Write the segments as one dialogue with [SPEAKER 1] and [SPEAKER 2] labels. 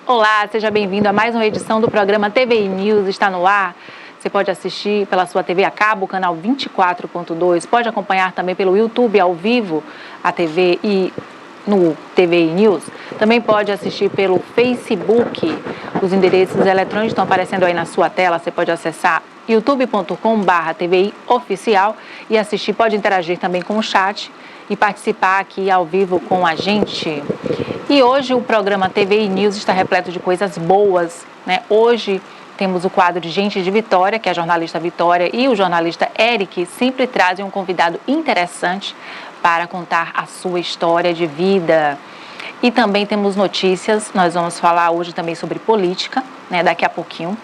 [SPEAKER 1] Olá, seja bem-vindo a mais uma edição do programa TVI News. Está no ar. Você pode assistir pela sua TV a cabo, canal 24.2. Pode acompanhar também pelo YouTube ao vivo a TV e no TVI News. Também pode assistir pelo Facebook. Os endereços eletrônicos estão aparecendo aí na sua tela. Você pode acessar youtube.com/TVI Oficial e assistir. Pode interagir também com o chat e participar aqui ao vivo com a gente. E hoje o programa TVI News está repleto de coisas boas, né? Hoje temos o quadro de Gente de Vitória, que é a jornalista Vitória e o jornalista Eric sempre trazem um convidado interessante para contar a sua história de vida. E também temos notícias, nós vamos falar hoje também sobre política, né? Daqui a pouquinho,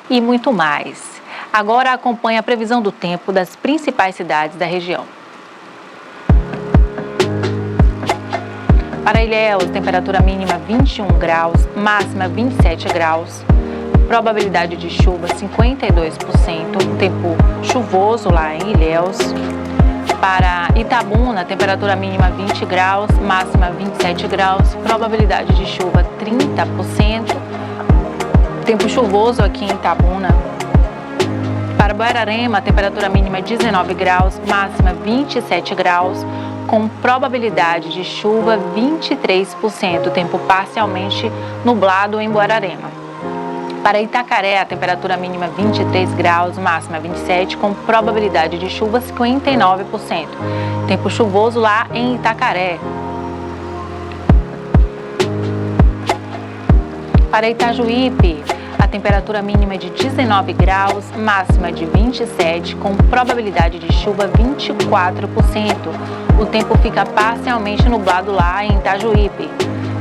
[SPEAKER 1] e muito mais. Agora acompanhe a previsão do tempo das principais cidades da região. Para Ilhéus, temperatura mínima 21 graus, máxima 27 graus. Probabilidade de chuva 52%, tempo chuvoso lá em Ilhéus. Para Itabuna, temperatura mínima 20 graus, máxima 27 graus. Probabilidade de chuva 30%, tempo chuvoso aqui em Itabuna. Para Buararema, temperatura mínima 19 graus, máxima 27 graus. Com probabilidade de chuva 23%, tempo parcialmente nublado em Buararema. Para Itacaré, a temperatura mínima 23 graus, máxima 27, com probabilidade de chuva 59%. Tempo chuvoso lá em Itacaré. Para Itajuípe, a temperatura mínima de 19 graus, máxima de 27, com probabilidade de chuva 24%. O tempo fica parcialmente nublado lá em Itajuípe.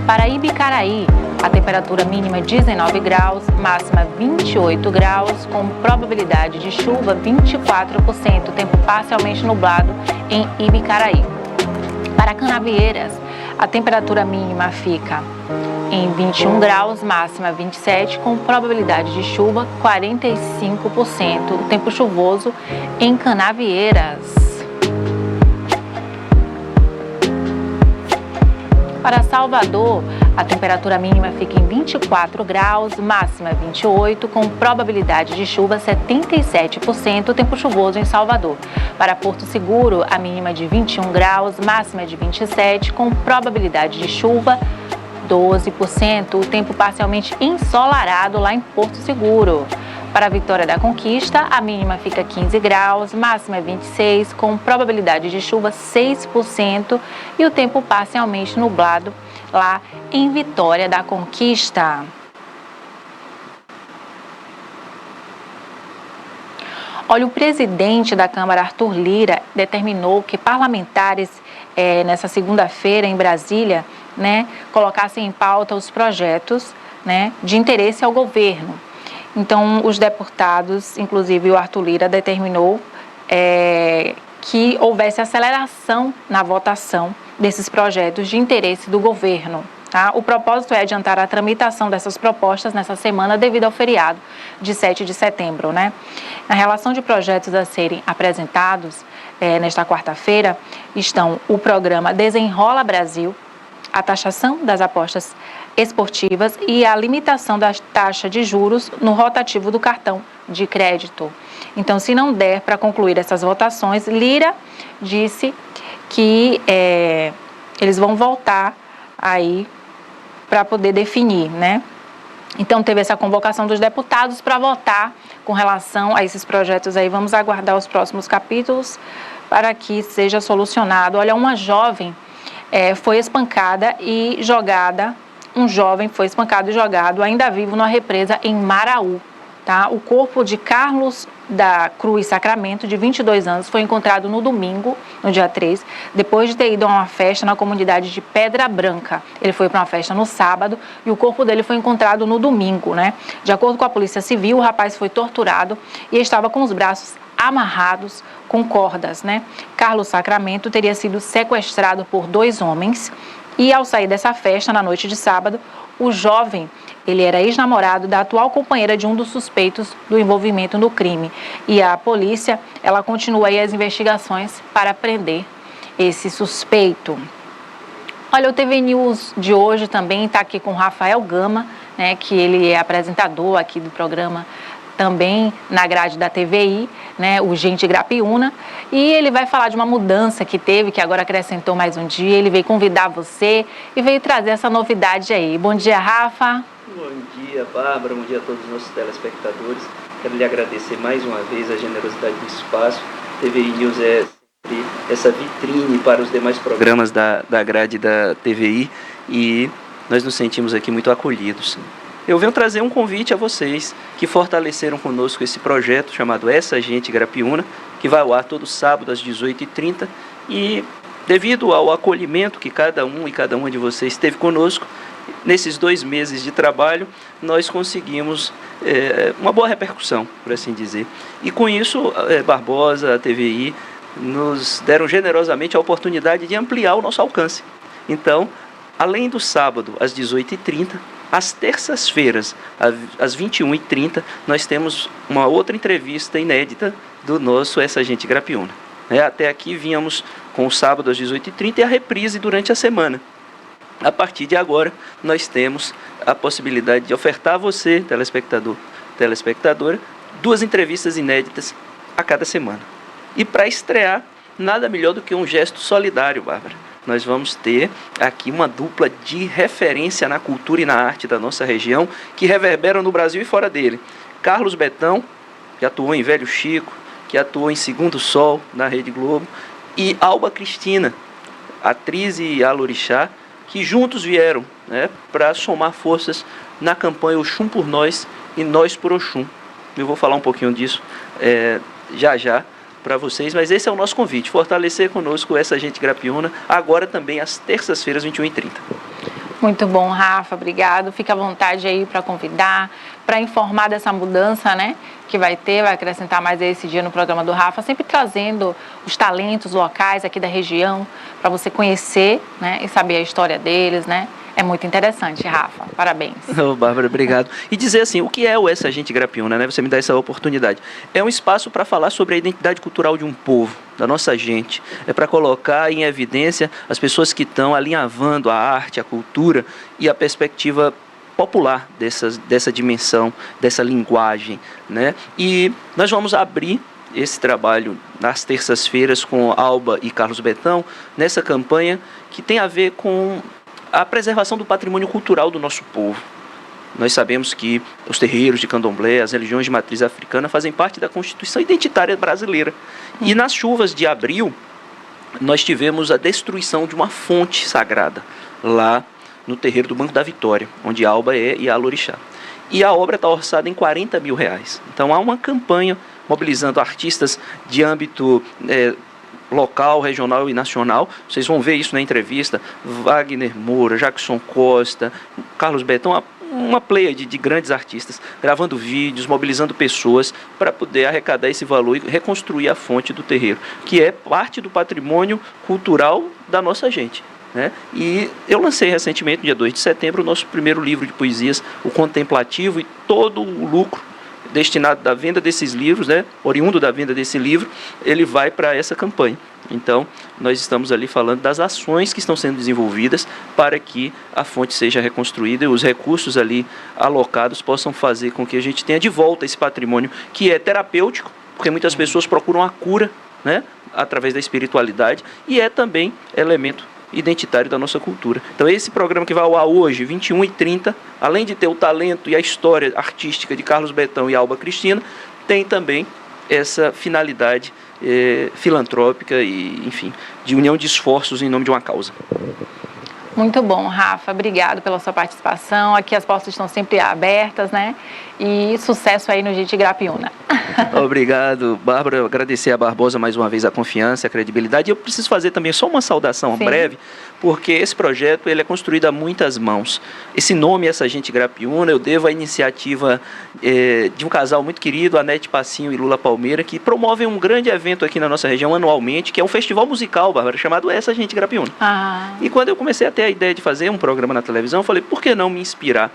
[SPEAKER 1] Para Ibicaraí, a temperatura mínima 19 graus, máxima 28 graus, com probabilidade de chuva 24%. Tempo parcialmente nublado em Ibicaraí. Para Canavieiras, a temperatura mínima fica em 21 graus, máxima 27, com probabilidade de chuva 45%. Tempo chuvoso em Canavieiras. Para Salvador, a temperatura mínima fica em 24 graus, máxima 28, com probabilidade de chuva 77%, tempo chuvoso em Salvador. Para Porto Seguro, a mínima de 21 graus, máxima de 27, com probabilidade de chuva 12%, o tempo parcialmente ensolarado lá em Porto Seguro. Para a Vitória da Conquista, a mínima fica 15 graus, máxima 26, com probabilidade de chuva 6% e o tempo parcialmente nublado lá em Vitória da Conquista. Olha, o presidente da Câmara, Arthur Lira, determinou que parlamentares, nessa segunda-feira em Brasília, né, colocassem em pauta os projetos, né, de interesse ao governo. Então, os deputados, inclusive o Arthur Lira, determinou que houvesse aceleração na votação desses projetos de interesse do governo. Tá? O propósito é adiantar a tramitação dessas propostas nessa semana devido ao feriado de 7 de setembro. Né? Na relação de projetos a serem apresentados nesta quarta-feira estão o programa Desenrola Brasil, a taxação das apostas esportivas e a limitação da taxa de juros no rotativo do cartão de crédito. Então, se não der para concluir essas votações, Lira disse que eles vão voltar aí para poder definir, né? Então, teve essa convocação dos deputados para votar com relação a esses projetos aí. Vamos aguardar os próximos capítulos para que seja solucionado. Olha, uma jovem foi espancada e jogada, um jovem foi espancado e jogado ainda vivo numa represa em Maraú. Tá? O corpo de Carlos da Cruz Sacramento, de 22 anos, foi encontrado no domingo, no dia 3, depois de ter ido a uma festa na comunidade de Pedra Branca. Ele foi para uma festa no sábado e o corpo dele foi encontrado no domingo, né? De acordo com a Polícia Civil, o rapaz foi torturado e estava com os braços amarrados com cordas, né? Carlos Sacramento teria sido sequestrado por 2 homens e, ao sair dessa festa na noite de sábado, o jovem, ele era ex-namorado da atual companheira de um dos suspeitos do envolvimento no crime. E a polícia, ela continua aí as investigações para prender esse suspeito. Olha, o TV News de hoje também está aqui com Rafael Gama, né, que ele é apresentador aqui do programa, também na grade da TVI, né, o Gente Grapiúna, e ele vai falar de uma mudança que teve, que agora acrescentou mais um dia. Ele veio convidar você e veio trazer essa novidade aí. Bom dia, Rafa.
[SPEAKER 2] Bom dia, Bárbara, bom dia a todos os nossos telespectadores. Quero lhe agradecer mais uma vez a generosidade do espaço. TVI News é sempre essa vitrine para os demais programas da grade da TVI e nós nos sentimos aqui muito acolhidos. Eu venho trazer um convite a vocês que fortaleceram conosco esse projeto chamado Essa Gente Grapiúna, que vai ao ar todo sábado às 18h30 e devido ao acolhimento que cada um e cada uma de vocês teve conosco, nesses 2 meses de trabalho, nós conseguimos uma boa repercussão, por assim dizer. E com isso, Barbosa, a TVI, nos deram generosamente a oportunidade de ampliar o nosso alcance. Então, além do sábado, às 18h30, às terças-feiras, às 21h30, nós temos uma outra entrevista inédita do nosso Essa Gente Grapiúna. Até aqui vínhamos com o sábado às 18h30 e a reprise durante a semana. A partir de agora, nós temos a possibilidade de ofertar a você, telespectador, telespectadora, 2 entrevistas inéditas a cada semana. E para estrear, nada melhor do que um gesto solidário, Bárbara. Nós vamos ter aqui uma dupla de referência na cultura e na arte da nossa região, que reverberam no Brasil e fora dele. Carlos Betão, que atuou em Velho Chico, que atuou em Segundo Sol, na Rede Globo, e Alba Cristina, atriz e alorixá, que juntos vieram, né, para somar forças na campanha Oxum por Nós e Nós por Oxum. Eu vou falar um pouquinho disso já para vocês, mas esse é o nosso convite, fortalecer conosco Essa Gente Grapiúna, agora também às terças-feiras, 21h30.
[SPEAKER 1] Muito bom, Rafa, obrigado. Fica à vontade aí para convidar, para informar dessa mudança, né, que vai acrescentar mais esse dia no programa do Rafa, sempre trazendo os talentos locais aqui da região, para você conhecer, né, e saber a história deles, né. É muito interessante, Rafa. Parabéns.
[SPEAKER 2] Oh, Bárbara, obrigado. E dizer assim, o que é o Essa Gente Grapiúna, né? Você me dá essa oportunidade. É um espaço para falar sobre a identidade cultural de um povo, da nossa gente. É para colocar em evidência as pessoas que estão alinhavando a arte, a cultura e a perspectiva popular dessa dimensão, dessa linguagem, né? E nós vamos abrir esse trabalho nas terças-feiras com Alba e Carlos Betão, nessa campanha que tem a ver com a preservação do patrimônio cultural do nosso povo. Nós sabemos que os terreiros de candomblé, as religiões de matriz africana fazem parte da Constituição Identitária Brasileira. E nas chuvas de abril, nós tivemos a destruição de uma fonte sagrada, lá no terreiro do Banco da Vitória, onde Alba é Ialorixá. E a obra está orçada em R$40 mil. Então há uma campanha mobilizando artistas de âmbito local, regional e nacional. Vocês vão ver isso na entrevista. Wagner Moura, Jackson Costa, Carlos Betão, uma pleiade de grandes artistas gravando vídeos, mobilizando pessoas para poder arrecadar esse valor e reconstruir a fonte do terreiro, que é parte do patrimônio cultural da nossa gente, né? E eu lancei recentemente, no dia 2 de setembro, o nosso primeiro livro de poesias, o Contemplativo, e todo o lucro destinado da venda desses livros, né, oriundo da venda desse livro, ele vai para essa campanha. Então, nós estamos ali falando das ações que estão sendo desenvolvidas para que a fonte seja reconstruída e os recursos ali alocados possam fazer com que a gente tenha de volta esse patrimônio que é terapêutico, porque muitas pessoas procuram a cura, né, através da espiritualidade, e é também elemento identitário da nossa cultura. Então esse programa que vai ao ar hoje, 21h30, além de ter o talento e a história artística de Carlos Betão e Alba Cristina, tem também essa finalidade filantrópica e, enfim, de união de esforços em nome de uma causa.
[SPEAKER 1] Muito bom, Rafa. Obrigado pela sua participação. Aqui as portas estão sempre abertas, né? E sucesso aí no Gente Grapiúna.
[SPEAKER 2] Obrigado, Bárbara. Agradecer a Barbosa mais uma vez a confiança, a credibilidade. E eu preciso fazer também só uma saudação breve, porque esse projeto ele é construído a muitas mãos. Esse nome, Essa Gente Grapiúna, eu devo à iniciativa de um casal muito querido, Anete Passinho e Lula Palmeira, que promovem um grande evento aqui na nossa região anualmente, que é um festival musical, Bárbara, chamado Essa Gente Grapiúna. E quando eu comecei a ter a ideia de fazer um programa na televisão, eu falei, por que não me inspirar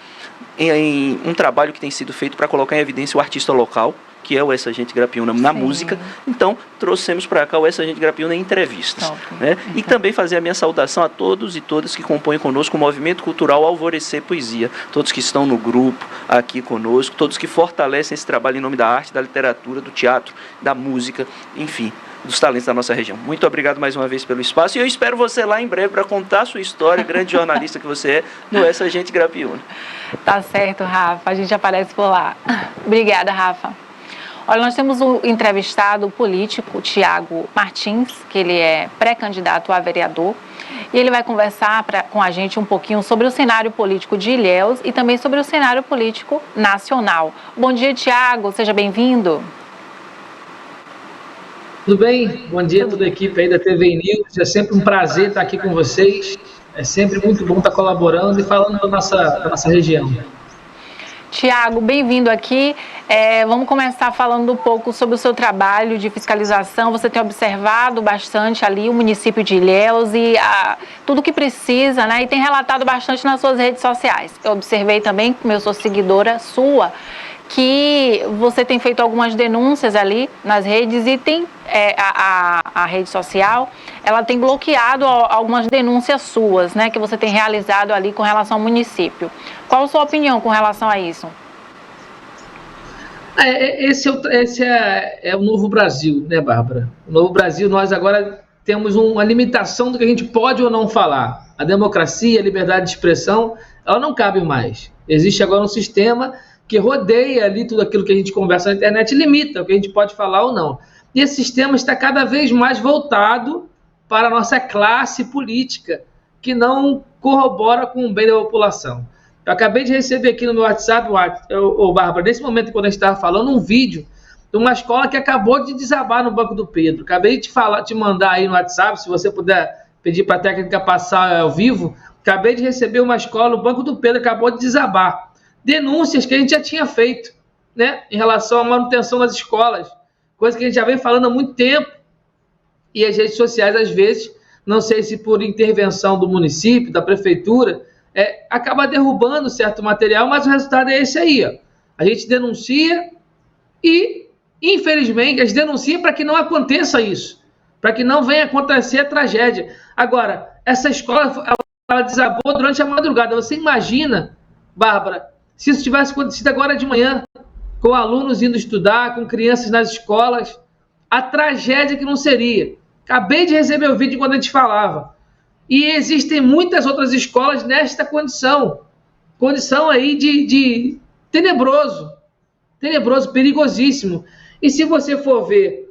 [SPEAKER 2] em um trabalho que tem sido feito para colocar em evidência o artista local, que é o Essa Gente Grapiúna na música. Então, trouxemos para cá o Essa Gente Grapiúna em entrevistas. Né? E também fazer a minha saudação a todos e todas que compõem conosco o Movimento Cultural Alvorecer Poesia, todos que estão no grupo aqui conosco, todos que fortalecem esse trabalho em nome da arte, da literatura, do teatro, da música, enfim, dos talentos da nossa região. Muito obrigado mais uma vez pelo espaço e eu espero você lá em breve para contar a sua história, grande jornalista que você é, no Essa Gente Grapiúna.
[SPEAKER 1] Tá certo, Rafa, a gente aparece por lá. Obrigada, Rafa. Olha, nós temos um entrevistado político, Tiago Martins, que ele é pré-candidato a vereador, e ele vai conversar com a gente um pouquinho sobre o cenário político de Ilhéus e também sobre o cenário político nacional. Bom dia, Tiago, seja bem-vindo.
[SPEAKER 3] Tudo bem? Bom dia a toda a equipe aí da TV News. É sempre um prazer estar aqui com vocês. É sempre muito bom estar colaborando e falando da nossa região.
[SPEAKER 1] Tiago, bem-vindo aqui. Vamos começar falando um pouco sobre o seu trabalho de fiscalização. Você tem observado bastante ali o município de Ilhéus e tudo que precisa, né? E tem relatado bastante nas suas redes sociais. Eu observei também, como eu sou seguidora sua, que você tem feito algumas denúncias ali nas redes e tem a rede social, ela tem bloqueado algumas denúncias suas, né, que você tem realizado ali com relação ao município. Qual a sua opinião com relação a isso?
[SPEAKER 3] Esse é o novo Brasil, né, Bárbara? O novo Brasil, nós agora temos uma limitação do que a gente pode ou não falar. A democracia, a liberdade de expressão, ela não cabe mais. Existe agora um sistema que rodeia ali tudo aquilo que a gente conversa na internet, limita o que a gente pode falar ou não. E esse sistema está cada vez mais voltado para a nossa classe política, que não corrobora com o bem da população. Eu acabei de receber aqui no meu WhatsApp, Bárbara, nesse momento, quando a gente estava falando, um vídeo de uma escola que acabou de desabar no Banco do Pedro. Acabei de te mandar aí no WhatsApp, se você puder pedir para a técnica passar ao vivo. Acabei de receber uma escola, o Banco do Pedro acabou de desabar. Denúncias que a gente já tinha feito, né, em relação à manutenção das escolas, coisa que a gente já vem falando há muito tempo, e as redes sociais, às vezes, não sei se por intervenção do município, da prefeitura, acaba derrubando certo material, mas o resultado é esse aí, ó. A gente denuncia e, infelizmente, a gente denuncia para que não aconteça isso, para que não venha acontecer a tragédia. Agora, essa escola, ela desabou durante a madrugada. Você imagina, Bárbara, se isso tivesse acontecido agora de manhã, com alunos indo estudar, com crianças nas escolas, a tragédia que não seria. Acabei de receber o vídeo quando a gente falava. E existem muitas outras escolas nesta condição aí de tenebroso, perigosíssimo. E se você for ver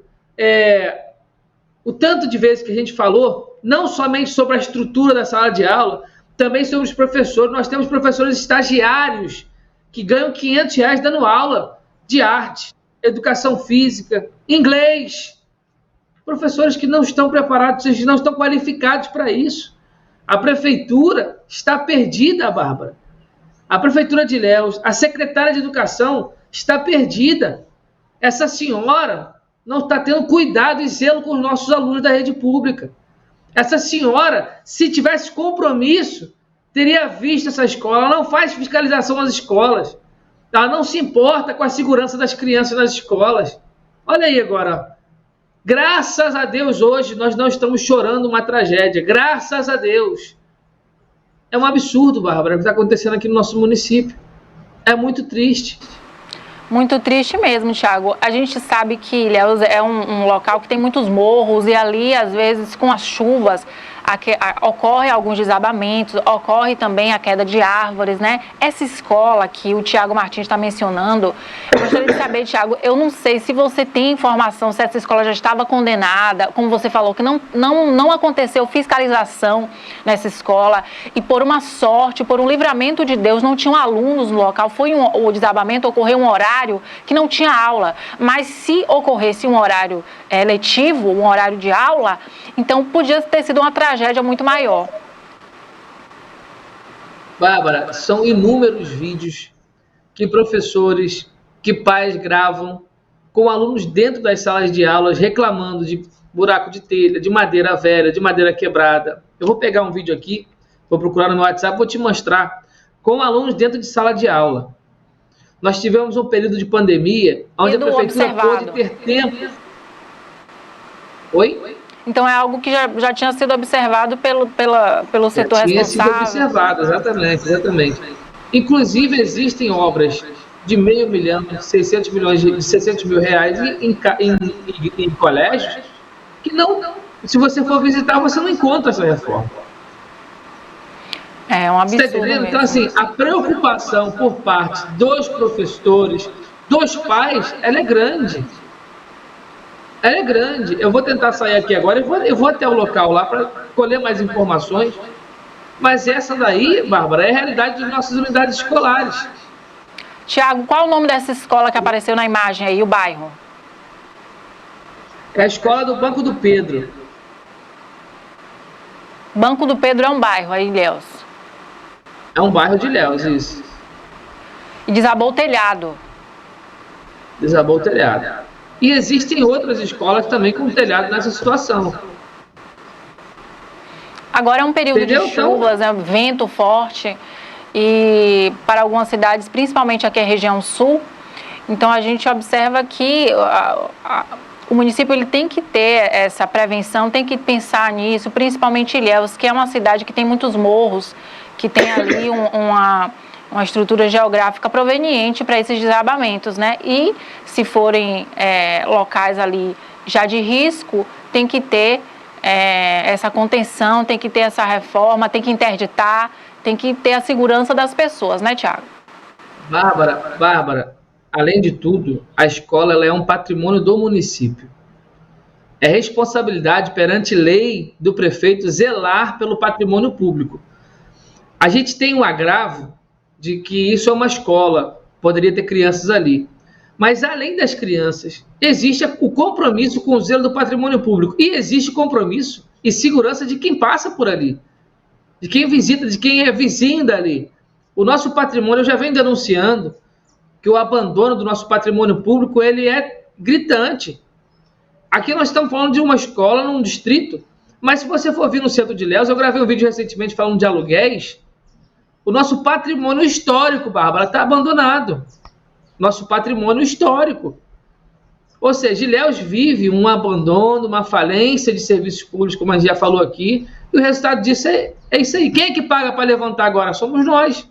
[SPEAKER 3] o tanto de vezes que a gente falou, não somente sobre a estrutura da sala de aula, também sobre os professores. Nós temos professores estagiários que ganham R$500 dando aula de arte, educação física, inglês. Professores que não estão preparados, não estão qualificados para isso. A prefeitura está perdida, Bárbara. A prefeitura de Ilhéus, a secretária de educação está perdida. Essa senhora não está tendo cuidado e zelo com os nossos alunos da rede pública. Essa senhora, se tivesse compromisso, teria visto essa escola. Ela não faz fiscalização nas escolas. Ela não se importa com a segurança das crianças nas escolas. Olha aí agora. Graças a Deus, hoje, nós não estamos chorando uma tragédia. Graças a Deus. É um absurdo, Bárbara, o que está acontecendo aqui no nosso município. É muito triste.
[SPEAKER 1] Muito triste mesmo, Thiago. A gente sabe que Ilhéus é um local que tem muitos morros e ali, às vezes, com as chuvas, ocorre alguns desabamentos, ocorre também a queda de árvores, né? Essa escola que o Tiago Martins está mencionando, eu gostaria de saber, Tiago, eu não sei se você tem informação se essa escola já estava condenada, como você falou, que não aconteceu fiscalização nessa escola e por uma sorte, por um livramento de Deus, não tinham alunos no local, o desabamento ocorreu um horário que não tinha aula, mas se ocorresse um horário letivo, um horário de aula, então podia ter sido uma tragédia muito maior.
[SPEAKER 3] Bárbara, são inúmeros vídeos que professores, que pais gravam com alunos dentro das salas de aulas reclamando de buraco de telha, de madeira velha, de madeira quebrada. Eu vou pegar um vídeo aqui, vou procurar no meu WhatsApp, vou te mostrar, com alunos dentro de sala de aula. Nós tivemos um período de pandemia onde a prefeitura pôde ter tempo. Oi?
[SPEAKER 1] Então é algo que já tinha sido observado pelo setor responsável.
[SPEAKER 3] Tinha sido observado, exatamente. Inclusive, existem obras de R$500 milhão, de 600 mil reais em colégios que não, se você for visitar, você não encontra essa reforma.
[SPEAKER 1] É um absurdo.
[SPEAKER 3] Você tá entendendo? Então, assim, a preocupação por parte dos professores, dos pais, ela é grande. Ela é grande. Eu vou tentar sair aqui agora, eu vou até o local lá para colher mais informações. Mas essa daí, Bárbara, é a realidade das nossas unidades escolares.
[SPEAKER 1] Tiago, qual o nome dessa escola que apareceu na imagem aí, o bairro?
[SPEAKER 3] É a escola do Banco do Pedro.
[SPEAKER 1] Banco do Pedro é um bairro aí, Ilhéus?
[SPEAKER 3] É um bairro de Ilhéus, isso.
[SPEAKER 1] E desabou o telhado.
[SPEAKER 3] Desabou o telhado. E existem outras escolas também com telhado nessa situação.
[SPEAKER 1] Agora é um período de chuvas, né, vento forte, e para algumas cidades, principalmente aqui a região sul, então a gente observa que o município ele tem que ter essa prevenção, tem que pensar nisso, principalmente Ilhéus, que é uma cidade que tem muitos morros, que tem ali uma estrutura geográfica proveniente para esses desabamentos, né? E se forem locais ali já de risco, tem que ter essa contenção, tem que ter essa reforma, tem que interditar, tem que ter a segurança das pessoas, né, Tiago?
[SPEAKER 3] Bárbara, além de tudo, a escola ela é um patrimônio do município. É responsabilidade perante lei do prefeito zelar pelo patrimônio público. A gente tem um agravo de que isso é uma escola, poderia ter crianças ali. Mas, além das crianças, existe o compromisso com o zelo do patrimônio público. E existe compromisso e segurança de quem passa por ali, de quem visita, de quem é vizinho dali. O nosso patrimônio, eu já venho denunciando que o abandono do nosso patrimônio público ele é gritante. Aqui nós estamos falando de uma escola num distrito, mas se você for vir no centro de Ilhéus, eu gravei um vídeo recentemente falando de aluguéis, o nosso patrimônio histórico, Bárbara, está abandonado. Nosso patrimônio histórico. Ou seja, Ilhéus vive um abandono, uma falência de serviços públicos, como a gente já falou aqui, e o resultado disso é isso aí. Quem é que paga para levantar agora? Somos nós.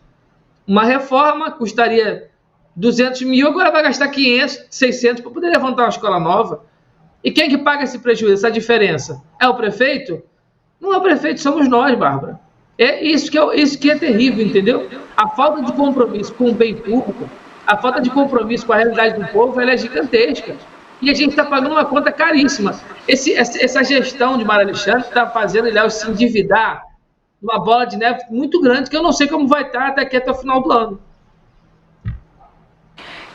[SPEAKER 3] Uma reforma custaria 200 mil, agora vai gastar 500, 600 para poder levantar uma escola nova. E quem é que paga esse prejuízo, essa diferença? É o prefeito? Não é o prefeito, somos nós, Bárbara. É isso que é terrível, entendeu? A falta de compromisso com o bem público, a falta de compromisso com a realidade do povo, ela é gigantesca. E a gente está pagando uma conta caríssima. Essa gestão de Mário Alexandre está fazendo ele se endividar uma bola de neve muito grande, que eu não sei como vai estar até o final do ano.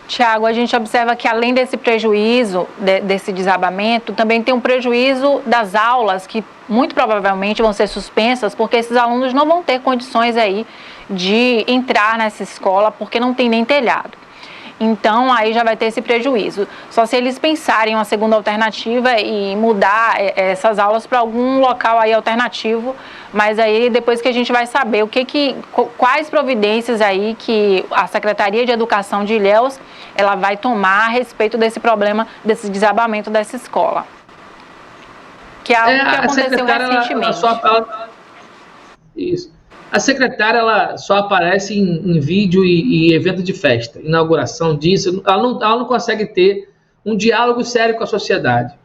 [SPEAKER 1] Tiago, a gente observa que além desse prejuízo, desse desabamento, também tem um prejuízo das aulas, que muito provavelmente vão ser suspensas, porque esses alunos não vão ter condições aí de entrar nessa escola, porque não tem nem telhado. Então, aí já vai ter esse prejuízo. Só se eles pensarem uma segunda alternativa e mudar essas aulas para algum local aí alternativo, mas aí depois que a gente vai saber quais providências aí que a Secretaria de Educação de Ilhéus ela vai tomar a respeito desse problema, desse desabamento dessa escola. Que é algo que aconteceu recentemente.
[SPEAKER 3] Isso. A secretária ela só aparece em vídeo e evento de festa, inauguração disso. Ela não consegue ter um diálogo sério com a sociedade.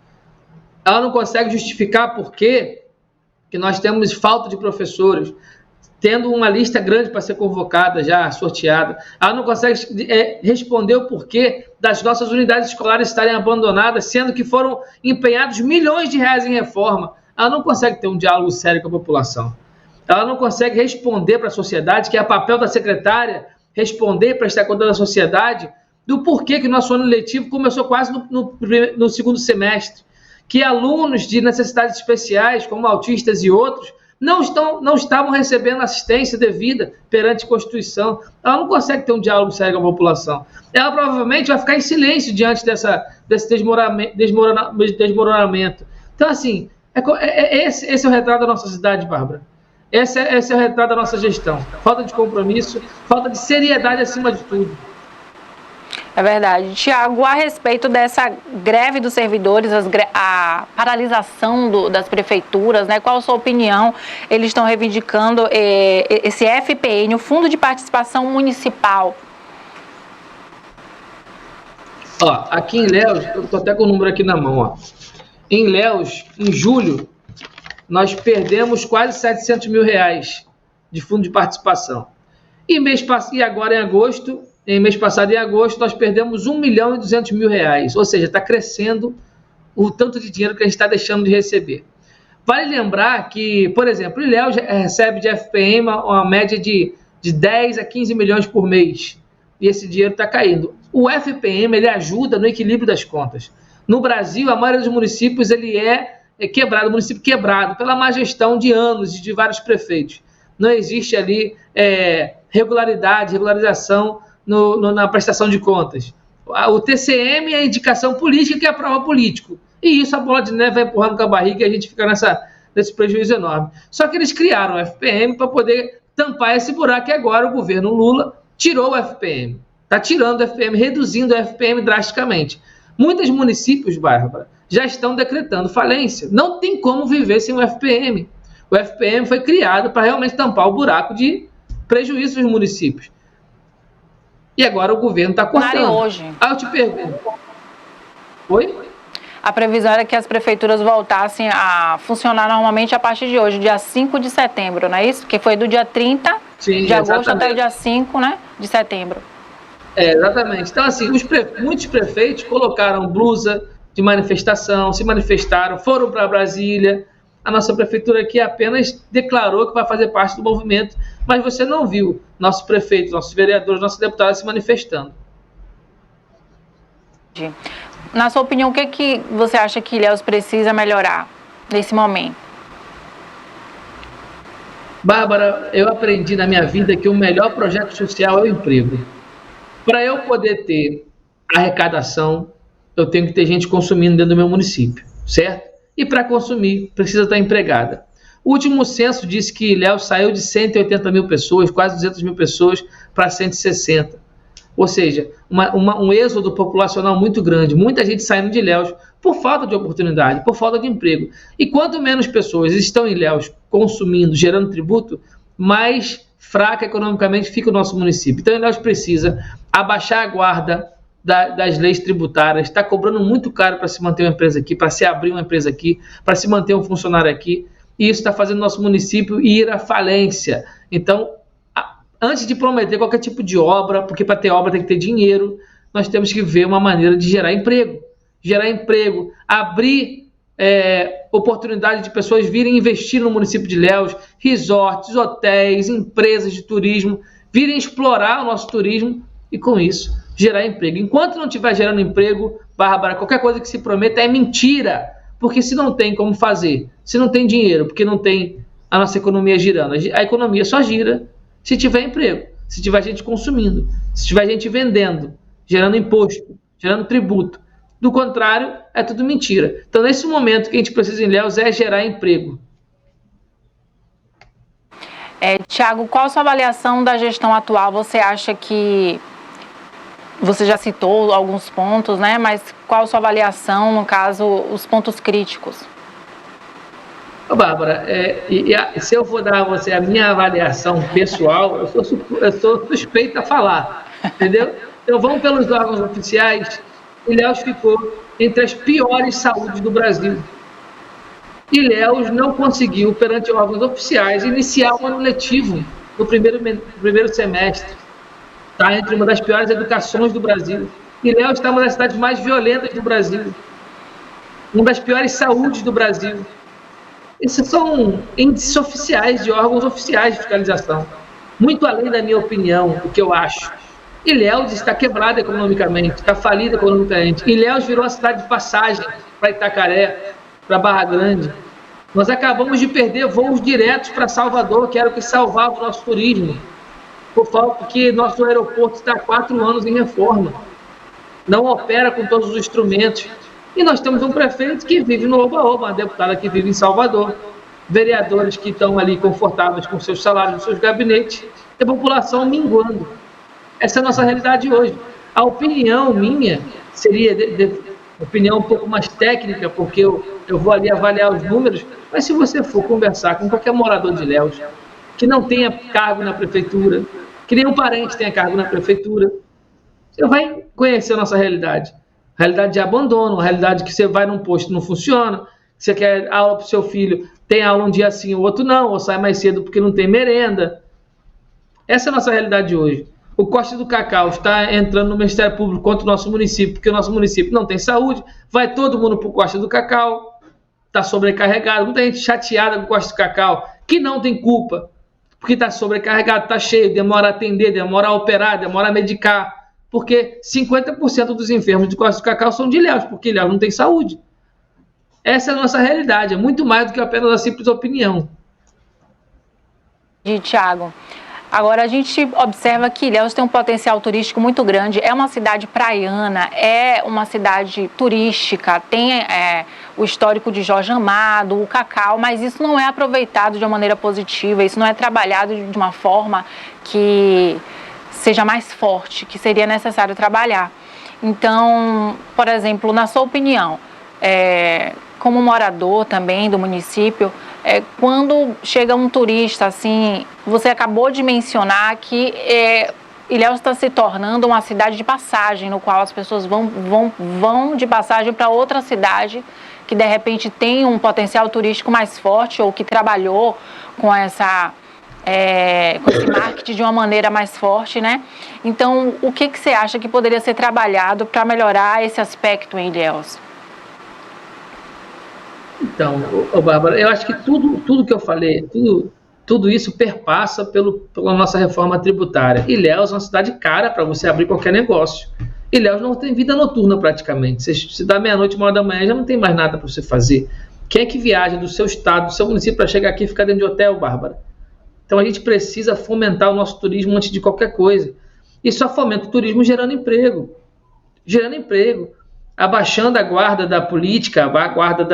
[SPEAKER 3] Ela não consegue justificar por que nós temos falta de professores, tendo uma lista grande para ser convocada, já sorteada. Ela não consegue responder o porquê das nossas unidades escolares estarem abandonadas, sendo que foram empenhados milhões de reais em reforma. Ela não consegue ter um diálogo sério com a população. Ela não consegue responder para a sociedade, que é papel da secretária, responder, prestar conta da sociedade, do porquê que o nosso ano letivo começou quase no segundo semestre, que alunos de necessidades especiais, como autistas e outros, não estavam recebendo assistência devida perante a Constituição. Ela não consegue ter um diálogo sério com a população. Ela provavelmente vai ficar em silêncio diante desse desmoronamento. Então, assim, esse é o retrato da nossa cidade, Bárbara. Esse é o retrato da nossa gestão. Falta de compromisso, falta de seriedade acima de tudo.
[SPEAKER 1] É verdade. Tiago, a respeito dessa greve dos servidores, a paralisação das prefeituras, né? Qual a sua opinião? Eles estão reivindicando esse FPM, o Fundo de Participação Municipal.
[SPEAKER 3] Ó, aqui em Ilhéus, eu estou até com o número aqui na mão, ó. Em Ilhéus, em julho, nós perdemos quase R$700 mil de fundo de participação. E agora em agosto, mês passado em agosto, nós perdemos R$1.200.000, ou seja, está crescendo o tanto de dinheiro que a gente está deixando de receber. Vale lembrar que, por exemplo, o Ilhéus recebe de FPM uma média de 10 a 15 milhões por mês, e esse dinheiro está caindo. O FPM ele ajuda no equilíbrio das contas. No Brasil, a maioria dos municípios ele é quebrado, município quebrado pela má gestão de anos e de vários prefeitos. Não existe ali regularização na prestação de contas. O TCM é a indicação política que aprova político. E isso a bola de neve vai empurrando com a barriga e a gente fica nesse prejuízo enorme. Só que eles criaram o FPM para poder tampar esse buraco e agora o governo Lula tirou o FPM. Está tirando o FPM, reduzindo o FPM drasticamente. Muitos municípios, Bárbara, já estão decretando falência. Não tem como viver sem o FPM. O FPM foi criado para realmente tampar o buraco de prejuízo dos municípios. E agora o governo está cortando.
[SPEAKER 1] Hoje.
[SPEAKER 3] Aí eu te pergunto. Oi?
[SPEAKER 1] A previsão era que as prefeituras voltassem a funcionar normalmente a partir de hoje, dia 5 de setembro, não é isso? Que foi do dia 30 de agosto até o dia 5, né, de setembro.
[SPEAKER 3] Exatamente. Então, assim, muitos prefeitos colocaram blusa de manifestação, se manifestaram, foram para Brasília. A nossa prefeitura aqui apenas declarou que vai fazer parte do movimento, mas você não viu nossos prefeitos, nossos vereadores, nossos deputados se manifestando.
[SPEAKER 1] Na sua opinião, o que você acha que Ilhéus precisa melhorar nesse momento?
[SPEAKER 3] Bárbara, eu aprendi na minha vida que o melhor projeto social é o emprego. Para eu poder ter arrecadação, eu tenho que ter gente consumindo dentro do meu município, certo? E para consumir, precisa estar empregada. O último censo disse que Ilhéus saiu de 180 mil pessoas, quase 200 mil pessoas, para 160. Ou seja, um êxodo populacional muito grande. Muita gente saindo de Ilhéus por falta de oportunidade, por falta de emprego. E quanto menos pessoas estão em Ilhéus consumindo, gerando tributo, mais fraca economicamente fica o nosso município. Então, Ilhéus precisa abaixar a guarda das leis tributárias, está cobrando muito caro para se manter uma empresa aqui, para se abrir uma empresa aqui, para se manter um funcionário aqui, e isso está fazendo nosso município ir à falência. Então, antes de prometer qualquer tipo de obra, porque para ter obra tem que ter dinheiro, nós temos que ver uma maneira de gerar emprego, abrir oportunidade de pessoas virem investir no município de Ilhéus, resorts, hotéis, empresas de turismo, virem explorar o nosso turismo e com isso gerar emprego. Enquanto não estiver gerando emprego, Bárbara, qualquer coisa que se prometa é mentira, porque se não tem como fazer, se não tem dinheiro, porque não tem a nossa economia girando, a economia só gira se tiver emprego, se tiver gente consumindo, se tiver gente vendendo, gerando imposto, gerando tributo. Do contrário, é tudo mentira. Então, nesse momento, o que a gente precisa em Ilhéus é gerar emprego.
[SPEAKER 1] Tiago, qual a sua avaliação da gestão atual? Você acha que... Você já citou alguns pontos, né? Mas qual a sua avaliação, no caso, os pontos críticos?
[SPEAKER 3] Bárbara, se eu for dar a você a minha avaliação pessoal, eu sou suspeito a falar, entendeu? Então, vamos pelos órgãos oficiais. Ilhéus ficou entre as piores saúdes do Brasil. Ilhéus não conseguiu, perante órgãos oficiais, iniciar o ano letivo no primeiro semestre. Está entre uma das piores educações do Brasil. Ilhéus está uma das cidades mais violentas do Brasil. Uma das piores saúdes do Brasil. Esses são índices oficiais de órgãos oficiais de fiscalização. Muito além da minha opinião, do que eu acho. Ilhéus está quebrada economicamente, está falida economicamente. Ilhéus virou a cidade de passagem para Itacaré, para Barra Grande. Nós acabamos de perder voos diretos para Salvador, que era o que salvava o nosso turismo, por falta que nosso aeroporto está há 4 anos em reforma. Não opera com todos os instrumentos. E nós temos um prefeito que vive no oba-oba, uma deputada que vive em Salvador, vereadores que estão ali confortáveis com seus salários, seus gabinetes, e a população minguando. Essa é a nossa realidade hoje. A opinião minha seria, opinião um pouco mais técnica, porque eu vou ali avaliar os números, mas se você for conversar com qualquer morador de Ilhéus, que não tenha cargo na prefeitura, que nenhum parente tenha cargo na prefeitura, você vai conhecer a nossa realidade. Realidade de abandono, realidade que você vai num posto e não funciona, você quer aula para o seu filho, tem aula um dia sim, o outro não, ou sai mais cedo porque não tem merenda. Essa é a nossa realidade hoje. O Costa do Cacau está entrando no Ministério Público contra o nosso município, porque o nosso município não tem saúde, vai todo mundo para o Costa do Cacau, está sobrecarregado, muita gente chateada com o Costa do Cacau, que não tem culpa, porque está sobrecarregado, está cheio, demora a atender, demora a operar, demora a medicar, porque 50% dos enfermos de Costa do Cacau são de Ilhéus, porque Ilhéus não tem saúde. Essa é a nossa realidade, é muito mais do que apenas uma simples opinião.
[SPEAKER 1] Thiago, agora a gente observa que Ilhéus tem um potencial turístico muito grande, é uma cidade praiana, é uma cidade turística, tem o histórico de Jorge Amado, o cacau, mas isso não é aproveitado de uma maneira positiva, isso não é trabalhado de uma forma que seja mais forte, que seria necessário trabalhar. Então, por exemplo, na sua opinião, como morador também do município, quando chega um turista, assim, você acabou de mencionar que Ilhéus está se tornando uma cidade de passagem, no qual as pessoas vão de passagem para outra cidade que de repente tem um potencial turístico mais forte ou que trabalhou com esse marketing de uma maneira mais forte, né? Então, o que você acha que poderia ser trabalhado para melhorar esse aspecto em Ilhéus?
[SPEAKER 3] Então, Bárbara, eu acho que tudo que eu falei, tudo isso perpassa pela nossa reforma tributária. Ilhéus é uma cidade cara para você abrir qualquer negócio. Ilhéus não tem vida noturna praticamente. Se dá meia-noite, 1h da manhã, já não tem mais nada para você fazer. Quem é que viaja do seu estado, do seu município para chegar aqui e ficar dentro de hotel, Bárbara? Então a gente precisa fomentar o nosso turismo antes de qualquer coisa. E só fomenta o turismo gerando emprego. Gerando emprego. Abaixando a guarda da política, a guarda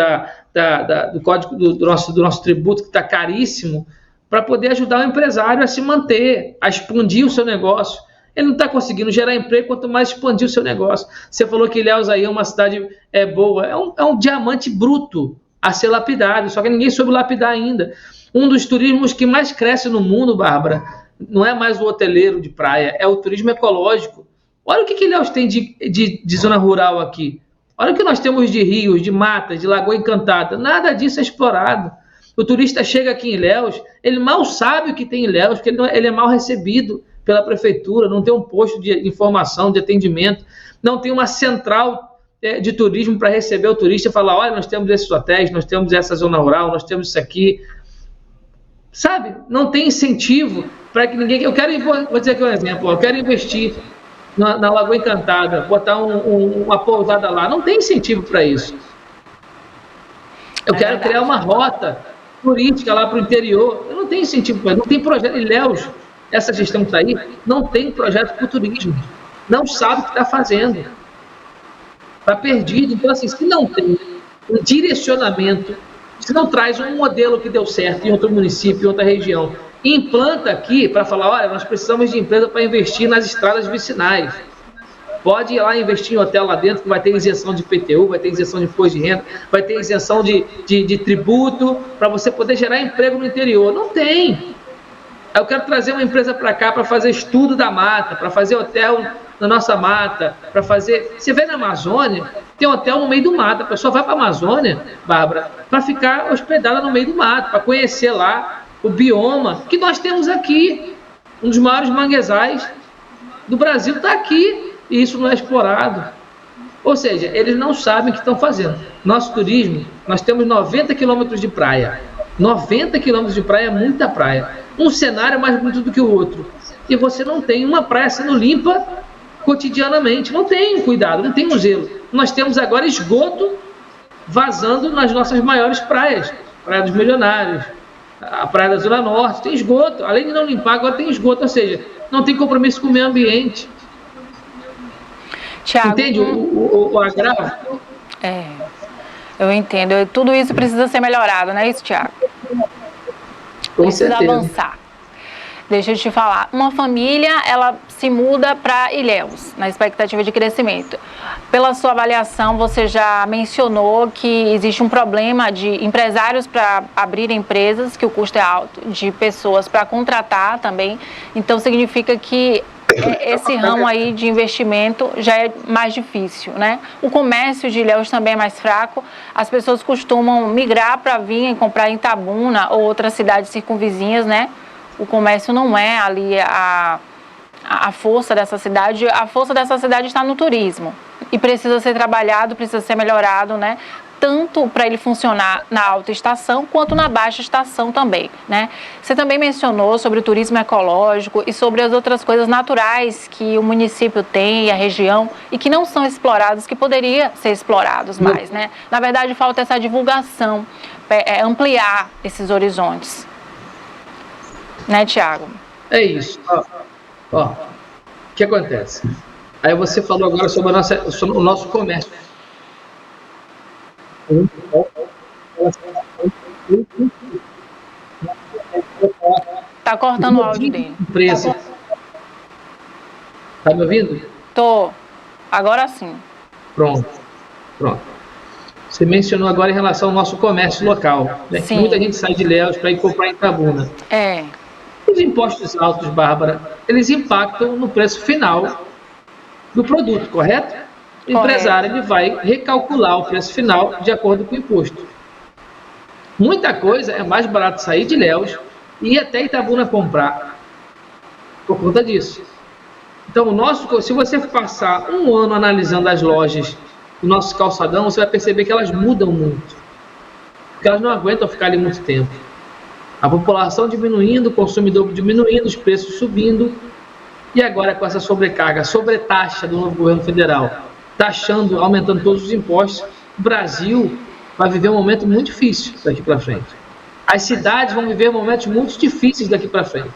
[SPEAKER 3] do código do nosso tributo, que está caríssimo, para poder ajudar o empresário a se manter, a expandir o seu negócio. Ele não está conseguindo gerar emprego, quanto mais expandir o seu negócio. Você falou que Ilhéus aí é uma cidade boa, é um diamante bruto a ser lapidado, só que ninguém soube lapidar ainda. Um dos turismos que mais cresce no mundo, Bárbara, não é mais o hoteleiro de praia, é o turismo ecológico. Olha o que Ilhéus tem de zona rural aqui. Olha o que nós temos de rios, de matas, de lagoa encantada. Nada disso é explorado. O turista chega aqui em Ilhéus, ele mal sabe o que tem em Ilhéus, porque ele é mal recebido pela prefeitura, não tem um posto de informação, de atendimento, não tem uma central de turismo para receber o turista e falar, olha, nós temos esses hotéis, nós temos essa zona rural, nós temos isso aqui. Sabe? Não tem incentivo para que ninguém... Vou dizer aqui um exemplo, eu quero investir na Lagoa Encantada, botar uma pousada lá. Não tem incentivo para isso. Eu quero criar uma rota turística lá para o interior. Eu não tenho incentivo para isso. Não tem projeto. Ilhéus, essa gestão que está aí, não tem projeto para o turismo. Não sabe o que está fazendo. Está perdido. Então, assim, se não tem um direcionamento, se não traz um modelo que deu certo em outro município, em outra região, implanta aqui para falar, olha, nós precisamos de empresa para investir nas estradas vicinais. Pode ir lá investir em hotel lá dentro, que vai ter isenção de IPTU, vai ter isenção de imposto de renda, vai ter isenção de tributo, para você poder gerar emprego no interior. Não tem. Eu quero trazer uma empresa para cá para fazer estudo da mata, para fazer hotel na nossa mata, para fazer... Você vê na Amazônia, tem hotel no meio do mato. A pessoa vai para a Amazônia, Bárbara, para ficar hospedada no meio do mato, para conhecer lá o bioma que nós temos aqui. Um dos maiores manguezais do Brasil está aqui, e isso não é explorado. Ou seja, eles não sabem o que estão fazendo. Nosso turismo, nós temos 90 quilômetros de praia. 90 quilômetros de praia é muita praia. Um cenário mais bonito do que o outro. E você não tem uma praia sendo limpa cotidianamente. Não tem cuidado, não tem um zelo. Nós temos agora esgoto vazando nas nossas maiores praias. Praia dos Milionários, a praia da Zona Norte, tem esgoto. Além de não limpar, agora tem esgoto. Ou seja, não tem compromisso com o meio ambiente.
[SPEAKER 1] Thiago,
[SPEAKER 3] entende o agravo?
[SPEAKER 1] Eu entendo. Tudo isso precisa ser melhorado, não é isso, Thiago?
[SPEAKER 3] Com
[SPEAKER 1] precisa
[SPEAKER 3] certeza
[SPEAKER 1] avançar. Deixa eu te falar, uma família, ela se muda para Ilhéus, na expectativa de crescimento. Pela sua avaliação, você já mencionou que existe um problema de empresários para abrir empresas, que o custo é alto, de pessoas para contratar também. Então, significa que esse ramo aí de investimento já é mais difícil, né? O comércio de Ilhéus também é mais fraco. As pessoas costumam migrar para vir comprar em Itabuna ou outras cidades circunvizinhas, né? O comércio não é ali a força dessa cidade. A força dessa cidade está no turismo e precisa ser trabalhado, precisa ser melhorado, né? Tanto para ele funcionar na alta estação quanto na baixa estação também, né? Você também mencionou sobre o turismo ecológico e sobre as outras coisas naturais que o município tem e a região e que não são explorados, que poderiam ser explorados mais, né? Na verdade, falta essa divulgação, ampliar esses horizontes. Né, Tiago?
[SPEAKER 3] É isso. Ó, o que acontece? Aí você falou agora sobre o nosso comércio.
[SPEAKER 1] Tá cortando o áudio dele.
[SPEAKER 3] Preço. Tá me ouvindo?
[SPEAKER 1] Tô. Agora sim.
[SPEAKER 3] Pronto. Você mencionou agora em relação ao nosso comércio local, né? Que muita gente sai de Ilhéus para ir comprar em Itabuna. Os impostos altos, Bárbara, eles impactam no preço final do produto, correto? O empresário ele vai recalcular o preço final de acordo com o imposto. Muita coisa é mais barato sair de Ilhéus e ir até Itabuna comprar por conta disso. Então, se você passar um ano analisando as lojas do nosso calçadão, você vai perceber que elas mudam muito, porque elas não aguentam ficar ali muito tempo. A população diminuindo, o consumidor diminuindo, os preços subindo, e agora com essa sobrecarga, sobretaxa do novo governo federal, taxando, aumentando todos os impostos, o Brasil vai viver um momento muito difícil daqui para frente. As cidades vão viver momentos muito difíceis daqui para frente.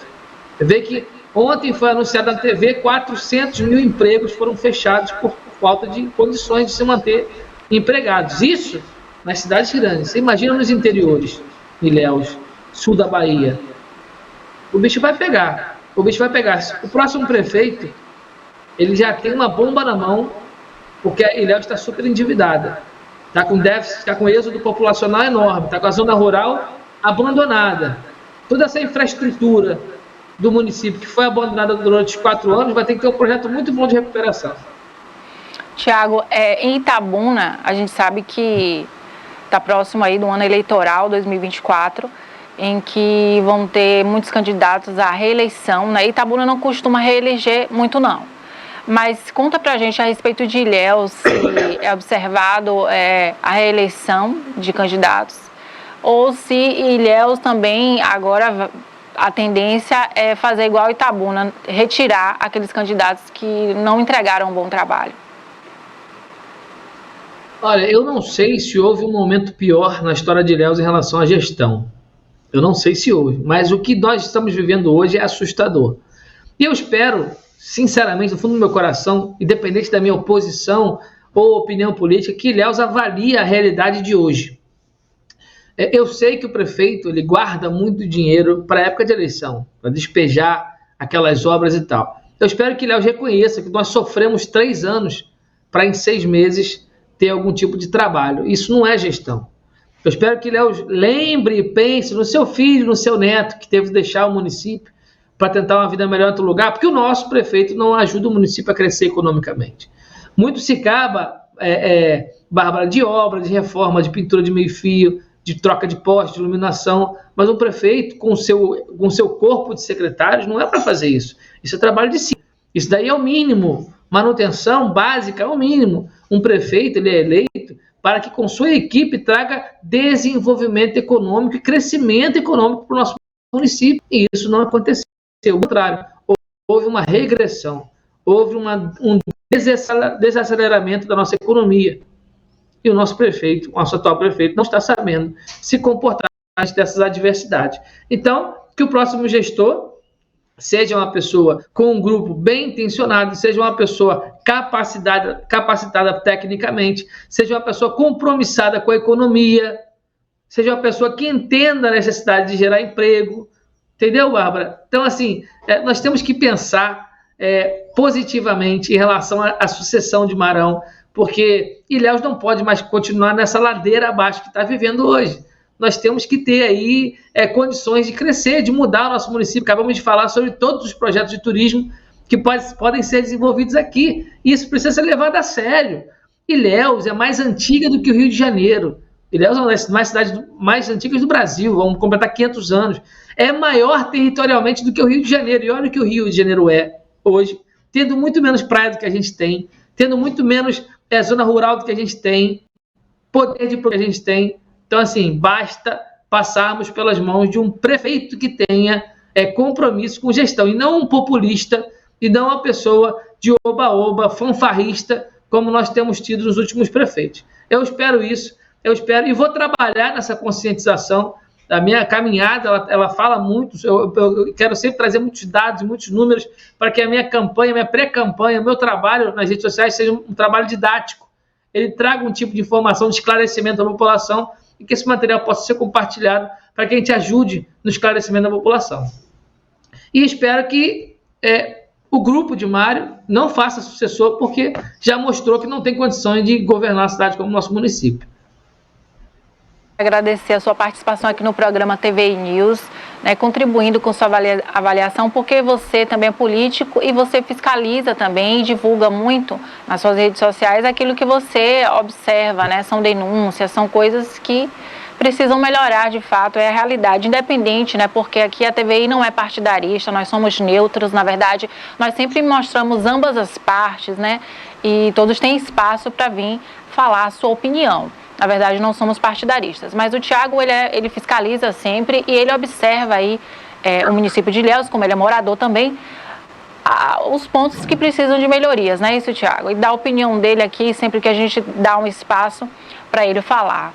[SPEAKER 3] Você vê que ontem foi anunciado na TV 400 mil empregos foram fechados por falta de condições de se manter empregados. Isso nas cidades grandes. Você imagina nos interiores, Ilhéus, sul da Bahia. O bicho vai pegar. O próximo prefeito, ele já tem uma bomba na mão, porque a Ilhéus está super endividada. Está com déficit, está com êxodo populacional enorme, está com a zona rural abandonada. Toda essa infraestrutura do município que foi abandonada durante 4 anos vai ter que ter um projeto muito bom de recuperação.
[SPEAKER 1] Tiago, em Itabuna, a gente sabe que está próximo aí do ano eleitoral 2024, em que vão ter muitos candidatos à reeleição, né? Itabuna não costuma reeleger muito, não. Mas conta pra gente a respeito de Ilhéus, se é observado a reeleição de candidatos, ou se Ilhéus também agora a tendência é fazer igual Itabuna, retirar aqueles candidatos que não entregaram um bom trabalho.
[SPEAKER 3] Olha, eu não sei se houve um momento pior na história de Ilhéus em relação à gestão. Eu não sei se houve, mas o que nós estamos vivendo hoje é assustador. E eu espero, sinceramente, no fundo do meu coração, independente da minha oposição ou opinião política, que Ilhéus avalie a realidade de hoje. Eu sei que o prefeito ele guarda muito dinheiro para a época de eleição, para despejar aquelas obras e tal. Eu espero que Ilhéus reconheça que nós sofremos 3 anos para em 6 meses ter algum tipo de trabalho. Isso não é gestão. Eu espero que Ilhéus lembre e pense no seu filho, no seu neto, que teve que deixar o município para tentar uma vida melhor em outro lugar, porque o nosso prefeito não ajuda o município a crescer economicamente. Muito se acaba, Bárbara, de obra, de reforma, de pintura de meio-fio, de troca de poste, de iluminação, mas um prefeito com seu corpo de secretários não é para fazer isso. Isso é trabalho de si. Isso daí é o mínimo. Manutenção básica é o mínimo. Um prefeito ele é eleito para que com sua equipe traga desenvolvimento econômico e crescimento econômico para o nosso município. E isso não aconteceu. Ao contrário, houve uma regressão, houve um desaceleramento da nossa economia. E o nosso prefeito, o nosso atual prefeito, não está sabendo se comportar diante dessas adversidades. Então, que o próximo gestor seja uma pessoa com um grupo bem intencionado, seja uma pessoa capacitada tecnicamente, seja uma pessoa compromissada com a economia, seja uma pessoa que entenda a necessidade de gerar emprego, Entendeu, Bárbara? Então, assim, nós temos que pensar positivamente em relação à sucessão de Marão, porque Ilhéus não pode mais continuar nessa ladeira abaixo que está vivendo hoje. Nós temos que ter aí condições de crescer, de mudar o nosso município. Acabamos de falar sobre todos os projetos de turismo que podem ser desenvolvidos aqui. E isso precisa ser levado a sério. Ilhéus é mais antiga do que o Rio de Janeiro. Ilhéus é uma das cidades mais antigas do Brasil, vamos completar 500 anos. É maior territorialmente do que o Rio de Janeiro. E olha o que o Rio de Janeiro é hoje, tendo muito menos praia do que a gente tem, tendo muito menos zona rural do que a gente tem, poder de que a gente tem. Então, assim, basta passarmos pelas mãos de um prefeito que tenha compromisso com gestão, e não um populista, e não uma pessoa de oba-oba, fanfarrista, como nós temos tido nos últimos prefeitos. Eu espero isso, e vou trabalhar nessa conscientização. A minha caminhada, ela fala muito, eu quero sempre trazer muitos dados, muitos números, para que a minha campanha, minha pré-campanha, o meu trabalho nas redes sociais seja um trabalho didático. Ele traga um tipo de informação, de esclarecimento da população, e que esse material possa ser compartilhado para que a gente ajude no esclarecimento da população. E espero que o grupo de Mário não faça sucessor, porque já mostrou que não tem condições de governar a cidade como o nosso município.
[SPEAKER 1] Agradecer a sua participação aqui no programa TVI News, né, contribuindo com sua avaliação, porque você também é político e você fiscaliza também e divulga muito nas suas redes sociais aquilo que você observa, né? São denúncias, são coisas que precisam melhorar de fato, é a realidade, independente, né? Porque aqui a TVI não é partidarista, nós somos neutros, na verdade, nós sempre mostramos ambas as partes, né? E todos têm espaço para vir falar a sua opinião. Na verdade, não somos partidaristas, mas o Thiago, ele fiscaliza sempre e ele observa aí o município de Ilhéus, como ele é morador também, os pontos que precisam de melhorias, não é isso, Thiago? E dá a opinião dele aqui sempre que a gente dá um espaço para ele falar.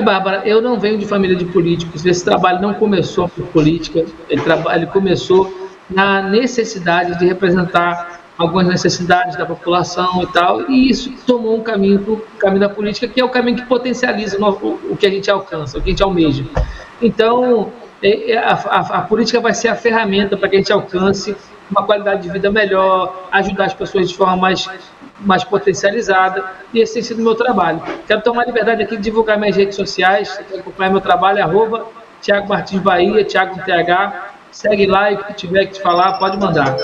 [SPEAKER 3] Bárbara, eu não venho de família de políticos, esse trabalho não começou por política, ele começou na necessidade de representar algumas necessidades da população e tal, e isso tomou um caminho para o caminho da política, que é o caminho que potencializa o que a gente alcança, o que a gente almeja. Então, a política vai ser a ferramenta para que a gente alcance uma qualidade de vida melhor, ajudar as pessoas de forma mais potencializada, e esse tem sido o meu trabalho. Quero tomar a liberdade aqui de divulgar minhas redes sociais, quero acompanhar meu trabalho, @Thiago Martins Bahia, Thiago com TH, segue lá e o que tiver que te falar, pode mandar.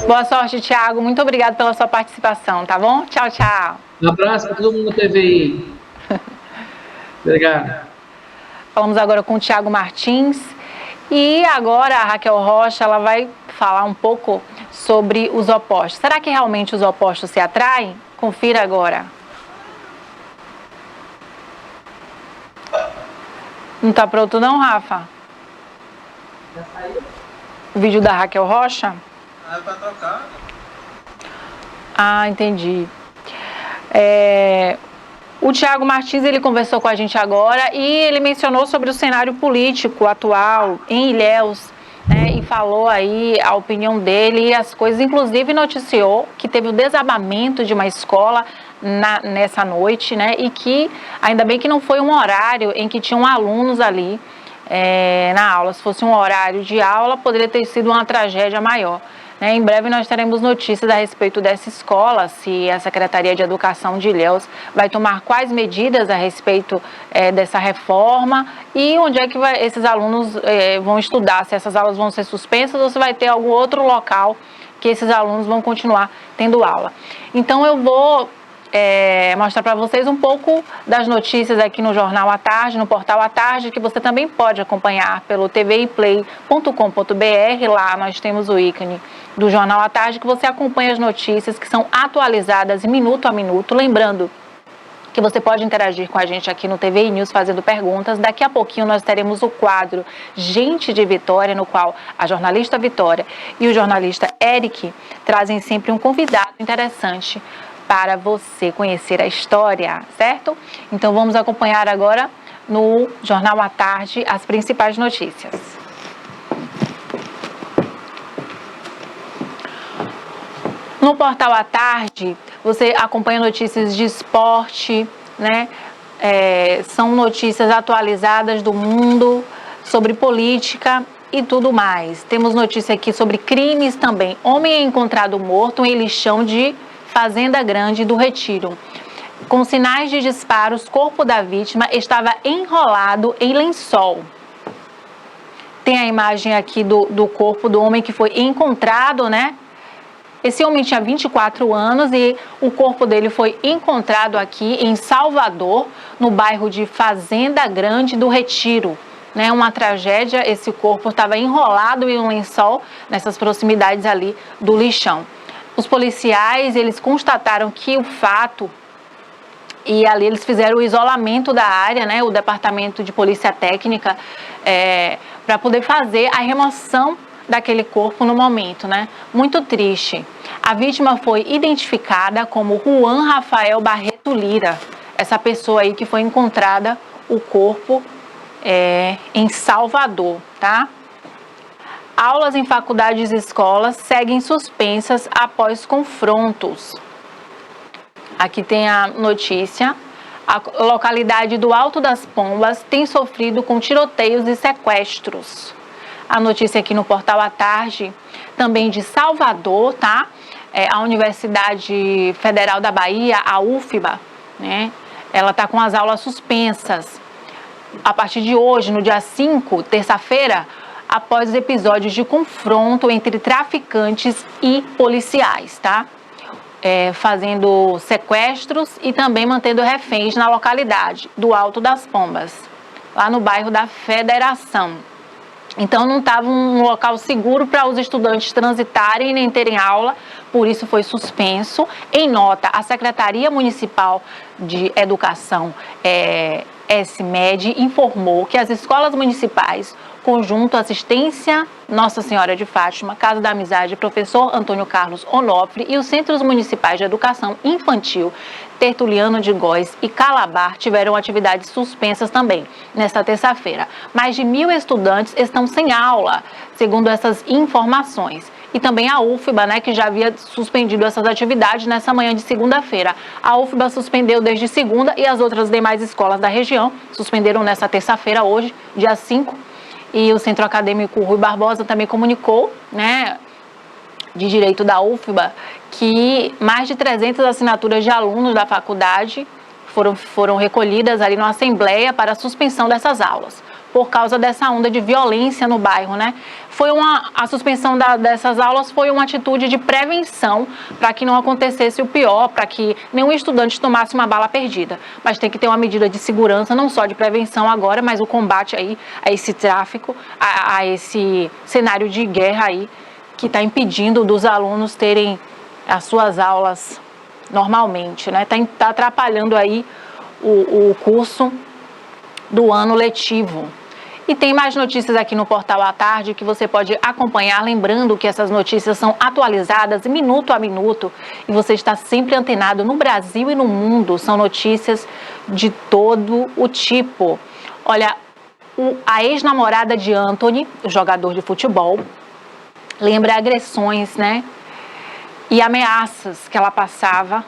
[SPEAKER 1] Boa sorte, Thiago. Muito obrigado pela sua participação, tá bom? Tchau, tchau.
[SPEAKER 3] Um abraço para todo mundo na TVI. Obrigado.
[SPEAKER 1] Falamos agora com o Thiago Martins. E agora a Raquel Rocha, ela vai falar um pouco sobre os opostos. Será que realmente os opostos se atraem? Confira agora. Não tá pronto não, Rafa?
[SPEAKER 4] Já saiu?
[SPEAKER 1] O vídeo da Raquel Rocha?
[SPEAKER 4] É para trocar.
[SPEAKER 1] Ah, entendi. O Thiago Martins, ele conversou com a gente agora e ele mencionou sobre o cenário político atual em Ilhéus, né, e falou aí a opinião dele e as coisas, inclusive noticiou que teve o desabamento de uma escola nessa noite, né, e que ainda bem que não foi um horário em que tinham alunos ali na aula. Se fosse um horário de aula, poderia ter sido uma tragédia maior. Em breve nós teremos notícias a respeito dessa escola, se a Secretaria de Educação de Ilhéus vai tomar quais medidas a respeito dessa reforma e onde é que esses alunos vão estudar, se essas aulas vão ser suspensas ou se vai ter algum outro local que esses alunos vão continuar tendo aula. Então eu vou mostrar para vocês um pouco das notícias aqui no Jornal à Tarde, no Portal à Tarde, que você também pode acompanhar pelo tviplay.com.br. Lá nós temos o ícone do Jornal à Tarde, que você acompanha as notícias que são atualizadas minuto a minuto. Lembrando que você pode interagir com a gente aqui no TVI News fazendo perguntas. Daqui a pouquinho nós teremos o quadro Gente de Vitória, no qual a jornalista Vitória e o jornalista Eric trazem sempre um convidado interessante para você conhecer a história, certo? Então vamos acompanhar agora no Jornal à Tarde as principais notícias. No Portal à Tarde, você acompanha notícias de esporte, né? São notícias atualizadas do mundo, sobre política e tudo mais. Temos notícia aqui sobre crimes também. Homem é encontrado morto em lixão de Fazenda Grande do Retiro. Com sinais de disparos, corpo da vítima estava enrolado em lençol. Tem a imagem aqui do corpo do homem que foi encontrado, né? Esse homem tinha 24 anos e o corpo dele foi encontrado aqui em Salvador, no bairro de Fazenda Grande do Retiro. Né, uma tragédia, esse corpo estava enrolado em um lençol nessas proximidades ali do lixão. Os policiais, eles constataram que o fato, e ali eles fizeram o isolamento da área, né, o departamento de polícia técnica, para poder fazer a remoção daquele corpo no momento, né? Muito triste. A vítima foi identificada como Juan Rafael Barreto Lira, essa pessoa aí que foi encontrada o corpo em Salvador, tá? Aulas em faculdades e escolas seguem suspensas após confrontos. Aqui tem a notícia. A localidade do Alto das Pombas tem sofrido com tiroteios e sequestros. A notícia aqui no Portal à Tarde, também de Salvador, tá? A Universidade Federal da Bahia, a UFBA, né? Ela está com as aulas suspensas. A partir de hoje, no dia 5, terça-feira, após os episódios de confronto entre traficantes e policiais, tá? Fazendo sequestros e também mantendo reféns na localidade do Alto das Pombas, lá no bairro da Federação. Então não estava um local seguro para os estudantes transitarem nem terem aula, por isso foi suspenso. Em nota, a Secretaria Municipal de Educação, SMED, informou que as escolas municipais, Conjunto Assistência Nossa Senhora de Fátima, Casa da Amizade, Professor Antônio Carlos Onofre e os Centros Municipais de Educação Infantil, Tertuliano de Góes e Calabar tiveram atividades suspensas também nesta terça-feira. Mais de 1.000 estudantes estão sem aula, segundo essas informações. E também a UFBA, né, que já havia suspendido essas atividades nessa manhã de segunda-feira. A UFBA suspendeu desde segunda e as outras demais escolas da região suspenderam nessa terça-feira, hoje, dia 5. E o Centro Acadêmico Rui Barbosa também comunicou, né, de Direito da UFBA, que mais de 300 assinaturas de alunos da faculdade foram recolhidas ali na Assembleia para a suspensão dessas aulas, por causa dessa onda de violência no bairro, né? A suspensão dessas aulas foi uma atitude de prevenção para que não acontecesse o pior, para que nenhum estudante tomasse uma bala perdida. Mas tem que ter uma medida de segurança, não só de prevenção agora, mas o combate aí a esse tráfico, a esse cenário de guerra aí, que está impedindo dos alunos terem as suas aulas normalmente, né? Tá atrapalhando aí o curso do ano letivo. E tem mais notícias aqui no Portal à Tarde que você pode acompanhar, lembrando que essas notícias são atualizadas minuto a minuto e você está sempre antenado no Brasil e no mundo. São notícias de todo o tipo. Olha, a ex-namorada de Anthony, o jogador de futebol, lembra agressões, né? E ameaças que ela passava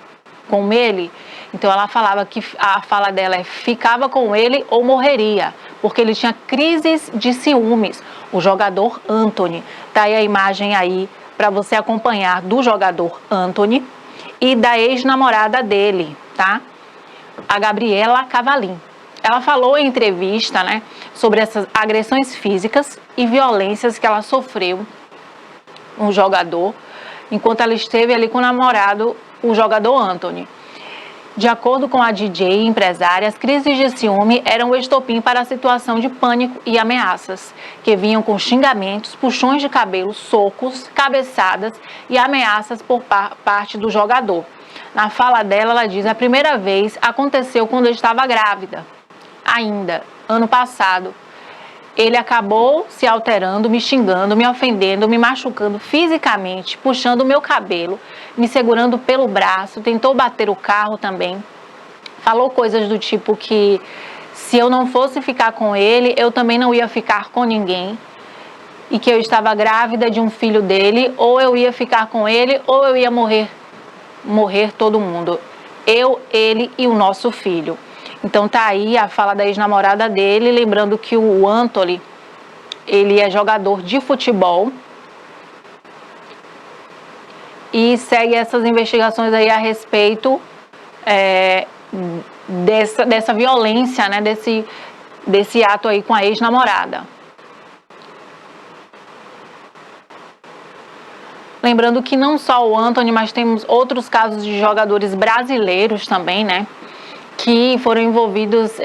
[SPEAKER 1] com ele. Então ela falava que a fala dela ficava com ele ou morreria, porque ele tinha crises de ciúmes. O jogador Anthony. Tá aí a imagem aí para você acompanhar do jogador Anthony e da ex-namorada dele, tá? A Gabriela Cavalim. Ela falou em entrevista, né, sobre essas agressões físicas e violências que ela sofreu um jogador, enquanto ela esteve ali com o namorado, o jogador Anthony. De acordo com a DJ e empresária, as crises de ciúme eram o estopim para a situação de pânico e ameaças, que vinham com xingamentos, puxões de cabelo, socos, cabeçadas e ameaças por parte do jogador. Na fala dela, ela diz: a primeira vez aconteceu quando eu estava grávida, ainda, ano passado. Ele acabou se alterando, me xingando, me ofendendo, me machucando fisicamente, puxando o meu cabelo, me segurando pelo braço, tentou bater o carro também. Falou coisas do tipo que se eu não fosse ficar com ele, eu também não ia ficar com ninguém. E que eu estava grávida de um filho dele, ou eu ia ficar com ele, ou eu ia morrer todo mundo. Eu, ele e o nosso filho. Então tá aí a fala da ex-namorada dele, lembrando que o Anthony, ele é jogador de futebol e segue essas investigações aí a respeito dessa violência, né, desse ato aí com a ex-namorada. Lembrando que não só o Antony, mas temos outros casos de jogadores brasileiros também, né, que foram envolvidos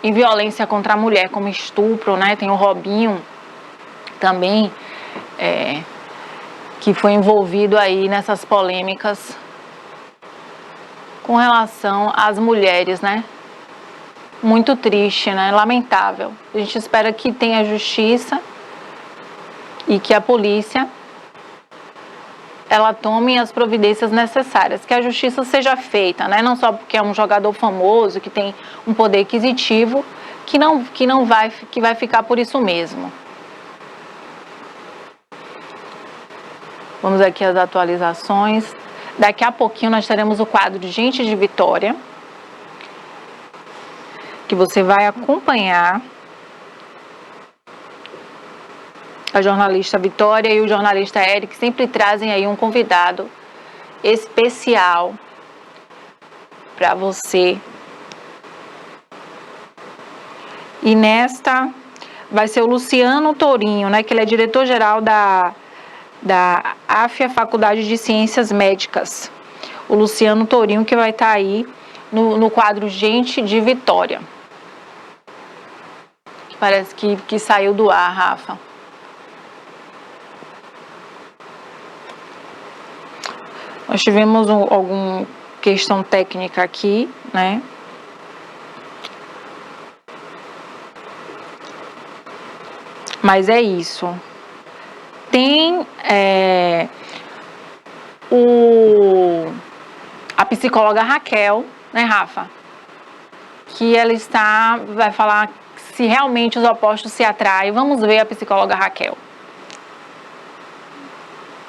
[SPEAKER 1] em violência contra a mulher, como estupro, né? Tem o Robinho também, que foi envolvido aí nessas polêmicas com relação às mulheres, né? Muito triste, né? Lamentável. A gente espera que tenha justiça e que a polícia ela tome as providências necessárias, que a justiça seja feita, né? Não só porque é um jogador famoso, que tem um poder aquisitivo, que vai ficar por isso mesmo. Vamos aqui às atualizações. Daqui a pouquinho nós teremos o quadro Gente de Vitória, que você vai acompanhar a jornalista Vitória e o jornalista Eric sempre trazem aí um convidado especial para você. E nesta vai ser o Luciano Tourinho, né, que ele é diretor-geral da AFIA, Faculdade de Ciências Médicas. O Luciano Tourinho que vai estar aí no quadro Gente de Vitória. Parece que saiu do ar, Rafa. Nós tivemos alguma questão técnica aqui, né? Mas é isso. Tem a psicóloga Raquel, né, Rafa? Que ela vai falar se realmente os opostos se atraem. Vamos ver a psicóloga Raquel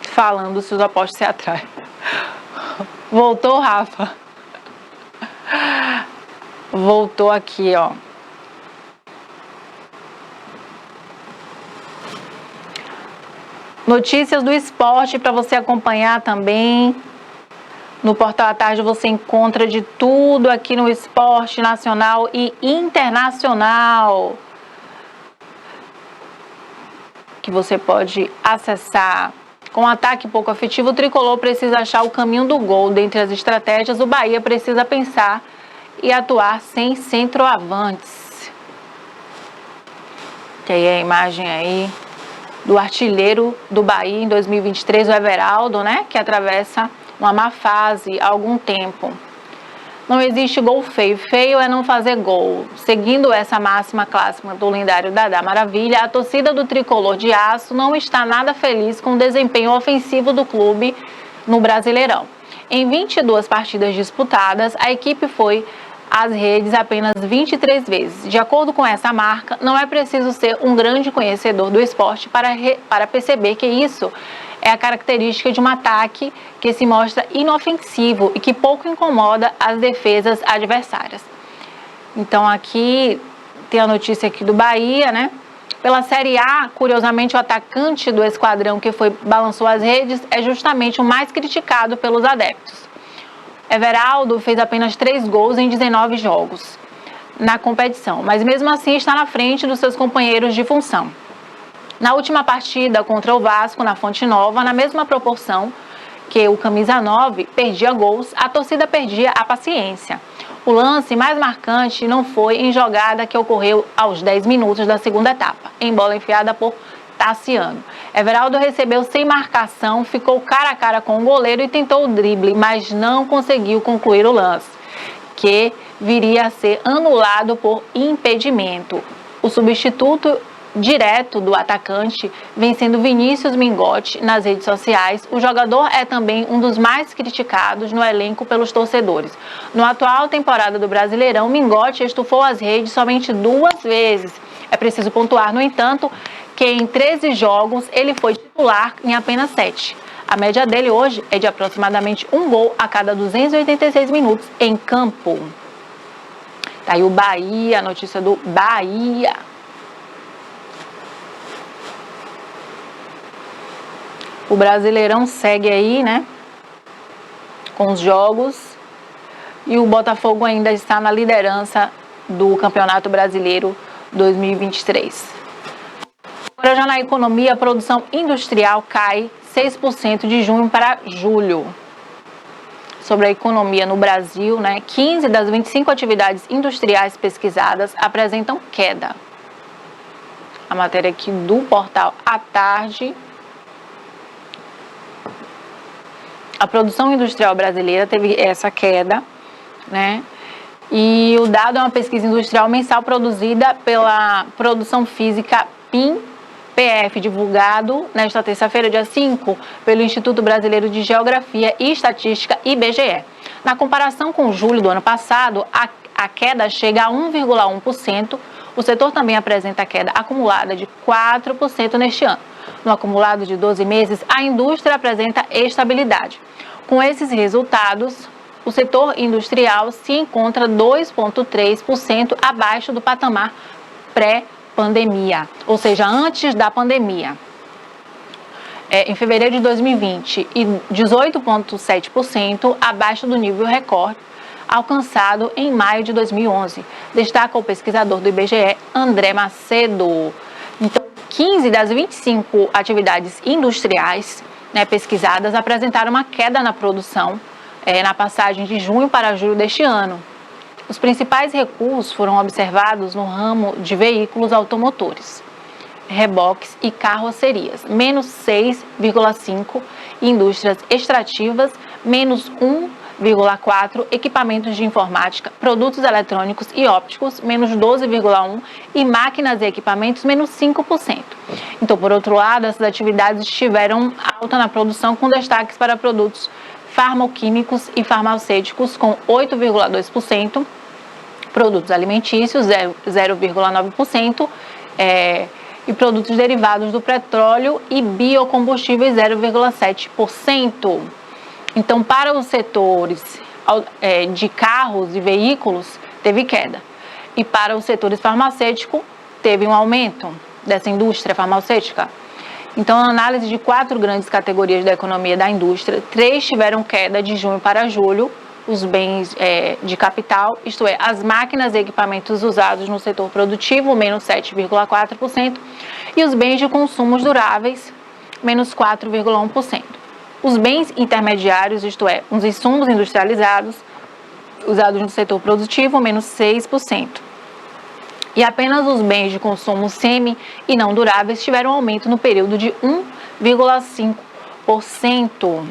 [SPEAKER 1] falando se os opostos se atraem. Voltou, Rafa? Voltou aqui, ó. Notícias do esporte para você acompanhar também. No Portal à Tarde você encontra de tudo aqui no esporte nacional e internacional, que você pode acessar. Com um ataque pouco afetivo, o tricolor precisa achar o caminho do gol. Dentre as estratégias, o Bahia precisa pensar e atuar sem centroavantes. Tem a imagem aí do artilheiro do Bahia em 2023, o Everaldo, né, que atravessa uma má fase há algum tempo. Não existe gol feio. Feio é não fazer gol. Seguindo essa máxima clássica do lendário Dadá Maravilha, a torcida do tricolor de aço não está nada feliz com o desempenho ofensivo do clube no Brasileirão. Em 22 partidas disputadas, a equipe foi às redes apenas 23 vezes. De acordo com essa marca, não é preciso ser um grande conhecedor do esporte para perceber que isso é a característica de um ataque que se mostra inofensivo e que pouco incomoda as defesas adversárias. Então aqui tem a notícia aqui do Bahia, né? Pela Série A, curiosamente, o atacante do esquadrão que balançou as redes é justamente o mais criticado pelos adeptos. Everaldo fez apenas 3 gols em 19 jogos na competição, mas mesmo assim está na frente dos seus companheiros de função. Na última partida contra o Vasco, na Fonte Nova, na mesma proporção que o camisa 9 perdia gols, a torcida perdia a paciência. O lance mais marcante não foi em jogada que ocorreu aos 10 minutos da segunda etapa, em bola enfiada por Tassiano. Everaldo recebeu sem marcação, ficou cara a cara com o goleiro e tentou o drible, mas não conseguiu concluir o lance, que viria a ser anulado por impedimento. O substituto direto do atacante vem sendo Vinícius Mingotti nas redes sociais. O jogador é também um dos mais criticados no elenco pelos torcedores. No atual temporada do Brasileirão, Mingotti estufou as redes somente 2 vezes. É preciso pontuar, no entanto, que em 13 jogos ele foi titular em apenas 7. A média dele hoje é de aproximadamente 1 gol a cada 286 minutos em campo. Tá aí o Bahia, a notícia do Bahia. O Brasileirão segue aí, né? Com os jogos. E o Botafogo ainda está na liderança do Campeonato Brasileiro 2023. Agora já na economia, a produção industrial cai 6% de junho para julho. Sobre a economia no Brasil, né, 15 das 25 atividades industriais pesquisadas apresentam queda. A matéria aqui do portal À Tarde. A produção industrial brasileira teve essa queda, né? E o dado é uma pesquisa industrial mensal produzida pela Produção Física PIM-PF, divulgado nesta terça-feira, dia 5, pelo Instituto Brasileiro de Geografia e Estatística, IBGE. Na comparação com julho do ano passado, a queda chega a 1,1%. O setor também apresenta queda acumulada de 4% neste ano. No acumulado de 12 meses, a indústria apresenta estabilidade. Com esses resultados, o setor industrial se encontra 2,3% abaixo do patamar pré-pandemia, ou seja, antes da pandemia. Em fevereiro de 2020, e 18,7% abaixo do nível recorde alcançado em maio de 2011, destaca o pesquisador do IBGE, André Macedo. Então, 15 das 25 atividades industriais, né, pesquisadas apresentaram uma queda na produção na passagem de junho para julho deste ano. Os principais recuos foram observados no ramo de veículos automotores, reboques e carrocerias, menos 6,5%, indústrias extrativas, menos 1,4%, equipamentos de informática, produtos eletrônicos e ópticos, menos 12,1%, e máquinas e equipamentos, menos 5%. Então, por outro lado, essas atividades tiveram alta na produção, com destaques para produtos farmacoquímicos e farmacêuticos, com 8,2%, produtos alimentícios, 0,9%, e produtos derivados do petróleo e biocombustíveis, 0,7%. Então, para os setores de carros e veículos, teve queda. E para os setores farmacêuticos, teve um aumento dessa indústria farmacêutica. Então, a análise de 4 grandes categorias da economia da indústria, 3 tiveram queda de junho para julho: os bens de capital, isto é, as máquinas e equipamentos usados no setor produtivo, menos 7,4%, e os bens de consumos duráveis, menos 4,1%. Os bens intermediários, isto é, os insumos industrializados usados no setor produtivo, menos 6%. E apenas os bens de consumo semi e não duráveis tiveram aumento no período de 1,5%.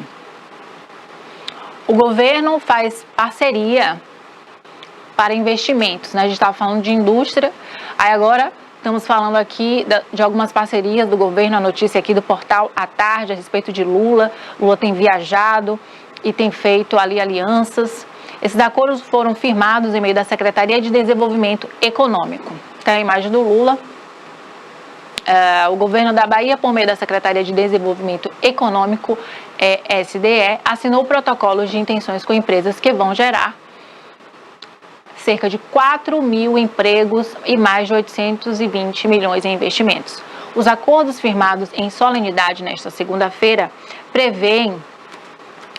[SPEAKER 1] O governo faz parceria para investimentos, né? A gente estava falando de indústria, aí agora estamos falando aqui de algumas parcerias do governo. A notícia aqui do portal À Tarde a respeito de Lula. Lula tem viajado e tem feito ali alianças. Esses acordos foram firmados em meio da Secretaria de Desenvolvimento Econômico. Tem a imagem do Lula. O governo da Bahia, por meio da Secretaria de Desenvolvimento Econômico, SDE, assinou protocolos de intenções com empresas que vão gerar cerca de 4 mil empregos e mais de 820 milhões em investimentos. Os acordos firmados em solenidade nesta segunda-feira prevêem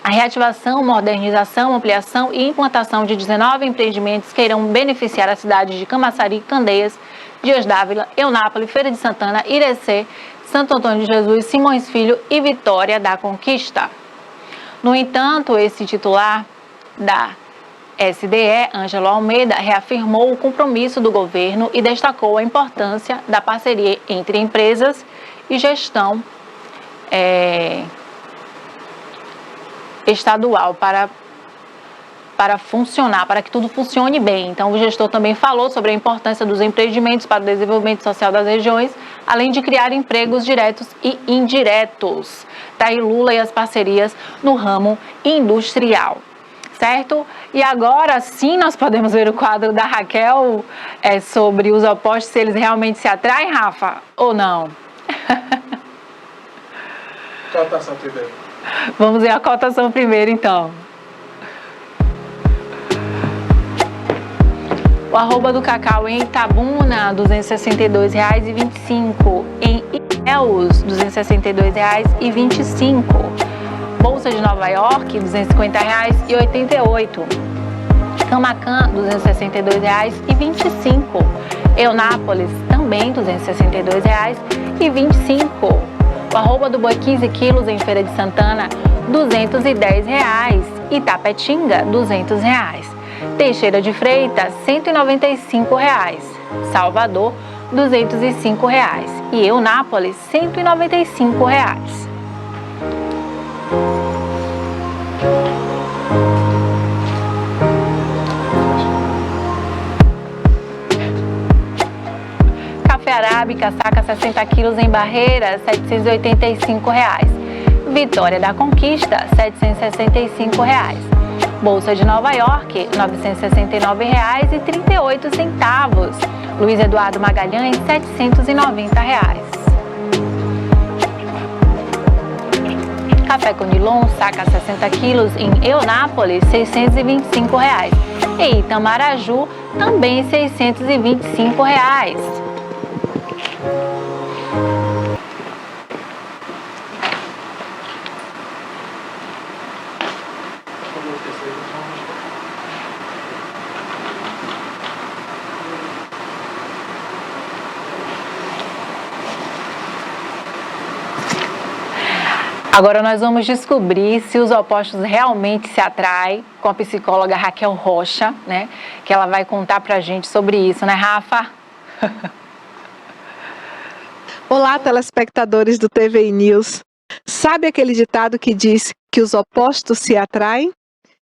[SPEAKER 1] a reativação, modernização, ampliação e implantação de 19 empreendimentos que irão beneficiar as cidades de Camaçari, Candeias, Dias d'Ávila, Eunápolis, Feira de Santana, Irecê, Santo Antônio de Jesus, Simões Filho e Vitória da Conquista. No entanto, esse titular da SDE, Ângelo Almeida, reafirmou o compromisso do governo e destacou a importância da parceria entre empresas e gestão estadual para funcionar, para que tudo funcione bem. Então, o gestor também falou sobre a importância dos empreendimentos para o desenvolvimento social das regiões, além de criar empregos diretos e indiretos. Tá aí Lula e as parcerias no ramo industrial, certo? E agora sim nós podemos ver o quadro da Raquel sobre os opostos, se eles realmente se atraem, Rafa, ou não?
[SPEAKER 4] Cotação primeiro.
[SPEAKER 1] Vamos ver a cotação primeiro, então. O arroba do cacau em Itabuna, R$ 262,25. Em os R$ 262,25. Bolsa de Nova York, R$ 250,88. Camacan, R$ 262,25. Eunápolis, também R$ 262,25. O arroba do boi 15 quilos em Feira de Santana, R$ 210,00. Itapetinga, R$ 200,00. Teixeira de Freitas, R$ 195,00. Salvador, R$ 205,00. E Eunápolis, R$ 195,00. Café arábica, saca 60 quilos em Barreiras, R$ 785,00. Vitória da Conquista, R$ 765,00. Bolsa de Nova York, R$ 969,38. Luiz Eduardo Magalhães, R$ 790,00. Café Conilon, saca 60 quilos em Eunápolis, R$ 625,00. E Itamaraju, também R$ 625,00. Agora nós vamos descobrir se os opostos realmente se atraem com a psicóloga Raquel Rocha, né? Que ela vai contar pra gente sobre isso, né, Rafa?
[SPEAKER 5] Olá, telespectadores do TVI News. Sabe aquele ditado que diz que os opostos se atraem?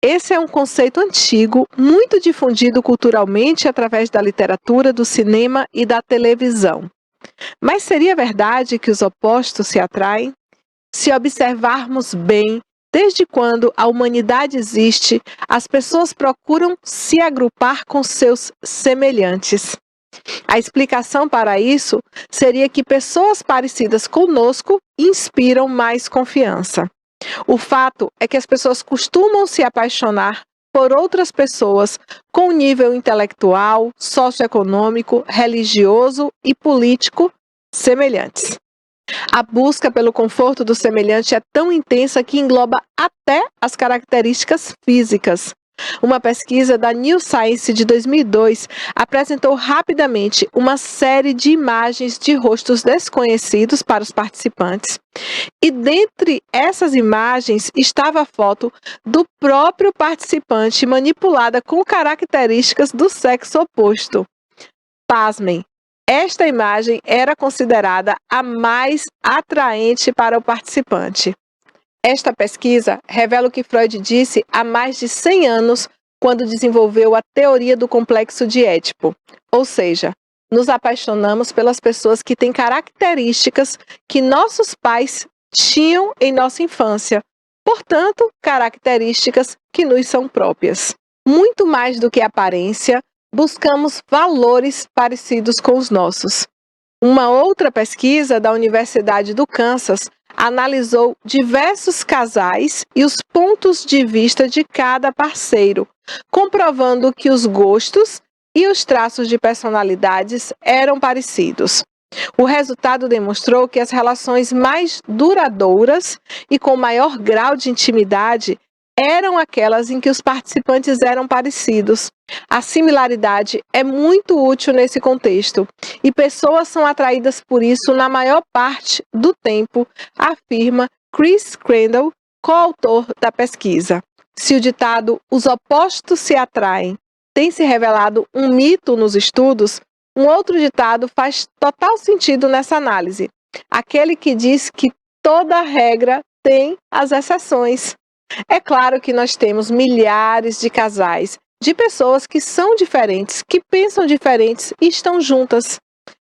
[SPEAKER 5] Esse é um conceito antigo, muito difundido culturalmente através da literatura, do cinema e da televisão. Mas seria verdade que os opostos se atraem? Se observarmos bem, desde quando a humanidade existe, as pessoas procuram se agrupar com seus semelhantes. A explicação para isso seria que pessoas parecidas conosco inspiram mais confiança. O fato é que as pessoas costumam se apaixonar por outras pessoas com nível intelectual, socioeconômico, religioso e político semelhantes. A busca pelo conforto do semelhante é tão intensa que engloba até as características físicas. Uma pesquisa da New Science de 2002 apresentou rapidamente uma série de imagens de rostos desconhecidos para os participantes. E dentre essas imagens estava a foto do próprio participante manipulada com características do sexo oposto. Pasmem! Esta imagem era considerada a mais atraente para o participante. Esta pesquisa revela o que Freud disse há mais de 100 anos, quando desenvolveu a teoria do complexo de Édipo. Ou seja, nos apaixonamos pelas pessoas que têm características que nossos pais tinham em nossa infância. Portanto, características que nos são próprias. Muito mais do que aparência, buscamos valores parecidos com os nossos. Uma outra pesquisa da Universidade do Kansas analisou diversos casais e os pontos de vista de cada parceiro, comprovando que os gostos e os traços de personalidades eram parecidos. O resultado demonstrou que as relações mais duradouras e com maior grau de intimidade eram aquelas em que os participantes eram parecidos. A similaridade é muito útil nesse contexto e pessoas são atraídas por isso na maior parte do tempo, afirma Chris Crandall, coautor da pesquisa. Se o ditado "os opostos se atraem" tem se revelado um mito nos estudos, um outro ditado faz total sentido nessa análise. Aquele que diz que toda regra tem as exceções. É claro que nós temos milhares de casais, de pessoas que são diferentes, que pensam diferentes e estão juntas.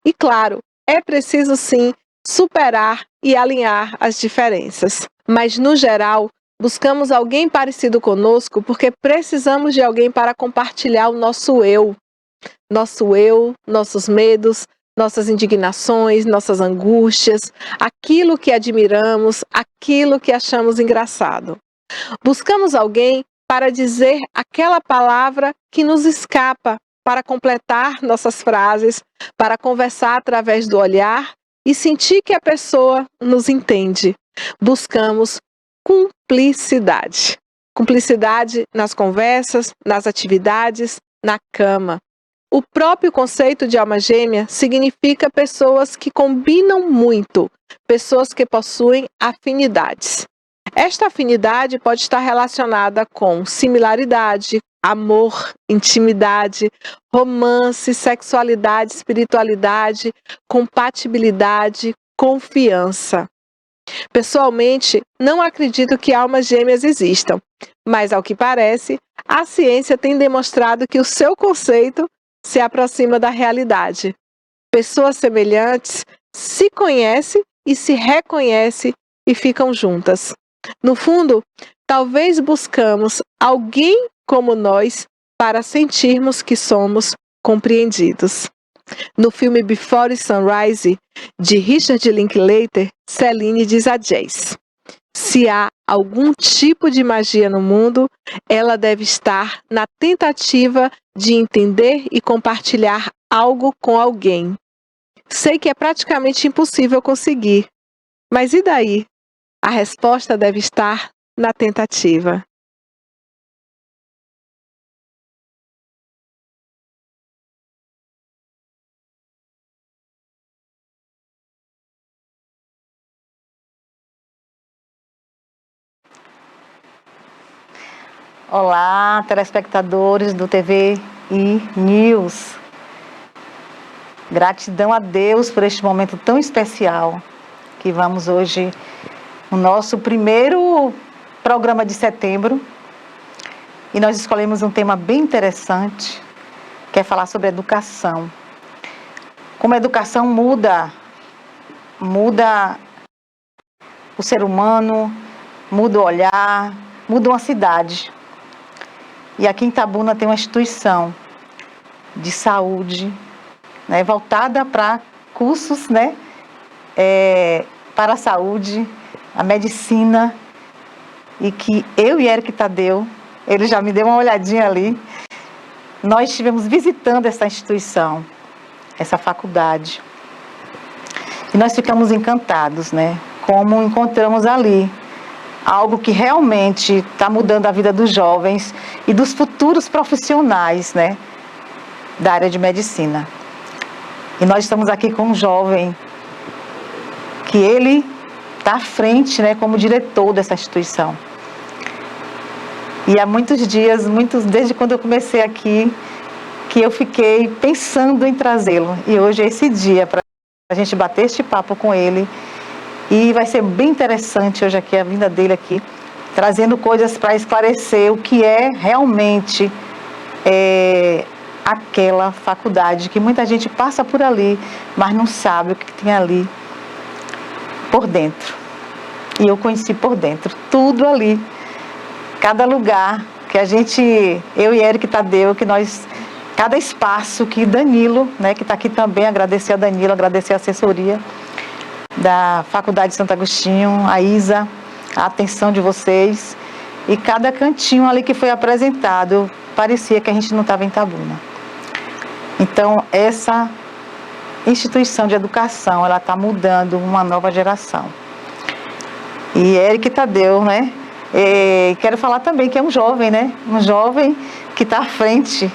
[SPEAKER 5] E claro, é preciso sim superar e alinhar as diferenças. Mas no geral, buscamos alguém parecido conosco porque precisamos de alguém para compartilhar o nosso eu. Nosso eu, nossos medos, nossas indignações, nossas angústias, aquilo que admiramos, aquilo que achamos engraçado. Buscamos alguém para dizer aquela palavra que nos escapa, para completar nossas frases, para conversar através do olhar e sentir que a pessoa nos entende. Buscamos cumplicidade. Cumplicidade nas conversas, nas atividades, na cama. O próprio conceito de alma gêmea significa pessoas que combinam muito, pessoas que possuem afinidades. Esta afinidade pode estar relacionada com similaridade, amor, intimidade, romance, sexualidade, espiritualidade, compatibilidade, confiança. Pessoalmente, não acredito que almas gêmeas existam, mas ao que parece, a ciência tem demonstrado que o seu conceito se aproxima da realidade. Pessoas semelhantes se conhecem e se reconhecem e ficam juntas. No fundo, talvez buscamos alguém como nós para sentirmos que somos compreendidos. No filme Before Sunrise, de Richard Linklater, Celine diz a Jazz: se há algum tipo de magia no mundo, ela deve estar na tentativa de entender e compartilhar algo com alguém. Sei que é praticamente impossível conseguir, mas e daí? A resposta deve estar na tentativa.
[SPEAKER 6] Olá, telespectadores do TV e News. Gratidão a Deus por este momento tão especial que vamos hoje no nosso primeiro programa de setembro. E nós escolhemos um tema bem interessante, que é falar sobre educação. Como a educação muda o ser humano, muda o olhar, muda uma cidade. E aqui em Itabuna tem uma instituição de saúde, né, voltada para cursos, né, para a saúde, a medicina, e que eu e Eric Tadeu, ele já me deu uma olhadinha ali, nós estivemos visitando essa instituição, essa faculdade, e nós ficamos encantados, né, como encontramos ali algo que realmente está mudando a vida dos jovens e dos futuros profissionais, né, da área de medicina. E nós estamos aqui com um jovem que ele está à frente, né, como diretor dessa instituição. E há muitos dias, desde quando eu comecei aqui, que eu fiquei pensando em trazê-lo. E hoje é esse dia para a gente bater este papo com ele. E vai ser bem interessante hoje aqui a vinda dele aqui, trazendo coisas para esclarecer o que é realmente aquela faculdade, que muita gente passa por ali, mas não sabe o que tem ali por dentro. E eu conheci por dentro, tudo ali, cada lugar que a gente, eu e Eric Tadeu, que nós, cada espaço que Danilo, né, que está aqui também, agradecer a Danilo, agradecer a assessoria da Faculdade de Santo Agostinho, a Isa, a atenção de vocês, e cada cantinho ali que foi apresentado, parecia que a gente não estava em Itabuna. Então, essa instituição de educação, ela está mudando uma nova geração. E Eric Tadeu, né? Quero falar também que é um jovem, né? Um jovem que está à frente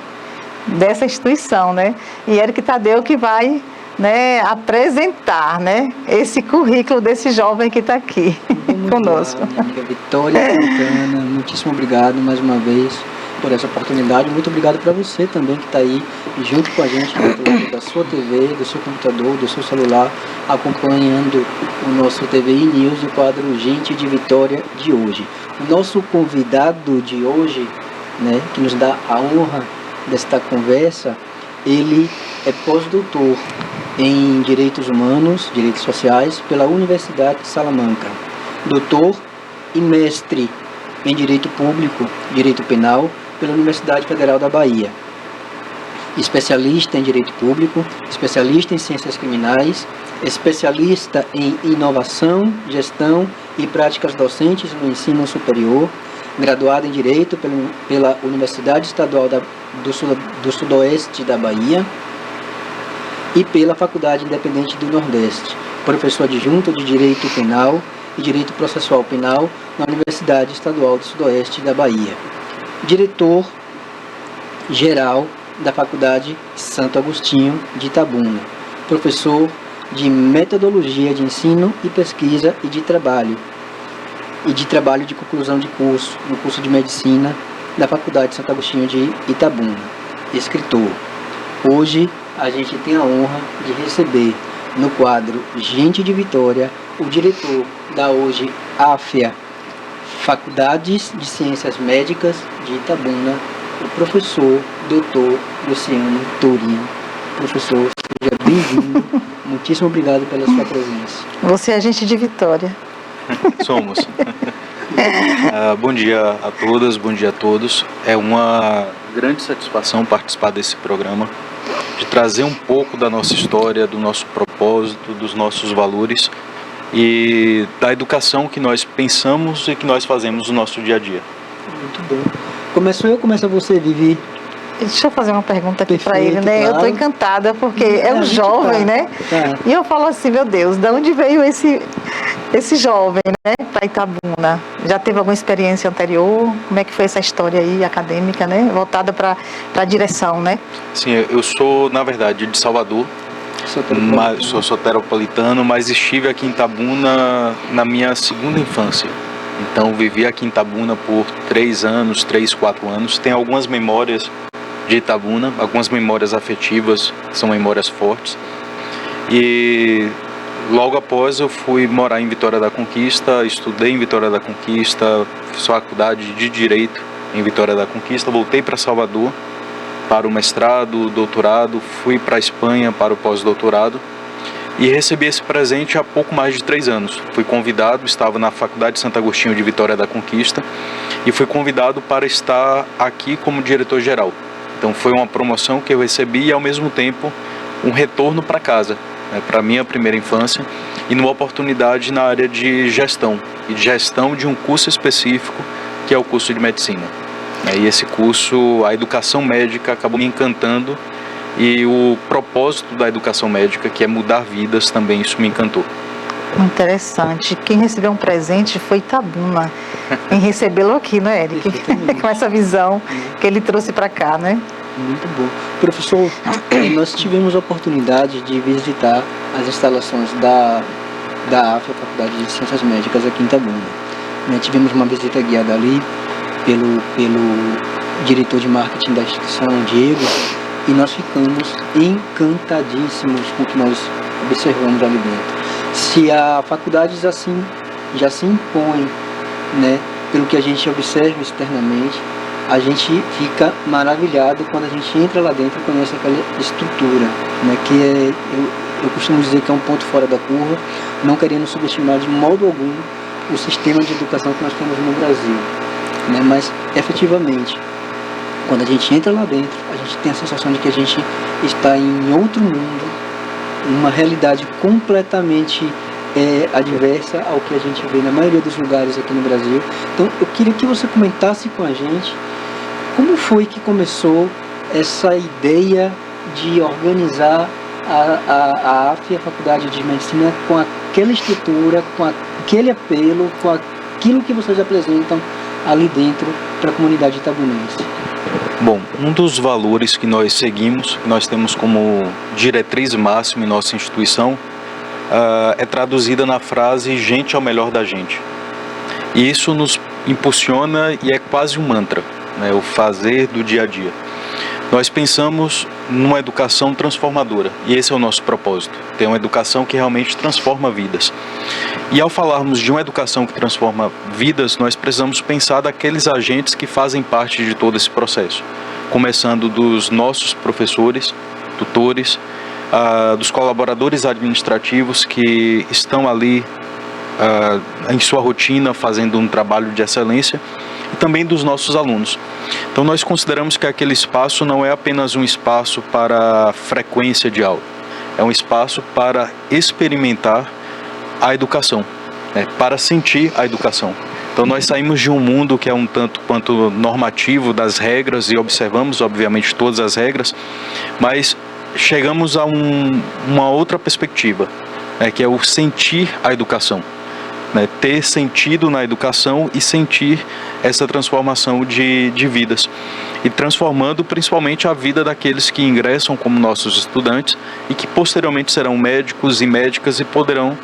[SPEAKER 6] dessa instituição, né? E Eric Tadeu que vai, né, apresentar, né, esse currículo desse jovem que está aqui conosco.
[SPEAKER 7] Minha amiga Vitória Santana, muitíssimo obrigado mais uma vez por essa oportunidade. Muito obrigado para você também que está aí junto com a gente da sua TV, do seu computador, do seu celular, acompanhando o nosso TVI News, o quadro Gente de Vitória de hoje. O nosso convidado de hoje, né, que nos dá a honra desta conversa, ele é pós-doutor em Direitos Humanos, Direitos Sociais, pela Universidade de Salamanca. Doutor e mestre em Direito Público, Direito Penal, pela Universidade Federal da Bahia. Especialista em Direito Público, especialista em Ciências Criminais, especialista em Inovação, Gestão e Práticas Docentes no Ensino Superior, graduado em Direito pela Universidade Estadual do Sudoeste da Bahia e pela Faculdade Independente do Nordeste. professor adjunto de Direito Penal e Direito Processual Penal na Universidade Estadual do Sudoeste da Bahia. Diretor-geral da Faculdade Santo Agostinho de Itabuna. Professor de Metodologia de Ensino e Pesquisa e de Trabalho de conclusão de curso, no curso de Medicina da Faculdade Santo Agostinho de Itabuna. Escritor. Hoje a gente tem a honra de receber no quadro Gente de Vitória o diretor da hoje AFIA, Faculdades de Ciências Médicas de Itabuna, o professor Dr. Luciano Tourinho. Professor, seja bem-vindo. Muitíssimo obrigado pela sua presença.
[SPEAKER 6] Você é gente de Vitória.
[SPEAKER 8] Somos. Bom dia a todas, bom dia a todos. É uma grande satisfação participar desse programa, de trazer um pouco da nossa história, do nosso propósito, dos nossos valores e da educação que nós pensamos e que nós fazemos no nosso dia a dia.
[SPEAKER 7] Muito bom. Começo eu ou começa você, Vivi?
[SPEAKER 6] Deixa eu fazer uma pergunta aqui para ele,
[SPEAKER 7] Perfeito,
[SPEAKER 6] né?
[SPEAKER 7] claro.
[SPEAKER 6] Eu tô encantada porque é um jovem, né?
[SPEAKER 7] Tá.
[SPEAKER 6] E eu falo assim, meu Deus, de onde veio esse jovem, né, para Itabuna? Já teve alguma experiência anterior? Como é que foi essa história aí acadêmica, né? Voltada para a direção, né?
[SPEAKER 8] Sim, eu sou, na verdade, de Salvador, sou soteropolitano, mas estive aqui em Itabuna na minha segunda infância. Então, vivi aqui em Itabuna por 3 anos, 3, 4 anos. Tenho algumas memórias de Itabuna, algumas memórias afetivas, são memórias fortes. E logo após eu fui morar em Vitória da Conquista, estudei em Vitória da Conquista, fiz faculdade de Direito em Vitória da Conquista, voltei para Salvador para o mestrado, doutorado, fui para a Espanha para o pós-doutorado e recebi esse presente há pouco mais de 3 anos. Fui convidado, estava na Faculdade Santo Agostinho de Vitória da Conquista e fui convidado para estar aqui como diretor-geral. Então foi uma promoção que eu recebi e ao mesmo tempo um retorno para casa, né, para a minha primeira infância e numa oportunidade na área de gestão e de gestão de um curso específico que é o curso de medicina. E esse curso, a educação médica, acabou me encantando e o propósito da educação médica, que é mudar vidas, também isso me encantou.
[SPEAKER 6] Interessante. Quem recebeu um presente foi Itabuna, em recebê-lo aqui, não é, Eric? Com essa visão que ele trouxe para cá, né?
[SPEAKER 7] Muito bom. Professor, nós tivemos a oportunidade de visitar as instalações da AFIA, Faculdade de Ciências Médicas, aqui em Itabuna. Tivemos uma visita guiada ali pelo diretor de marketing da instituição, Diego, e nós ficamos encantadíssimos com o que nós observamos ali dentro. Se a faculdade já se impõe, né, pelo que a gente observa externamente, a gente fica maravilhado quando a gente entra lá dentro e conhece aquela estrutura, né, que eu costumo dizer que é um ponto fora da curva, não querendo subestimar de modo algum o sistema de educação que nós temos no Brasil, né, mas efetivamente, quando a gente entra lá dentro, a gente tem a sensação de que a gente está em outro mundo, uma realidade completamente adversa ao que a gente vê na maioria dos lugares aqui no Brasil. Então eu queria que você comentasse com a gente como foi que começou essa ideia de organizar a AFIA, a Faculdade de Medicina, com aquela estrutura, com aquele apelo, com aquilo que vocês apresentam ali dentro para a comunidade itabunense.
[SPEAKER 8] Bom, um dos valores que nós seguimos, que nós temos como diretriz máxima em nossa instituição, é traduzida na frase "gente é o melhor da gente". E isso nos impulsiona e é quase um mantra, né, o fazer do dia a dia. Nós pensamos numa educação transformadora e esse é o nosso propósito, ter uma educação que realmente transforma vidas. E ao falarmos de uma educação que transforma vidas, nós precisamos pensar daqueles agentes que fazem parte de todo esse processo, começando dos nossos professores, tutores, dos colaboradores administrativos que estão ali em sua rotina fazendo um trabalho de excelência, e também dos nossos alunos. Então nós consideramos que aquele espaço não é apenas um espaço para frequência de aula, é um espaço para experimentar a educação, né, para sentir a educação. Então nós saímos de um mundo que é um tanto quanto normativo das regras e observamos obviamente todas as regras, mas chegamos a uma outra perspectiva, que é o sentir a educação. Ter sentido na educação e sentir essa transformação de vidas. E transformando principalmente a vida daqueles que ingressam como nossos estudantes e que posteriormente serão médicos e médicas e poderão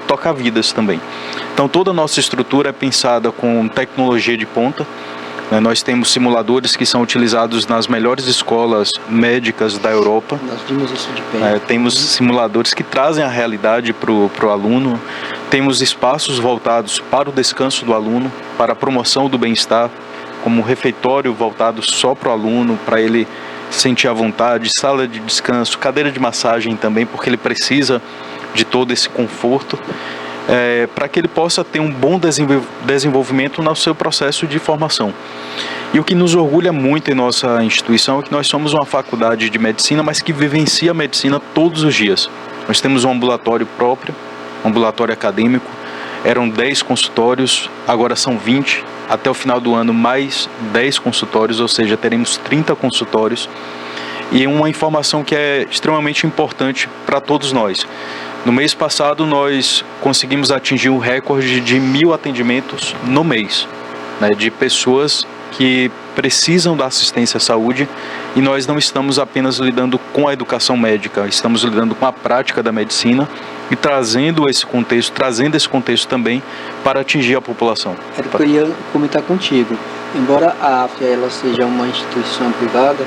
[SPEAKER 8] tocar vidas também. Então toda a nossa estrutura é pensada com tecnologia de ponta. Nós temos simuladores que são utilizados nas melhores escolas médicas da Europa.
[SPEAKER 7] Nós vimos isso de perto.
[SPEAKER 8] Temos simuladores que trazem a realidade para o aluno. Temos espaços voltados para o descanso do aluno, para a promoção do bem-estar, como um refeitório voltado só para o aluno, para ele sentir à vontade, sala de descanso, cadeira de massagem também, porque ele precisa de todo esse conforto. Para que ele possa ter um bom desenvolvimento no seu processo de formação. E o que nos orgulha muito em nossa instituição é que nós somos uma faculdade de medicina, mas que vivencia a medicina todos os dias. Nós temos um ambulatório próprio, um ambulatório acadêmico, eram 10 consultórios, agora são 20, até o final do ano mais 10 consultórios, ou seja, teremos 30 consultórios. E uma informação que é extremamente importante para todos nós. No mês passado, nós conseguimos atingir um recorde de 1.000 atendimentos no mês, de pessoas que precisam da assistência à saúde, e nós não estamos apenas lidando com a educação médica, estamos lidando com a prática da medicina e trazendo esse contexto também para atingir a população.
[SPEAKER 7] Era o que eu ia comentar contigo. Embora a AFIA ela seja uma instituição privada,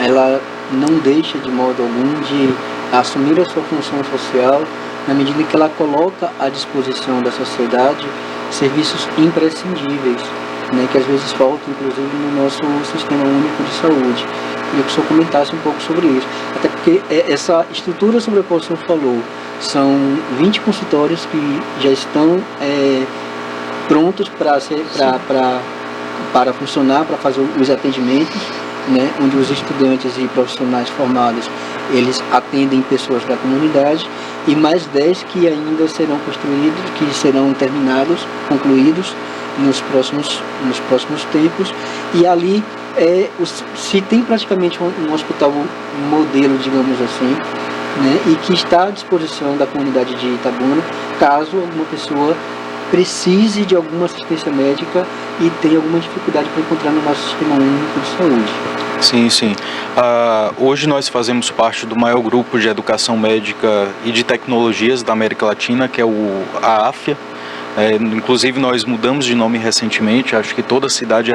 [SPEAKER 7] ela não deixa de modo algum de assumir a sua função social na medida que ela coloca à disposição da sociedade serviços imprescindíveis, que às vezes faltam, inclusive, no nosso Sistema Único de Saúde. Queria que o senhor comentasse um pouco sobre isso. Até porque essa estrutura sobre a qual o senhor falou, são 20 consultórios que já estão prontos para funcionar, para fazer os atendimentos, onde os estudantes e profissionais formados eles atendem pessoas da comunidade, e mais 10 que ainda serão construídos, que serão concluídos nos próximos tempos. E ali se tem praticamente um hospital modelo, digamos assim, e que está à disposição da comunidade de Itabuna, caso alguma pessoa precise de alguma assistência médica e tenha alguma dificuldade para encontrar no nosso Sistema Único de Saúde.
[SPEAKER 8] Sim. Hoje nós fazemos parte do maior grupo de educação médica e de tecnologias da América Latina, que é a AFIA. Inclusive nós mudamos de nome recentemente, acho que toda a cidade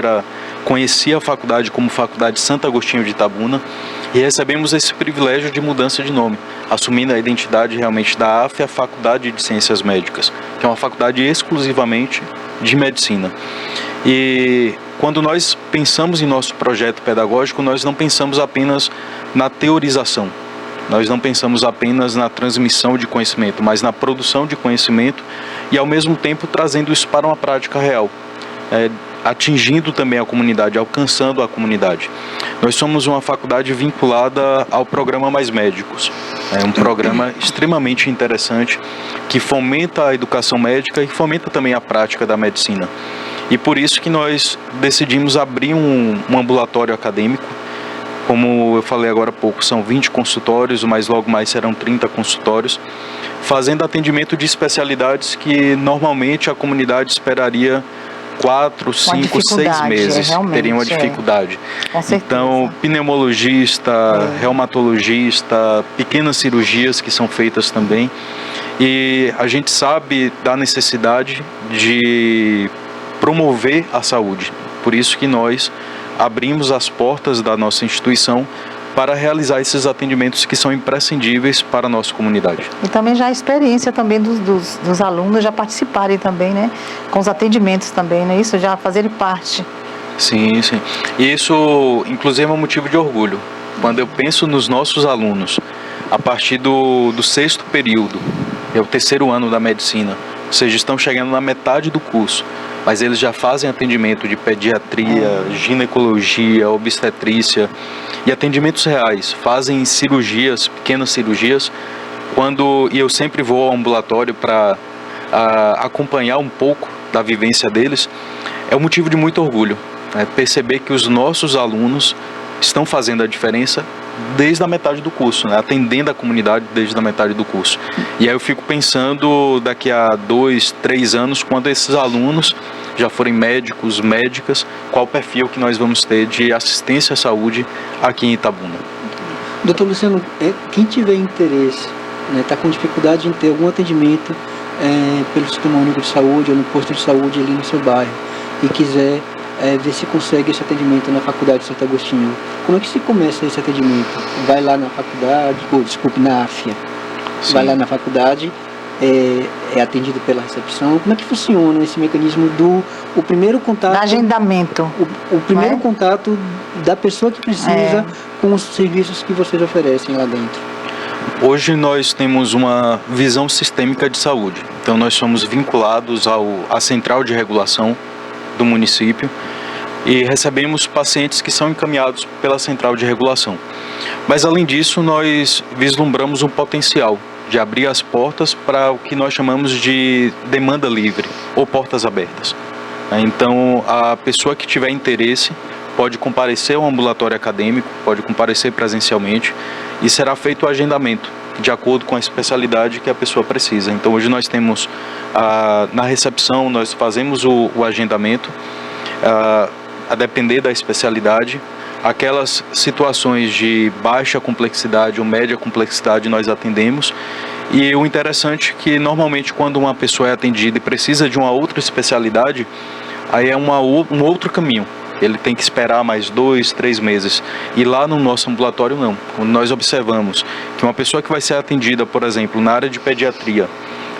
[SPEAKER 8] conhecia a faculdade como Faculdade Santo Agostinho de Itabuna, e recebemos esse privilégio de mudança de nome, assumindo a identidade realmente da AFIA, Faculdade de Ciências Médicas, que é uma faculdade exclusivamente de medicina. E quando nós pensamos em nosso projeto pedagógico, nós não pensamos apenas na teorização, nós não pensamos apenas na transmissão de conhecimento, mas na produção de conhecimento e, ao mesmo tempo, trazendo isso para uma prática real, atingindo também a comunidade, alcançando a comunidade. Nós somos uma faculdade vinculada ao programa Mais Médicos. É um programa extremamente interessante que fomenta a educação médica e fomenta também a prática da medicina. E por isso que nós decidimos abrir um ambulatório acadêmico. Como eu falei agora há pouco, são 20 consultórios, mas logo mais serão 30 consultórios, fazendo atendimento de especialidades que normalmente a comunidade esperaria 4, 5, 6 meses, teria uma dificuldade. Então, pneumologista, reumatologista, pequenas cirurgias que são feitas também. E a gente sabe da necessidade de promover a saúde. Por isso que nós abrimos as portas da nossa instituição para realizar esses atendimentos que são imprescindíveis para a nossa comunidade.
[SPEAKER 6] E também já a experiência também dos alunos já participarem também, com os atendimentos também, isso já fazerem parte.
[SPEAKER 8] Sim. E isso, inclusive, é um motivo de orgulho. Quando eu penso nos nossos alunos, a partir do 6º período, é o 3º ano da medicina, ou seja, estão chegando na metade do curso, mas eles já fazem atendimento de pediatria, ginecologia, obstetrícia e atendimentos reais, fazem cirurgias, pequenas cirurgias, e eu sempre vou ao ambulatório para acompanhar um pouco da vivência deles, é um motivo de muito orgulho, perceber que os nossos alunos estão fazendo a diferença desde a metade do curso, né? Atendendo a comunidade desde a metade do curso. E aí eu fico pensando daqui a 2, 3 anos, quando esses alunos já forem médicos, médicas, qual o perfil que nós vamos ter de assistência à saúde aqui em Itabuna.
[SPEAKER 7] Doutor Luciano, quem tiver interesse, está com dificuldade em ter algum atendimento pelo Sistema Único de Saúde ou no posto de saúde ali no seu bairro e quiser ver se consegue esse atendimento na Faculdade de Santo Agostinho, como é que se começa esse atendimento? Vai lá na faculdade, na AFIA,
[SPEAKER 8] Sim.
[SPEAKER 7] vai lá na faculdade, é atendido pela recepção, como é que funciona esse mecanismo o primeiro contato...
[SPEAKER 6] Do agendamento.
[SPEAKER 7] O primeiro contato da pessoa que precisa com os serviços que vocês oferecem lá dentro.
[SPEAKER 8] Hoje nós temos uma visão sistêmica de saúde, então nós somos vinculados à central de regulação do município e recebemos pacientes que são encaminhados pela central de regulação. Mas além disso, nós vislumbramos um potencial de abrir as portas para o que nós chamamos de demanda livre ou portas abertas. Então, a pessoa que tiver interesse pode comparecer ao ambulatório acadêmico, pode comparecer presencialmente e será feito o agendamento de acordo com a especialidade que a pessoa precisa. Então hoje nós temos, na recepção, nós fazemos o agendamento, a depender da especialidade. Aquelas situações de baixa complexidade ou média complexidade nós atendemos. E o interessante é que normalmente quando uma pessoa é atendida e precisa de uma outra especialidade, aí é um outro caminho. Ele tem que esperar mais 2, 3 meses. E lá no nosso ambulatório não. Quando nós observamos que uma pessoa que vai ser atendida, por exemplo, na área de pediatria,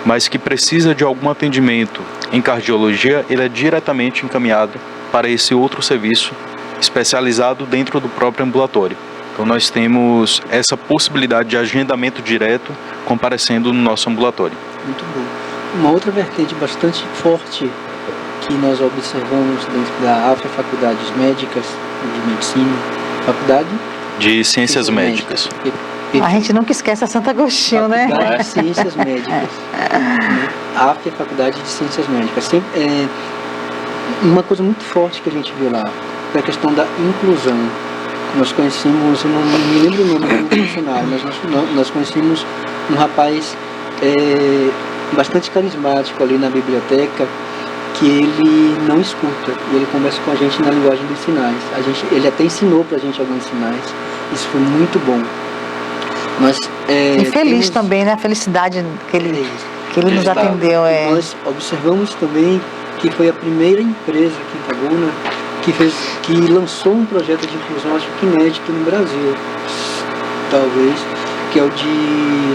[SPEAKER 8] mas que precisa de algum atendimento em cardiologia, ele é diretamente encaminhado para esse outro serviço especializado dentro do próprio ambulatório. Então nós temos essa possibilidade de agendamento direto comparecendo no nosso ambulatório.
[SPEAKER 7] Muito bom. Uma outra vertente bastante forte que nós observamos dentro da AFIA, Faculdades Médicas de Medicina, Faculdade
[SPEAKER 8] de Ciências Médicas.
[SPEAKER 6] A gente nunca esquece a Santo Agostinho, né?
[SPEAKER 7] Faculdade de Ciências Médicas. AFIA, Faculdade de Ciências Médicas. Uma coisa muito forte que a gente viu lá foi a questão da inclusão. Nós conhecemos, eu não me lembro o nome do funcionário, mas nós conhecemos um rapaz bastante carismático ali na biblioteca, que ele não escuta, e ele conversa com a gente na linguagem dos sinais. Ele até ensinou pra gente alguns sinais. Isso foi muito bom.
[SPEAKER 6] E feliz também, né? A felicidade que ele nos atendeu.
[SPEAKER 7] Nós observamos também que foi a primeira empresa aqui em Itabuna que lançou um projeto de inclusão, acho que inédito no Brasil, talvez, que é o de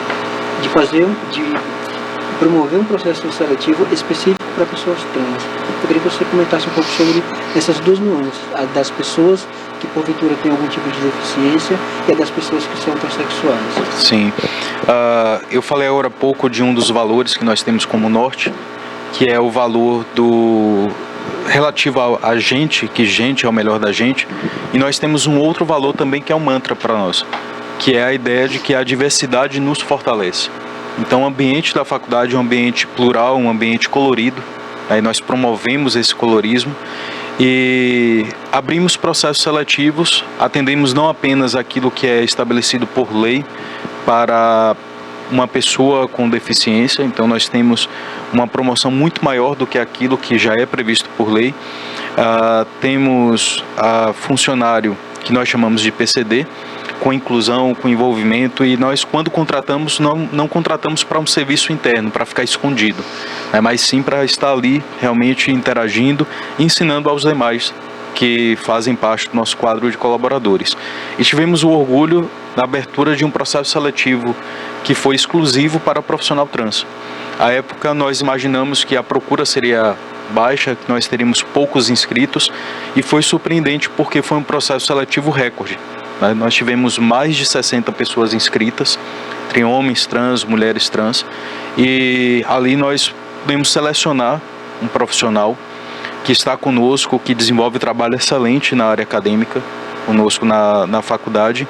[SPEAKER 7] promover um processo seletivo específico para pessoas trans. Eu queria que você comentasse um pouco sobre essas duas nuances, a das pessoas que porventura têm algum tipo de deficiência e a das pessoas que são transexuais.
[SPEAKER 8] Sim. Eu falei agora há pouco de um dos valores que nós temos como norte, que é o valor relativo a gente, que gente é o melhor da gente, e nós temos um outro valor também que é um mantra para nós, que é a ideia de que a diversidade nos fortalece. Então o ambiente da faculdade é um ambiente plural, um ambiente colorido, aí nós promovemos esse colorismo e abrimos processos seletivos, atendemos não apenas aquilo que é estabelecido por lei para uma pessoa com deficiência, então nós temos uma promoção muito maior do que aquilo que já é previsto por lei. Temos funcionário que nós chamamos de PCD, com inclusão, com envolvimento, e nós quando contratamos, não contratamos para um serviço interno, para ficar escondido, né, mas sim para estar ali realmente interagindo, ensinando aos demais que fazem parte do nosso quadro de colaboradores. E tivemos o orgulho da abertura de um processo seletivo que foi exclusivo para o profissional trans. À época nós imaginamos que a procura seria baixa, que nós teríamos poucos inscritos, e foi surpreendente porque foi um processo seletivo recorde. Nós tivemos mais de 60 pessoas inscritas, entre homens trans, mulheres trans, e ali nós podemos selecionar um profissional que está conosco, que desenvolve trabalho excelente na área acadêmica, conosco na faculdade.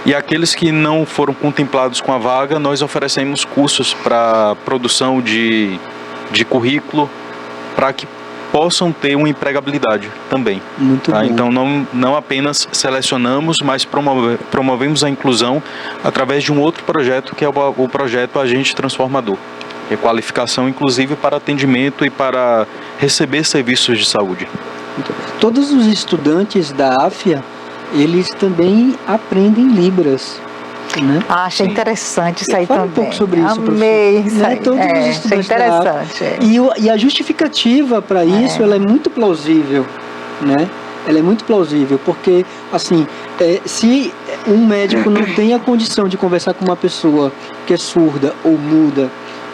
[SPEAKER 8] E aqueles que não foram contemplados com a vaga, nós oferecemos cursos para produção de currículo, para que possam ter uma empregabilidade também.
[SPEAKER 7] Muito bom.
[SPEAKER 8] Então não apenas selecionamos, mas promovemos a inclusão através de um outro projeto, que é o projeto Agente Transformador. É qualificação, inclusive, para atendimento e para receber serviços de saúde.
[SPEAKER 7] Todos os estudantes da AFIA, eles também aprendem Libras, né?
[SPEAKER 6] Achei interessante isso aí
[SPEAKER 7] Fala
[SPEAKER 6] também.
[SPEAKER 7] um pouco sobre isso,
[SPEAKER 6] Amei
[SPEAKER 7] professor.
[SPEAKER 6] isso
[SPEAKER 7] Né?
[SPEAKER 6] aí.
[SPEAKER 7] Todos os
[SPEAKER 6] Achei
[SPEAKER 7] estudantes da
[SPEAKER 6] interessante.
[SPEAKER 7] AFIA. E a justificativa para isso, ela é muito plausível, né? Ela é muito plausível, porque, assim, se um médico não tem a condição de conversar com uma pessoa que é surda ou muda,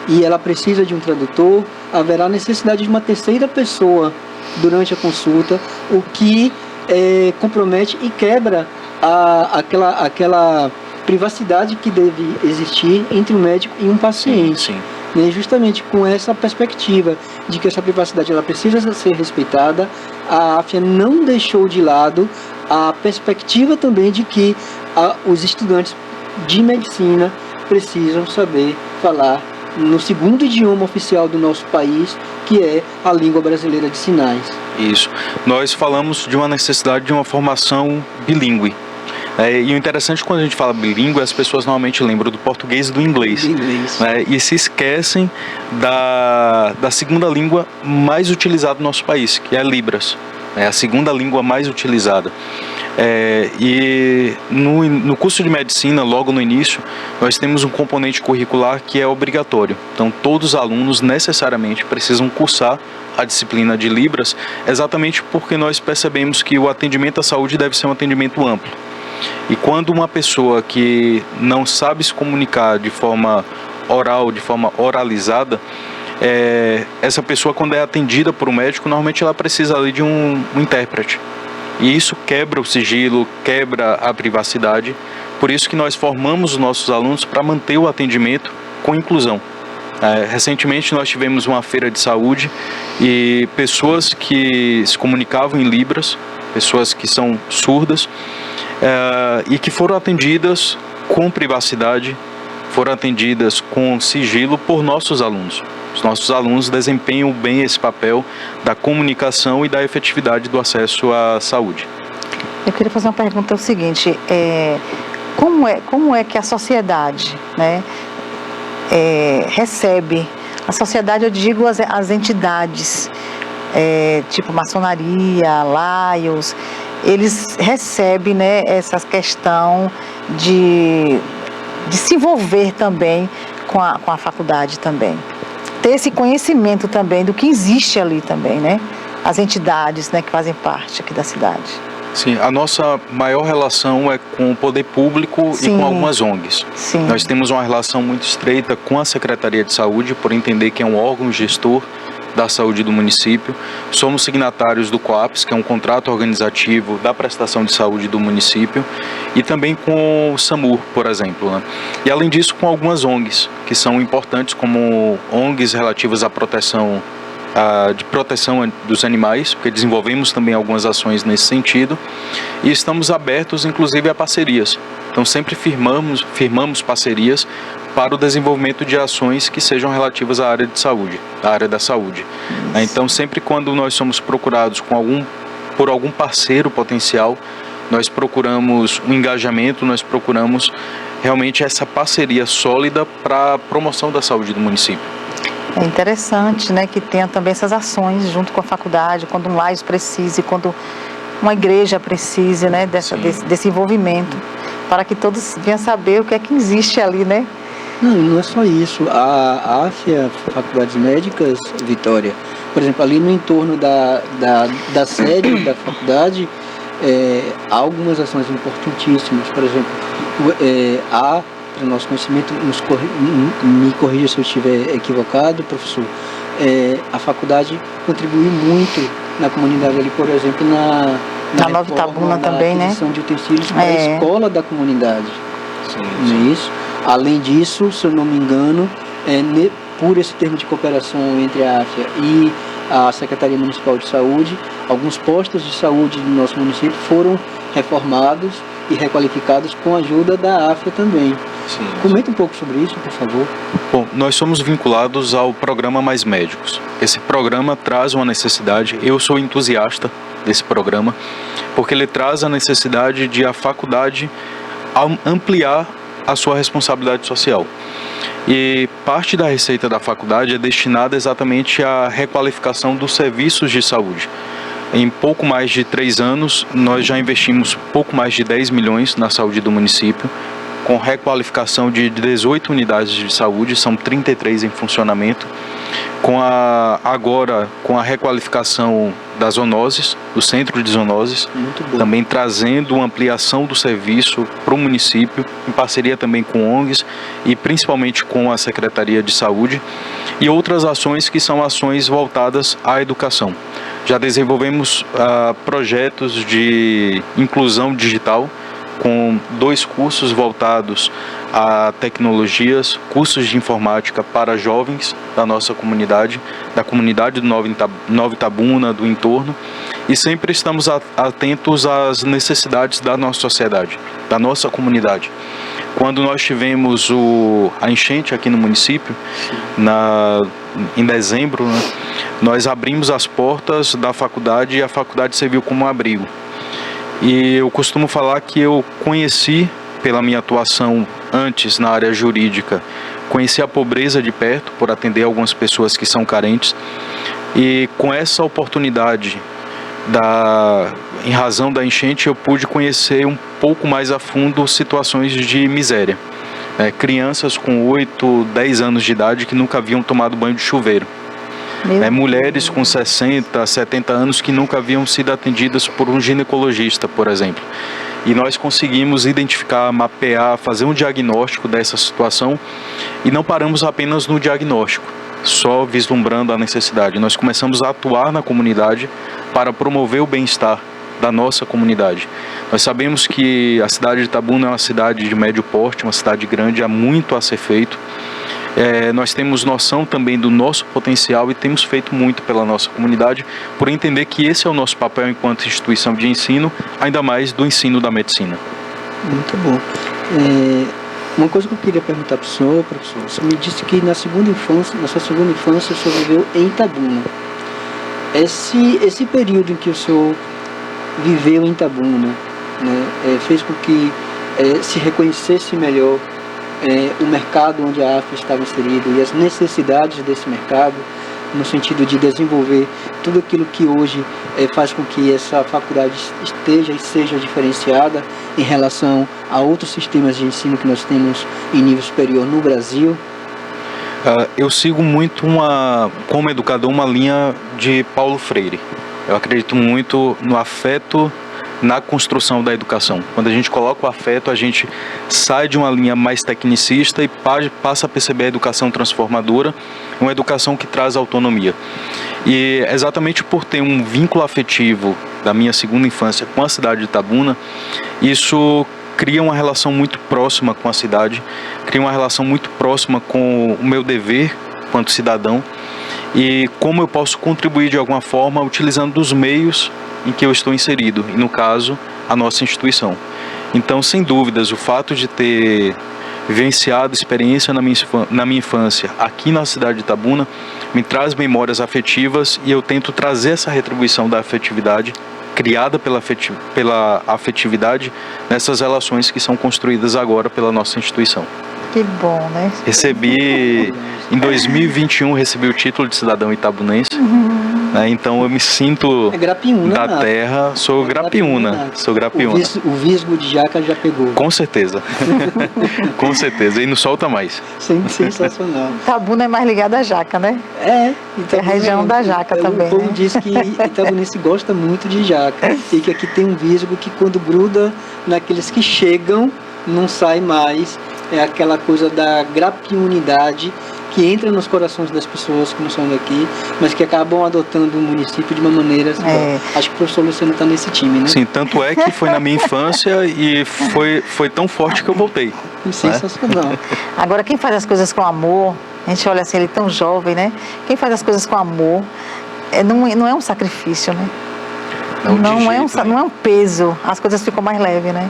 [SPEAKER 7] e ela precisa de um tradutor, haverá necessidade de uma terceira pessoa durante a consulta, o que compromete e quebra aquela privacidade que deve existir entre um médico e um paciente.
[SPEAKER 8] Sim.
[SPEAKER 7] E justamente com essa perspectiva de que essa privacidade ela precisa ser respeitada, a AFIA não deixou de lado a perspectiva também de que os estudantes de medicina precisam saber falar no segundo idioma oficial do nosso país, que é a língua brasileira de sinais.
[SPEAKER 8] Isso. Nós falamos de uma necessidade de uma formação bilíngue. E o interessante, quando a gente fala bilíngue, as pessoas normalmente lembram do português e do inglês. E se esquecem da segunda língua mais utilizada no nosso país, que é Libras. É a segunda língua mais utilizada. E no curso de medicina, logo no início, nós temos um componente curricular que é obrigatório. Então, todos os alunos necessariamente precisam cursar a disciplina de Libras, exatamente porque nós percebemos que o atendimento à saúde deve ser um atendimento amplo. E quando uma pessoa que não sabe se comunicar de forma oral, de forma oralizada, essa pessoa, quando é atendida por um médico, normalmente ela precisa ali de um intérprete. E isso quebra o sigilo, quebra a privacidade. Por isso que nós formamos os nossos alunos para manter o atendimento com inclusão. Recentemente nós tivemos uma feira de saúde e pessoas que se comunicavam em Libras, pessoas que são surdas, e que foram atendidas com privacidade, foram atendidas com sigilo por nossos alunos. Os nossos alunos desempenham bem esse papel da comunicação e da efetividade do acesso à saúde.
[SPEAKER 6] Eu queria fazer uma pergunta, é o seguinte, como é que a sociedade, né, recebe, a sociedade, eu digo as entidades, tipo maçonaria, Lions, eles recebem, né, essa questão de se envolver também com a faculdade também. Ter esse conhecimento também do que existe ali também, né? As entidades, né, que fazem parte aqui da cidade.
[SPEAKER 8] Sim, a nossa maior relação é com o poder público. Sim. E com algumas ONGs.
[SPEAKER 6] Sim.
[SPEAKER 8] Nós temos uma relação muito estreita com a Secretaria de Saúde, por entender que é um órgão gestor da saúde do município. Somos signatários do COAPS, que é um contrato organizativo da prestação de saúde do município, e também com o SAMU, por exemplo, né? E além disso, com algumas ONGs, que são importantes, como ONGs relativas à proteção dos animais, porque desenvolvemos também algumas ações nesse sentido, e estamos abertos, inclusive, a parcerias. Então, sempre firmamos parcerias para o desenvolvimento de ações que sejam relativas à área de saúde, à área da saúde. Então, sempre quando nós somos procurados por algum parceiro potencial, nós procuramos um engajamento, nós procuramos realmente essa parceria sólida para a promoção da saúde do município.
[SPEAKER 6] É interessante, né, que tenha também essas ações junto com a faculdade, quando um Lions precise, quando uma igreja precise, né, desse envolvimento, para que todos venham saber o que é que existe ali, né?
[SPEAKER 7] Não é só isso. A AFIA, Faculdades Médicas, Vitória, por exemplo, ali no entorno da sede da faculdade, há algumas ações importantíssimas. Por exemplo, há, para o nosso conhecimento, me corrija se eu estiver equivocado, professor, a faculdade contribui muito na comunidade ali, por exemplo, na
[SPEAKER 6] Nova Itabuna também, né?
[SPEAKER 7] aquisição de utensílios para a escola da comunidade. Sim. Não é isso? Além disso, se eu não me engano, por esse termo de cooperação entre a AFIA e a Secretaria Municipal de Saúde, alguns postos de saúde do nosso município foram reformados e requalificados com a ajuda da AFIA também.
[SPEAKER 8] Sim.
[SPEAKER 7] Comenta um pouco sobre isso, por favor.
[SPEAKER 8] Bom, nós somos vinculados ao programa Mais Médicos. Esse programa traz uma necessidade, eu sou entusiasta desse programa, porque ele traz a necessidade de a faculdade ampliar a sua responsabilidade social. E parte da receita da faculdade é destinada exatamente à requalificação dos serviços de saúde. Em pouco mais de 3 anos, nós já investimos pouco mais de 10 milhões na saúde do município, com requalificação de 18 unidades de saúde, são 33 em funcionamento, agora com a requalificação das zoonoses, do centro de zoonoses, também trazendo uma ampliação do serviço para o município, em parceria também com ONGs e principalmente com a Secretaria de Saúde, e outras ações que são ações voltadas à educação. Já desenvolvemos projetos de inclusão digital, com 2 cursos voltados a tecnologias, cursos de informática para jovens da nossa comunidade, da comunidade do Nova Itabuna, do entorno, e sempre estamos atentos às necessidades da nossa sociedade, da nossa comunidade. Quando nós tivemos a enchente aqui no município, em dezembro, né, nós abrimos as portas da faculdade e a faculdade serviu como um abrigo. E eu costumo falar que eu conheci, pela minha atuação antes na área jurídica, conheci a pobreza de perto, por atender algumas pessoas que são carentes. E com essa oportunidade, em razão da enchente, eu pude conhecer um pouco mais a fundo situações de miséria. Crianças com 8, 10 anos de idade que nunca haviam tomado banho de chuveiro. Mulheres com 60, 70 anos que nunca haviam sido atendidas por um ginecologista, por exemplo. E nós conseguimos identificar, mapear, fazer um diagnóstico dessa situação e não paramos apenas no diagnóstico, só vislumbrando a necessidade. Nós começamos a atuar na comunidade para promover o bem-estar da nossa comunidade. Nós sabemos que a cidade de Itabuna é uma cidade de médio porte, uma cidade grande, há muito a ser feito. Nós temos noção também do nosso potencial e temos feito muito pela nossa comunidade, por entender que esse é o nosso papel enquanto instituição de ensino, ainda mais do ensino da medicina.
[SPEAKER 7] Muito bom. Uma coisa que eu queria perguntar para o senhor, professor, você me disse que na sua segunda infância, o senhor viveu em Itabuna. Esse período em que o senhor viveu em Itabuna, né, fez com que se reconhecesse melhor o mercado onde a AFA estava inserido e as necessidades desse mercado, no sentido de desenvolver tudo aquilo que hoje faz com que essa faculdade esteja e seja diferenciada em relação a outros sistemas de ensino que nós temos em nível superior no Brasil?
[SPEAKER 8] Eu sigo muito, como educador, uma linha de Paulo Freire. Eu acredito muito no afeto na construção da educação. Quando a gente coloca o afeto, a gente sai de uma linha mais tecnicista e passa a perceber a educação transformadora, uma educação que traz autonomia. E exatamente por ter um vínculo afetivo da minha segunda infância com a cidade de Itabuna, isso cria uma relação muito próxima com a cidade, cria uma relação muito próxima com o meu dever enquanto cidadão e como eu posso contribuir de alguma forma utilizando dos meios em que eu estou inserido, e no caso, a nossa instituição. Então, sem dúvidas, o fato de ter vivenciado experiência na minha infância aqui na cidade de Itabuna me traz memórias afetivas e eu tento trazer essa retribuição da afetividade, criada pela afetividade, nessas relações que são construídas agora pela nossa instituição.
[SPEAKER 6] Que bom, né?
[SPEAKER 8] Em 2021, recebi o título de cidadão itabunense. Então eu me sinto
[SPEAKER 7] Grapiúna,
[SPEAKER 8] da terra, sou Grapiúna.
[SPEAKER 7] O visgo de jaca já pegou.
[SPEAKER 8] Com certeza. Com certeza. E não solta mais.
[SPEAKER 7] Sensacional.
[SPEAKER 6] Itabuna é mais ligada à jaca, né?
[SPEAKER 7] Então,
[SPEAKER 6] é a região da jaca também.
[SPEAKER 7] O povo
[SPEAKER 6] né?
[SPEAKER 7] diz que itabunense gosta muito de jaca. E que aqui tem um visgo que quando gruda naqueles que chegam, não sai mais. É aquela coisa da grapiunidade que entra nos corações das pessoas que não são daqui, mas que acabam adotando o município de uma maneira... Acho que o professor Luciano está nesse time, né?
[SPEAKER 8] Sim, tanto é que foi na minha infância e foi tão forte que eu voltei.
[SPEAKER 7] Sensacional.
[SPEAKER 6] Agora, quem faz as coisas com amor, a gente olha assim, ele tão jovem, né? Quem faz as coisas com amor, não é um sacrifício, né? Não é um peso, as coisas ficam mais leves, né?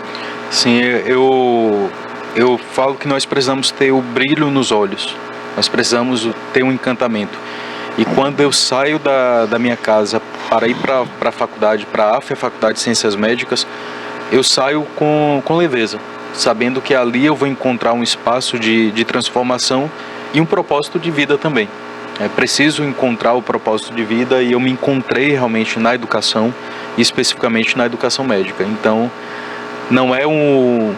[SPEAKER 8] Sim, eu eu falo que nós precisamos ter o brilho nos olhos, nós precisamos ter um encantamento. E quando eu saio da minha casa para ir para a faculdade, para a AFE, a Faculdade de Ciências Médicas, eu saio com leveza, sabendo que ali eu vou encontrar um espaço de transformação e um propósito de vida também. É preciso encontrar o propósito de vida e eu me encontrei realmente na educação, e especificamente na educação médica. Então, não é um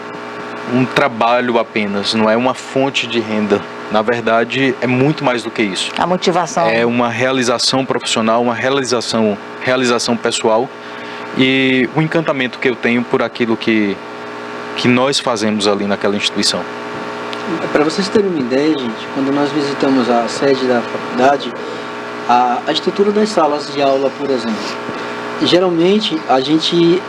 [SPEAKER 8] trabalho apenas, não é uma fonte de renda. Na verdade, é muito mais do que isso.
[SPEAKER 6] A motivação.
[SPEAKER 8] É uma realização profissional, uma realização pessoal e o encantamento que eu tenho por aquilo que nós fazemos ali naquela instituição.
[SPEAKER 7] Para vocês terem uma ideia, gente, quando nós visitamos a sede da faculdade, a estrutura das salas de aula, por exemplo, geralmente a gente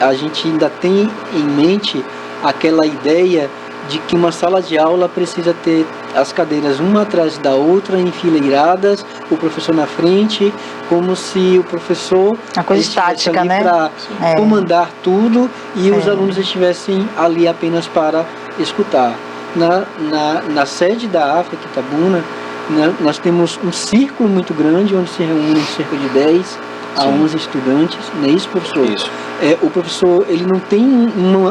[SPEAKER 7] ainda tem em mente aquela ideia de que uma sala de aula precisa ter as cadeiras uma atrás da outra, enfileiradas, o professor na frente, como se o professor
[SPEAKER 6] uma coisa estática,
[SPEAKER 7] ali
[SPEAKER 6] né?
[SPEAKER 7] Para comandar tudo e os alunos estivessem ali apenas para escutar. Na sede da AFE, aqui em Itabuna, nós temos um círculo muito grande, onde se reúnem cerca de 10 a 11 estudantes, não é isso, professor?
[SPEAKER 8] Isso.
[SPEAKER 7] O professor, ele não tem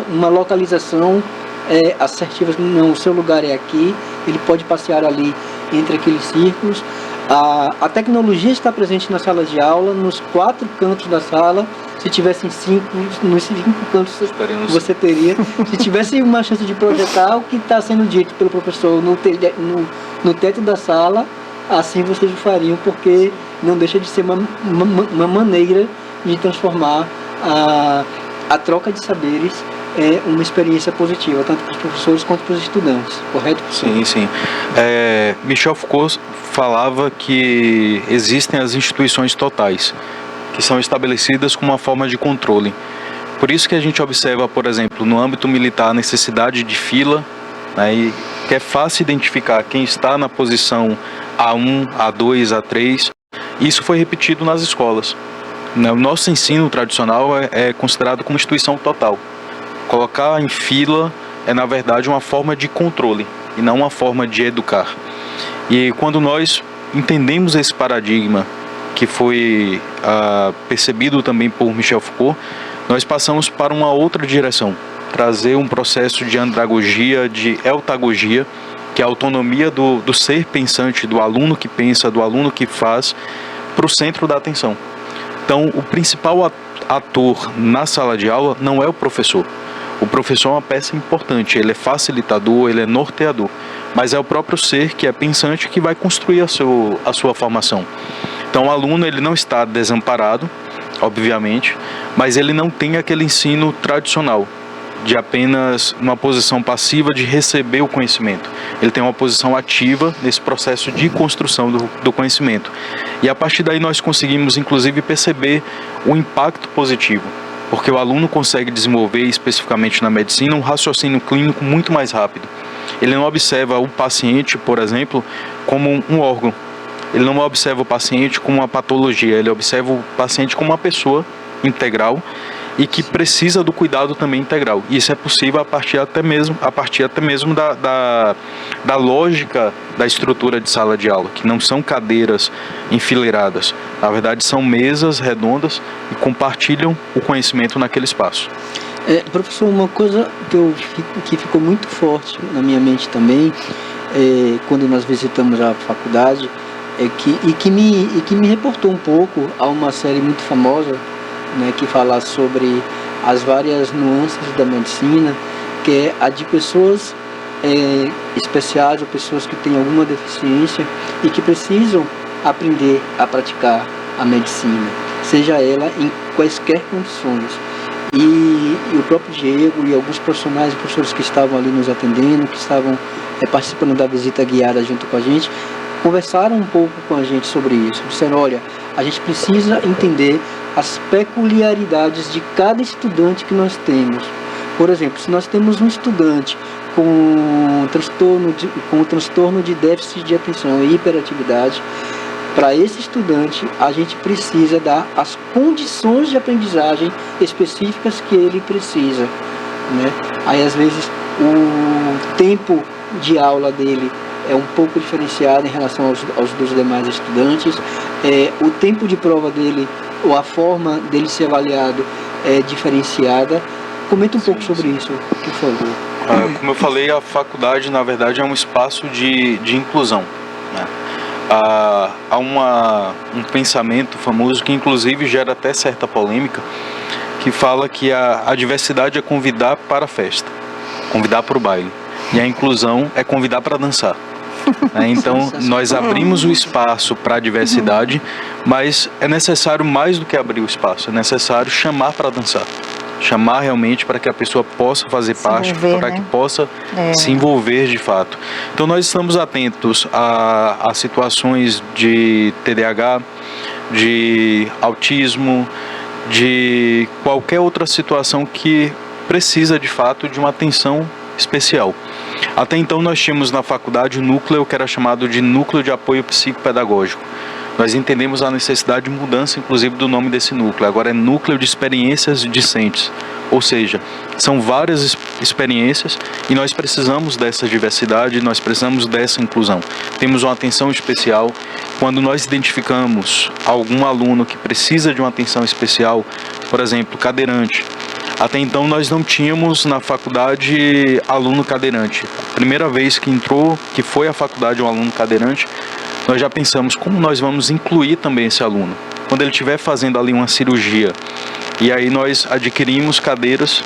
[SPEAKER 7] uma localização assertiva, não, o seu lugar é aqui, ele pode passear ali entre aqueles círculos. A tecnologia está presente na sala de aula, nos 4 cantos da sala. Se tivessem 5, nos 5 cantos você teria. Se tivesse uma chance de projetar o que está sendo dito pelo professor no teto da sala, assim vocês o fariam, porque não deixa de ser uma maneira de transformar a troca de saberes uma experiência positiva, tanto para os professores quanto para os estudantes, correto?
[SPEAKER 8] Sim, sim. Michel Foucault falava que existem as instituições totais, que são estabelecidas como uma forma de controle. Por isso que a gente observa, por exemplo, no âmbito militar, a necessidade de fila, né, e que é fácil identificar quem está na posição A1, A2, A3. Isso foi repetido nas escolas. O nosso ensino tradicional é considerado como instituição total. Colocar em fila é, na verdade, uma forma de controle e não uma forma de educar. E quando nós entendemos esse paradigma, que foi percebido também por Michel Foucault, nós passamos para uma outra direção, trazer um processo de andragogia, de eutagogia, que é a autonomia do ser pensante, do aluno que pensa, do aluno que faz, para o centro da atenção. Então, o principal ator na sala de aula não é o professor. O professor é uma peça importante, ele é facilitador, ele é norteador, mas é o próprio ser que é pensante que vai construir a sua formação. Então, o aluno, ele não está desamparado, obviamente, mas ele não tem aquele ensino tradicional, de apenas uma posição passiva de receber o conhecimento. Ele tem uma posição ativa nesse processo de construção do conhecimento. E a partir daí nós conseguimos, inclusive, perceber o impacto positivo, porque o aluno consegue desenvolver, especificamente na medicina, um raciocínio clínico muito mais rápido. Ele não observa o paciente, por exemplo, como um órgão. Ele não observa o paciente como uma patologia, ele observa o paciente como uma pessoa integral e que precisa do cuidado também integral. E isso é possível a partir até mesmo da lógica da estrutura de sala de aula, que não são cadeiras enfileiradas. Na verdade, são mesas redondas e compartilham o conhecimento naquele espaço.
[SPEAKER 7] Professor, uma coisa que ficou muito forte na minha mente também, quando nós visitamos a faculdade, que me reportou um pouco a uma série muito famosa, né, que fala sobre as várias nuances da medicina, que é a de pessoas especiais ou pessoas que têm alguma deficiência e que precisam aprender a praticar a medicina, seja ela em quaisquer condições. E o próprio Diego e alguns profissionais e professores que estavam ali nos atendendo, que estavam participando da visita guiada junto com a gente, conversaram um pouco com a gente sobre isso. Disseram, olha, a gente precisa entender as peculiaridades de cada estudante que nós temos. Por exemplo, se nós temos um estudante com transtorno de déficit de atenção e hiperatividade, para esse estudante a gente precisa dar as condições de aprendizagem específicas que ele precisa, né? Aí às vezes o tempo de aula dele é um pouco diferenciado em relação aos dos demais estudantes, o tempo de prova dele, ou a forma dele ser avaliado é diferenciada. Comenta um pouco sobre isso, por favor.
[SPEAKER 8] Como eu falei, a faculdade, na verdade, é um espaço de inclusão, né? Há um pensamento famoso que, inclusive, gera até certa polêmica, que fala que a diversidade é convidar para a festa, convidar para o baile, e a inclusão é convidar para dançar. Então, nós abrimos o espaço para a diversidade, mas é necessário mais do que abrir o espaço, é necessário chamar para dançar. Chamar realmente para que a pessoa possa fazer parte, para que possa se envolver de fato. Então nós estamos atentos a situações de TDAH, de autismo, de qualquer outra situação que precisa de fato de uma atenção especial. Até então nós tínhamos na faculdade um núcleo que era chamado de Núcleo de Apoio Psicopedagógico. Nós entendemos a necessidade de mudança, inclusive, do nome desse núcleo. Agora é Núcleo de Experiências Discentes. Ou seja, são várias experiências e nós precisamos dessa diversidade, nós precisamos dessa inclusão. Temos uma atenção especial. Quando nós identificamos algum aluno que precisa de uma atenção especial, por exemplo, cadeirante. Até então nós não tínhamos na faculdade aluno cadeirante. A primeira vez que entrou, que foi à faculdade um aluno cadeirante, nós já pensamos como nós vamos incluir também esse aluno. Quando ele estiver fazendo ali uma cirurgia, e aí nós adquirimos cadeiras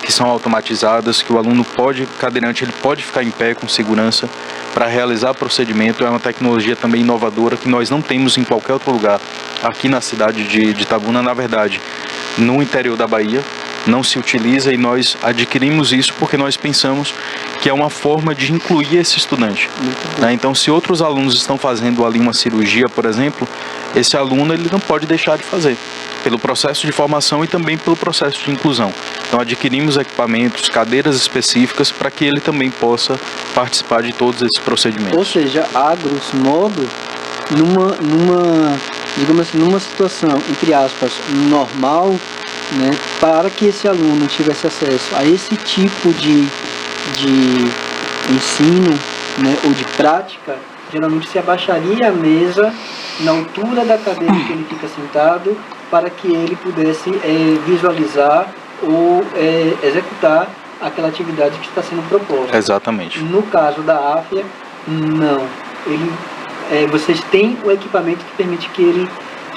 [SPEAKER 8] que são automatizadas, que o aluno cadeirante, ele pode ficar em pé com segurança para realizar procedimento. É uma tecnologia também inovadora que nós não temos em qualquer outro lugar aqui na cidade de Itabuna, na verdade, no interior da Bahia. Não se utiliza e nós adquirimos isso porque nós pensamos que é uma forma de incluir esse estudante. Então, se outros alunos estão fazendo ali uma cirurgia, por exemplo, esse aluno ele não pode deixar de fazer, pelo processo de formação e também pelo processo de inclusão. Então, adquirimos equipamentos, cadeiras específicas para que ele também possa participar de todos esses procedimentos.
[SPEAKER 7] Ou seja, a grosso modo, digamos assim, numa situação, entre aspas, normal, né, para que esse aluno tivesse acesso a esse tipo de ensino, né, ou de prática, geralmente se abaixaria a mesa na altura da cadeira que ele fica sentado para que ele pudesse visualizar ou executar aquela atividade que está sendo proposta.
[SPEAKER 8] Exatamente.
[SPEAKER 7] No caso da AFIA, não. Vocês têm o equipamento que permite que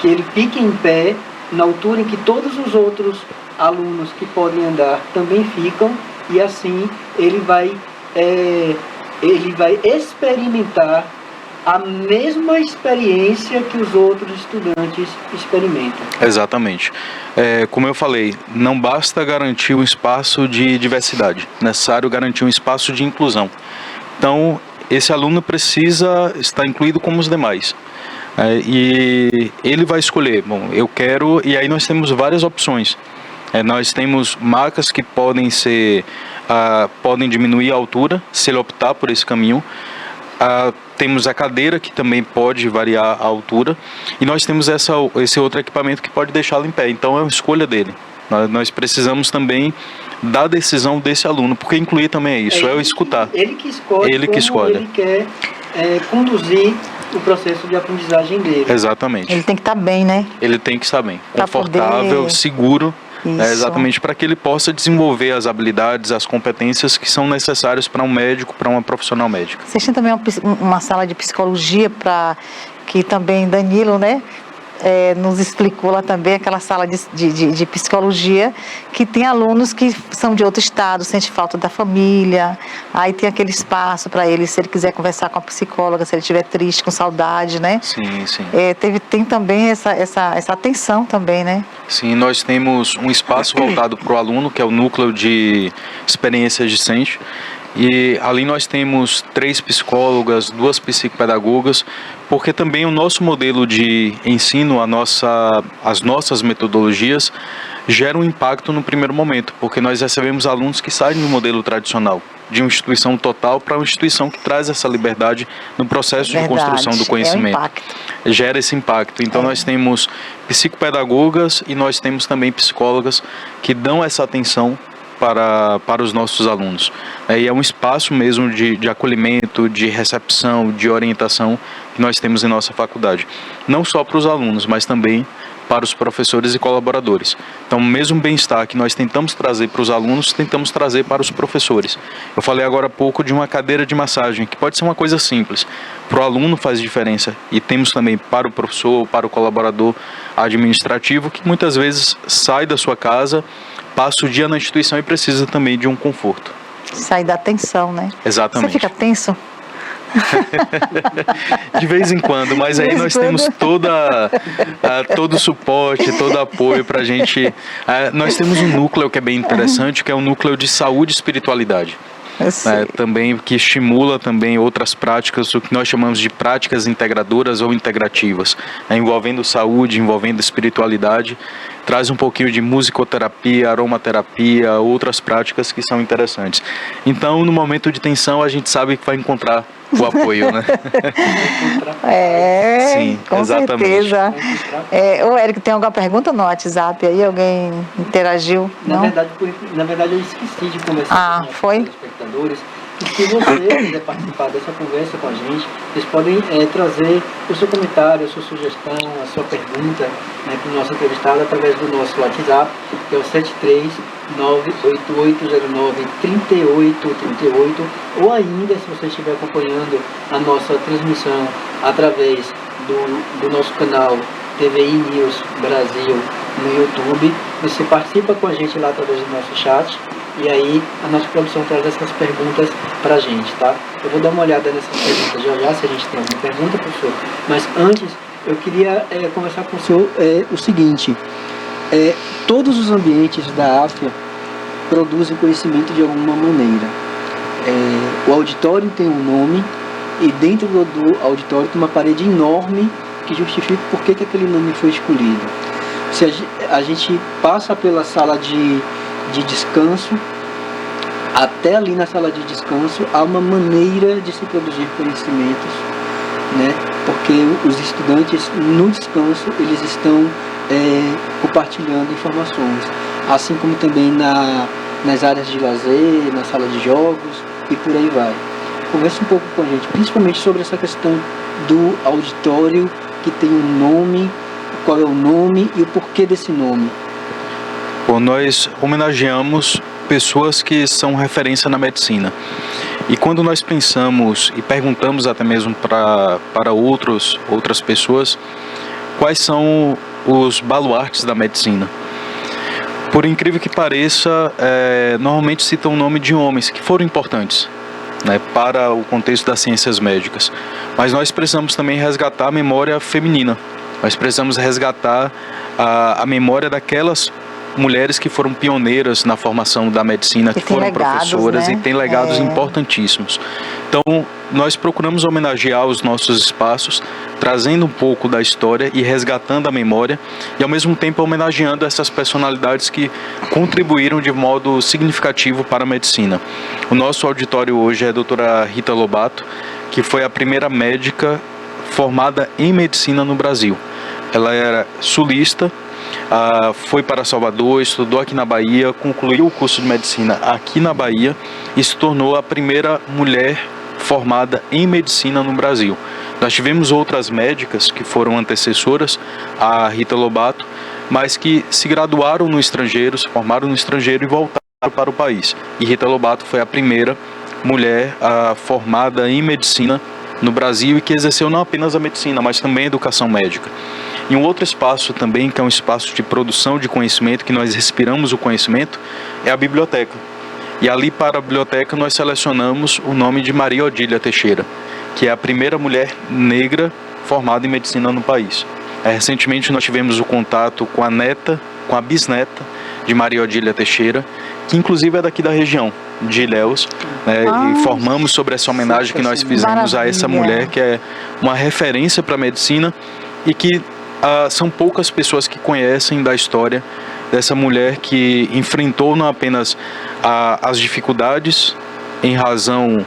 [SPEAKER 7] ele fique em pé na altura em que todos os outros alunos que podem andar também ficam, e assim ele vai experimentar a mesma experiência que os outros estudantes experimentam.
[SPEAKER 8] Exatamente. Como eu falei, não basta garantir um espaço de diversidade, é necessário garantir um espaço de inclusão. Então, esse aluno precisa estar incluído como os demais. E ele vai escolher, bom, eu quero, e aí nós temos várias opções. Nós temos marcas que podem diminuir a altura, se ele optar por esse caminho. Temos a cadeira, que também pode variar a altura, e nós temos esse outro equipamento que pode deixá-lo em pé, então é uma escolha dele. Nós precisamos também da decisão desse aluno, porque incluir também é isso, é o escutar.
[SPEAKER 7] Ele que escolhe ele quer conduzir o processo de aprendizagem dele.
[SPEAKER 8] Exatamente.
[SPEAKER 6] Ele tem que estar bem, né?
[SPEAKER 8] Ele tem que estar bem,
[SPEAKER 6] pra
[SPEAKER 8] confortável,
[SPEAKER 6] poder...
[SPEAKER 8] seguro, exatamente para que ele possa desenvolver as habilidades, as competências que são necessárias para um médico, para uma profissional médica.
[SPEAKER 6] Vocês têm também uma sala de psicologia que também Danilo, né? Nos explicou lá também, aquela sala de psicologia, que tem alunos que são de outro estado, sente falta da família, aí tem aquele espaço para ele, se ele quiser conversar com a psicóloga, se ele estiver triste, com saudade, né?
[SPEAKER 8] Sim, sim.
[SPEAKER 6] Tem também essa atenção também, né?
[SPEAKER 8] Sim, nós temos um espaço voltado para o aluno, que é o Núcleo de Experiências Discentes, e ali nós temos 3 psicólogas, 2 psicopedagogas, porque também o nosso modelo de ensino, as nossas metodologias, geram um impacto no primeiro momento, porque nós recebemos alunos que saem do modelo tradicional, de uma instituição total para uma instituição que traz essa liberdade no processo de construção do conhecimento. Gera esse impacto. Então nós temos psicopedagogas e nós temos também psicólogas que dão essa atenção para os nossos alunos. E é um espaço mesmo de acolhimento, de recepção, de orientação que nós temos em nossa faculdade. Não só para os alunos, mas também para os professores e colaboradores. Então, o mesmo bem-estar que nós tentamos trazer para os alunos, tentamos trazer para os professores. Eu falei agora há pouco de uma cadeira de massagem, que pode ser uma coisa simples. Para o aluno faz diferença. E temos também para o professor, para o colaborador administrativo, que muitas vezes sai da sua casa, passa o dia na instituição e precisa também de um conforto.
[SPEAKER 6] Sair da tensão, né?
[SPEAKER 8] Exatamente.
[SPEAKER 6] Você fica tenso?
[SPEAKER 8] De vez em quando, mas aí nós temos todo o suporte, todo o apoio para a gente. Nós temos um núcleo que é bem interessante, que é um núcleo de saúde e espiritualidade. Também que estimula também outras práticas, o que nós chamamos de práticas integradoras ou integrativas, envolvendo saúde, envolvendo espiritualidade, traz um pouquinho de musicoterapia, aromaterapia, outras práticas que são interessantes. Então, no momento de tensão, a gente sabe que vai encontrar o apoio, né?
[SPEAKER 6] Sim, com exatamente. Certeza. Ô, Érico, tem alguma pergunta no WhatsApp aí? Alguém interagiu?
[SPEAKER 7] Na verdade, eu esqueci de conversar com os espectadores. E se você quiser participar dessa conversa com a gente, vocês podem trazer o seu comentário, a sua sugestão, a sua pergunta, né, para o nosso entrevistado através do nosso WhatsApp, que é o 73988093838, ou ainda, se você estiver acompanhando a nossa transmissão através do nosso canal TVI News Brasil no YouTube, você participa com a gente lá através do nosso chat. E aí a nossa produção traz essas perguntas pra gente, tá? Eu vou dar uma olhada nessas perguntas já, se a gente tem alguma pergunta, professor. Mas antes, eu queria conversar com o senhor o seguinte. Todos os ambientes da AFIA produzem conhecimento de alguma maneira. O auditório tem um nome e dentro do auditório tem uma parede enorme que justifica por que aquele nome foi escolhido. Se a gente passa pela sala de descanso, até ali na sala de descanso há uma maneira de se produzir conhecimentos, né? Porque os estudantes no descanso eles estão compartilhando informações, assim como também nas áreas de lazer, na sala de jogos e por aí vai. Conversa um pouco com a gente, principalmente sobre essa questão do auditório que tem um nome, qual é o nome e o porquê desse nome.
[SPEAKER 8] Bom, nós homenageamos pessoas que são referência na medicina. E quando nós pensamos e perguntamos até mesmo para outras pessoas, quais são os baluartes da medicina? Por incrível que pareça, normalmente citam o nome de homens que foram importantes, né, para o contexto das ciências médicas. Mas nós precisamos também resgatar a memória feminina. Nós precisamos resgatar a memória daquelas mulheres que foram pioneiras na formação da medicina, que foram legados, professoras, né? E têm legados importantíssimos. Então, nós procuramos homenagear os nossos espaços, trazendo um pouco da história e resgatando a memória, e ao mesmo tempo homenageando essas personalidades que contribuíram de modo significativo para a medicina. O nosso auditório hoje é a doutora Rita Lobato, que foi a primeira médica formada em medicina no Brasil. Ela era sulista, foi para Salvador, estudou aqui na Bahia, concluiu o curso de medicina aqui na Bahia e se tornou a primeira mulher formada em medicina no Brasil. Nós tivemos outras médicas que foram antecessoras a Rita Lobato, mas que se graduaram no estrangeiro, se formaram no estrangeiro e voltaram para o país. E Rita Lobato foi a primeira mulher formada em medicina no Brasil e que exerceu não apenas a medicina, mas também a educação médica. E um outro espaço também, que é um espaço de produção de conhecimento, que nós respiramos o conhecimento, é a biblioteca. E ali para a biblioteca nós selecionamos o nome de Maria Odília Teixeira, que é a primeira mulher negra formada em medicina no país. Recentemente nós tivemos o contato com a bisneta de Maria Odília Teixeira, que inclusive é daqui da região de Ilhéus, né, e informamos sobre essa homenagem que nós fizemos a essa mulher, que é uma referência para a medicina e que são poucas pessoas que conhecem da história dessa mulher que enfrentou não apenas as dificuldades em razão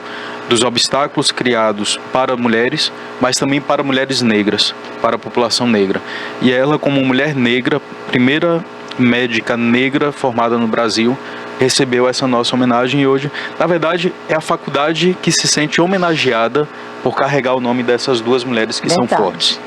[SPEAKER 8] dos obstáculos criados para mulheres, mas também para mulheres negras, para a população negra. E ela, como mulher negra, primeira médica negra formada no Brasil, recebeu essa nossa homenagem e hoje, na verdade, é a faculdade que se sente homenageada por carregar o nome dessas duas mulheres que são fortes.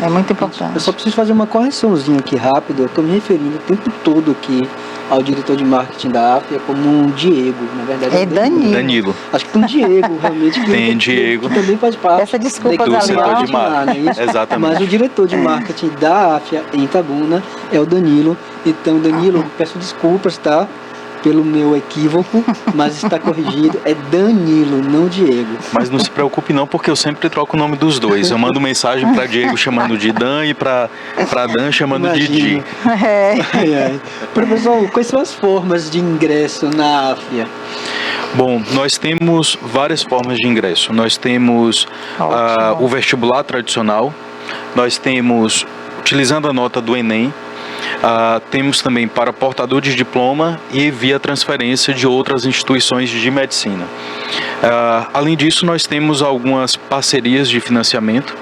[SPEAKER 6] É muito importante.
[SPEAKER 7] Eu só preciso fazer uma correçãozinha aqui rápido. Eu estou me referindo o tempo todo aqui ao diretor de marketing da AFIA como um Diego, na verdade.
[SPEAKER 6] É
[SPEAKER 8] Danilo.
[SPEAKER 7] Acho que tem um Diego, realmente.
[SPEAKER 8] Tem Diego.
[SPEAKER 7] Que também faz parte.
[SPEAKER 6] Essa desculpa
[SPEAKER 8] do
[SPEAKER 6] da
[SPEAKER 8] setor de
[SPEAKER 7] marketing.
[SPEAKER 8] marketing.
[SPEAKER 7] Né?
[SPEAKER 8] Exatamente.
[SPEAKER 7] Mas o diretor de marketing da AFIA em Itabuna é o Danilo. Então, Danilo, peço desculpas, tá? Pelo meu equívoco, mas está corrigido. É Danilo, não Diego.
[SPEAKER 8] Mas não se preocupe não, porque eu sempre troco o nome dos dois. Eu mando mensagem para Diego chamando de Dan e para Dan chamando de Di.
[SPEAKER 7] Professor, quais são as formas de ingresso na AFIA?
[SPEAKER 8] Bom, nós temos várias formas de ingresso. Nós temos o vestibular tradicional, nós temos, utilizando a nota do Enem, temos também para portador de diploma e via transferência de outras instituições de medicina. Além disso, nós temos algumas parcerias de financiamento.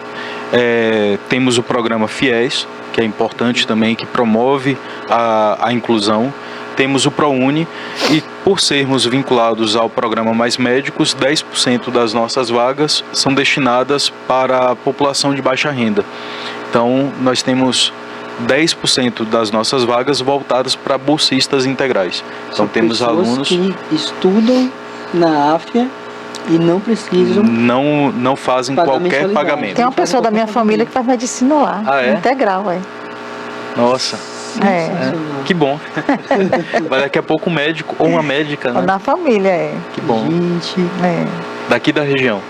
[SPEAKER 8] Temos o programa FIES, que é importante também, que promove a inclusão. Temos o ProUni e, por sermos vinculados ao programa Mais Médicos, 10% das nossas vagas são destinadas para a população de baixa renda. Então, nós temos 10% das nossas vagas voltadas para bolsistas integrais. Então, temos alunos
[SPEAKER 7] que estudam na AFIA e não precisam...
[SPEAKER 8] Não fazem qualquer pagamento.
[SPEAKER 6] Tem uma pessoa da minha família que faz medicina lá, integral.
[SPEAKER 8] Nossa. Que bom. Vai daqui a pouco um médico ou uma médica, né?
[SPEAKER 6] Na família,
[SPEAKER 8] Que bom.
[SPEAKER 7] Gente.
[SPEAKER 8] Daqui da região.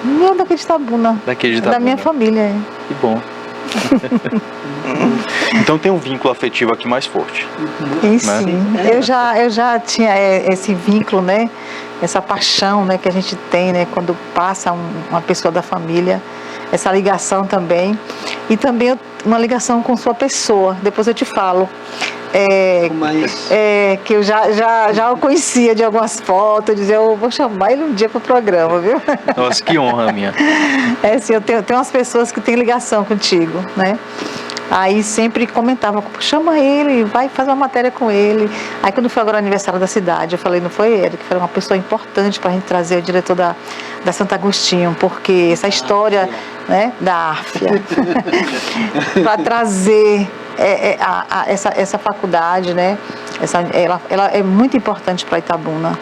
[SPEAKER 6] Não, daqui de Itabuna.
[SPEAKER 8] Daqui de Itabuna.
[SPEAKER 6] Da minha família,
[SPEAKER 8] Que bom. Então tem um vínculo afetivo aqui mais forte.
[SPEAKER 6] E sim. Eu já tinha esse vínculo, né? Essa paixão, né, que a gente tem, né, quando passa uma pessoa da família, essa ligação também. E também uma ligação com sua pessoa. Depois eu te falo. Que eu já o conhecia de algumas fotos, dizia, eu vou chamar ele um dia para o programa, viu?
[SPEAKER 8] Nossa, que honra minha.
[SPEAKER 6] Assim, eu tenho umas pessoas que têm ligação contigo, né? Aí sempre comentava, chama ele, vai fazer uma matéria com ele. Aí quando foi agora o aniversário da cidade, eu falei, não foi ele, que foi uma pessoa importante para a gente trazer o diretor da Santo Agostinho, porque essa história, né, da AFIA, para trazer essa faculdade, né, ela é muito importante para Itabuna.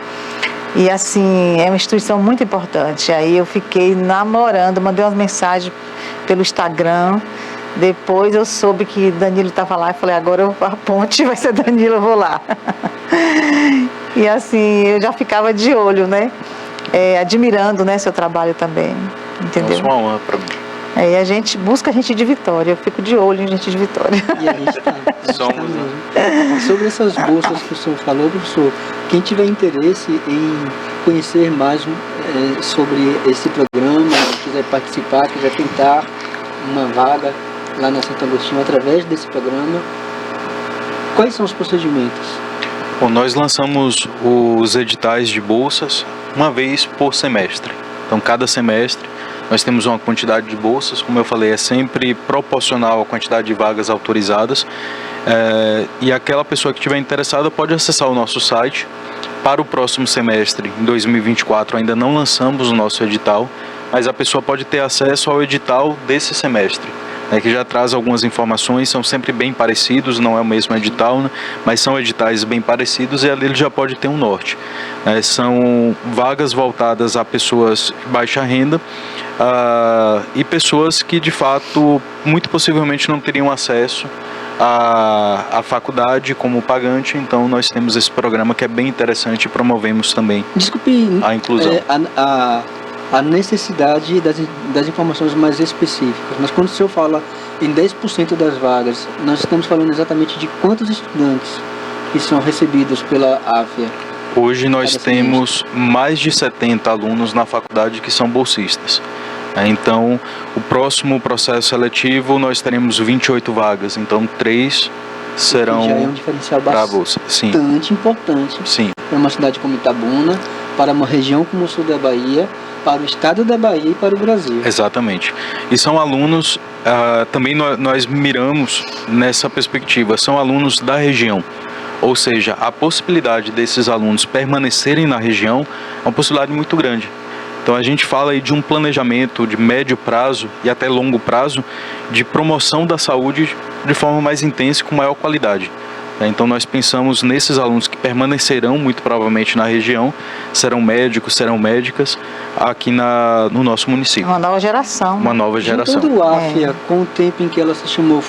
[SPEAKER 6] E assim, é uma instituição muito importante. Aí eu fiquei namorando, mandei umas mensagens pelo Instagram. Depois eu soube que Danilo estava lá e falei, agora a ponte vai ser Danilo, eu vou lá. E assim, eu já ficava de olho, né? Admirando, né, seu trabalho também, entendeu?
[SPEAKER 8] É uma honra para mim.
[SPEAKER 6] E a gente busca gente de Vitória, eu fico de olho em gente de Vitória.
[SPEAKER 7] E a gente tá.
[SPEAKER 8] Somos, né?
[SPEAKER 7] Sobre essas bolsas que o senhor falou, professor, quem tiver interesse em conhecer mais sobre esse programa, quiser participar, quiser tentar uma vaga lá na Santo Agostinho através desse programa, quais são os procedimentos?
[SPEAKER 8] Bom, nós lançamos os editais de bolsas uma vez por semestre. Então, cada semestre nós temos uma quantidade de bolsas, como eu falei, é sempre proporcional à quantidade de vagas autorizadas. E aquela pessoa que estiver interessada pode acessar o nosso site. Para o próximo semestre, em 2024, ainda não lançamos o nosso edital, mas a pessoa pode ter acesso ao edital desse semestre, né, que já traz algumas informações, são sempre bem parecidos, não é o mesmo edital, né, mas são editais bem parecidos e ali ele já pode ter um norte. São vagas voltadas a pessoas de baixa renda e pessoas que, de fato, muito possivelmente não teriam acesso à faculdade como pagante. Então nós temos esse programa que é bem interessante e promovemos também a inclusão.
[SPEAKER 7] A necessidade das informações mais específicas. Mas quando o senhor fala em 10% das vagas, nós estamos falando exatamente de quantos estudantes que são recebidos pela AFIA?
[SPEAKER 8] Hoje nós temos mais de 70 alunos na faculdade que são bolsistas. Então, o próximo processo seletivo nós teremos 28 vagas, então 3 serão
[SPEAKER 7] já é um diferencial
[SPEAKER 8] para a bolsa. Sim.
[SPEAKER 7] Bastante importante.
[SPEAKER 8] Sim.
[SPEAKER 7] Para uma cidade como Itabuna, para uma região como o sul da Bahia, para o estado da Bahia e para o Brasil.
[SPEAKER 8] Exatamente. E são alunos, também nós miramos nessa perspectiva, são alunos da região. Ou seja, a possibilidade desses alunos permanecerem na região é uma possibilidade muito grande. Então a gente fala aí de um planejamento de médio prazo e até longo prazo de promoção da saúde de forma mais intensa e com maior qualidade. Então nós pensamos nesses alunos que permanecerão muito provavelmente na região, serão médicos, serão médicas aqui no nosso município.
[SPEAKER 6] Uma nova geração.
[SPEAKER 8] Uma nova geração.
[SPEAKER 7] Juntando a AFIA com o tempo em que ela se chamou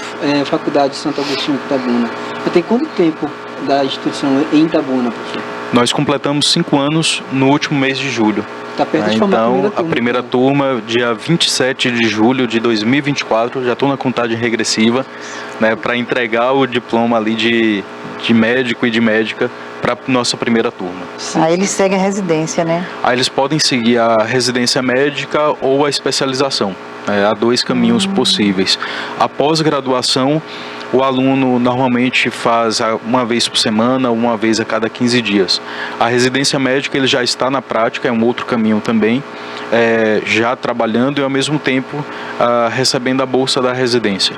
[SPEAKER 7] Faculdade de Santo Agostinho de Itabuna, tem quanto tempo da instituição em Itabuna, professor?
[SPEAKER 8] Nós completamos 5 anos no último mês de julho.
[SPEAKER 7] Está perto de formar
[SPEAKER 8] a primeira turma, dia 27 de julho de 2024, já estou na contagem regressiva, né, para entregar o diploma ali de médico e de médica para nossa primeira turma.
[SPEAKER 6] Aí eles seguem a residência, né?
[SPEAKER 8] Aí eles podem seguir a residência médica ou a especialização. Há 2 caminhos possíveis. A pós-graduação, o aluno normalmente faz uma vez por semana, uma vez a cada 15 dias. A residência médica ele já está na prática, é um outro caminho também, já trabalhando e ao mesmo tempo recebendo a bolsa da residência.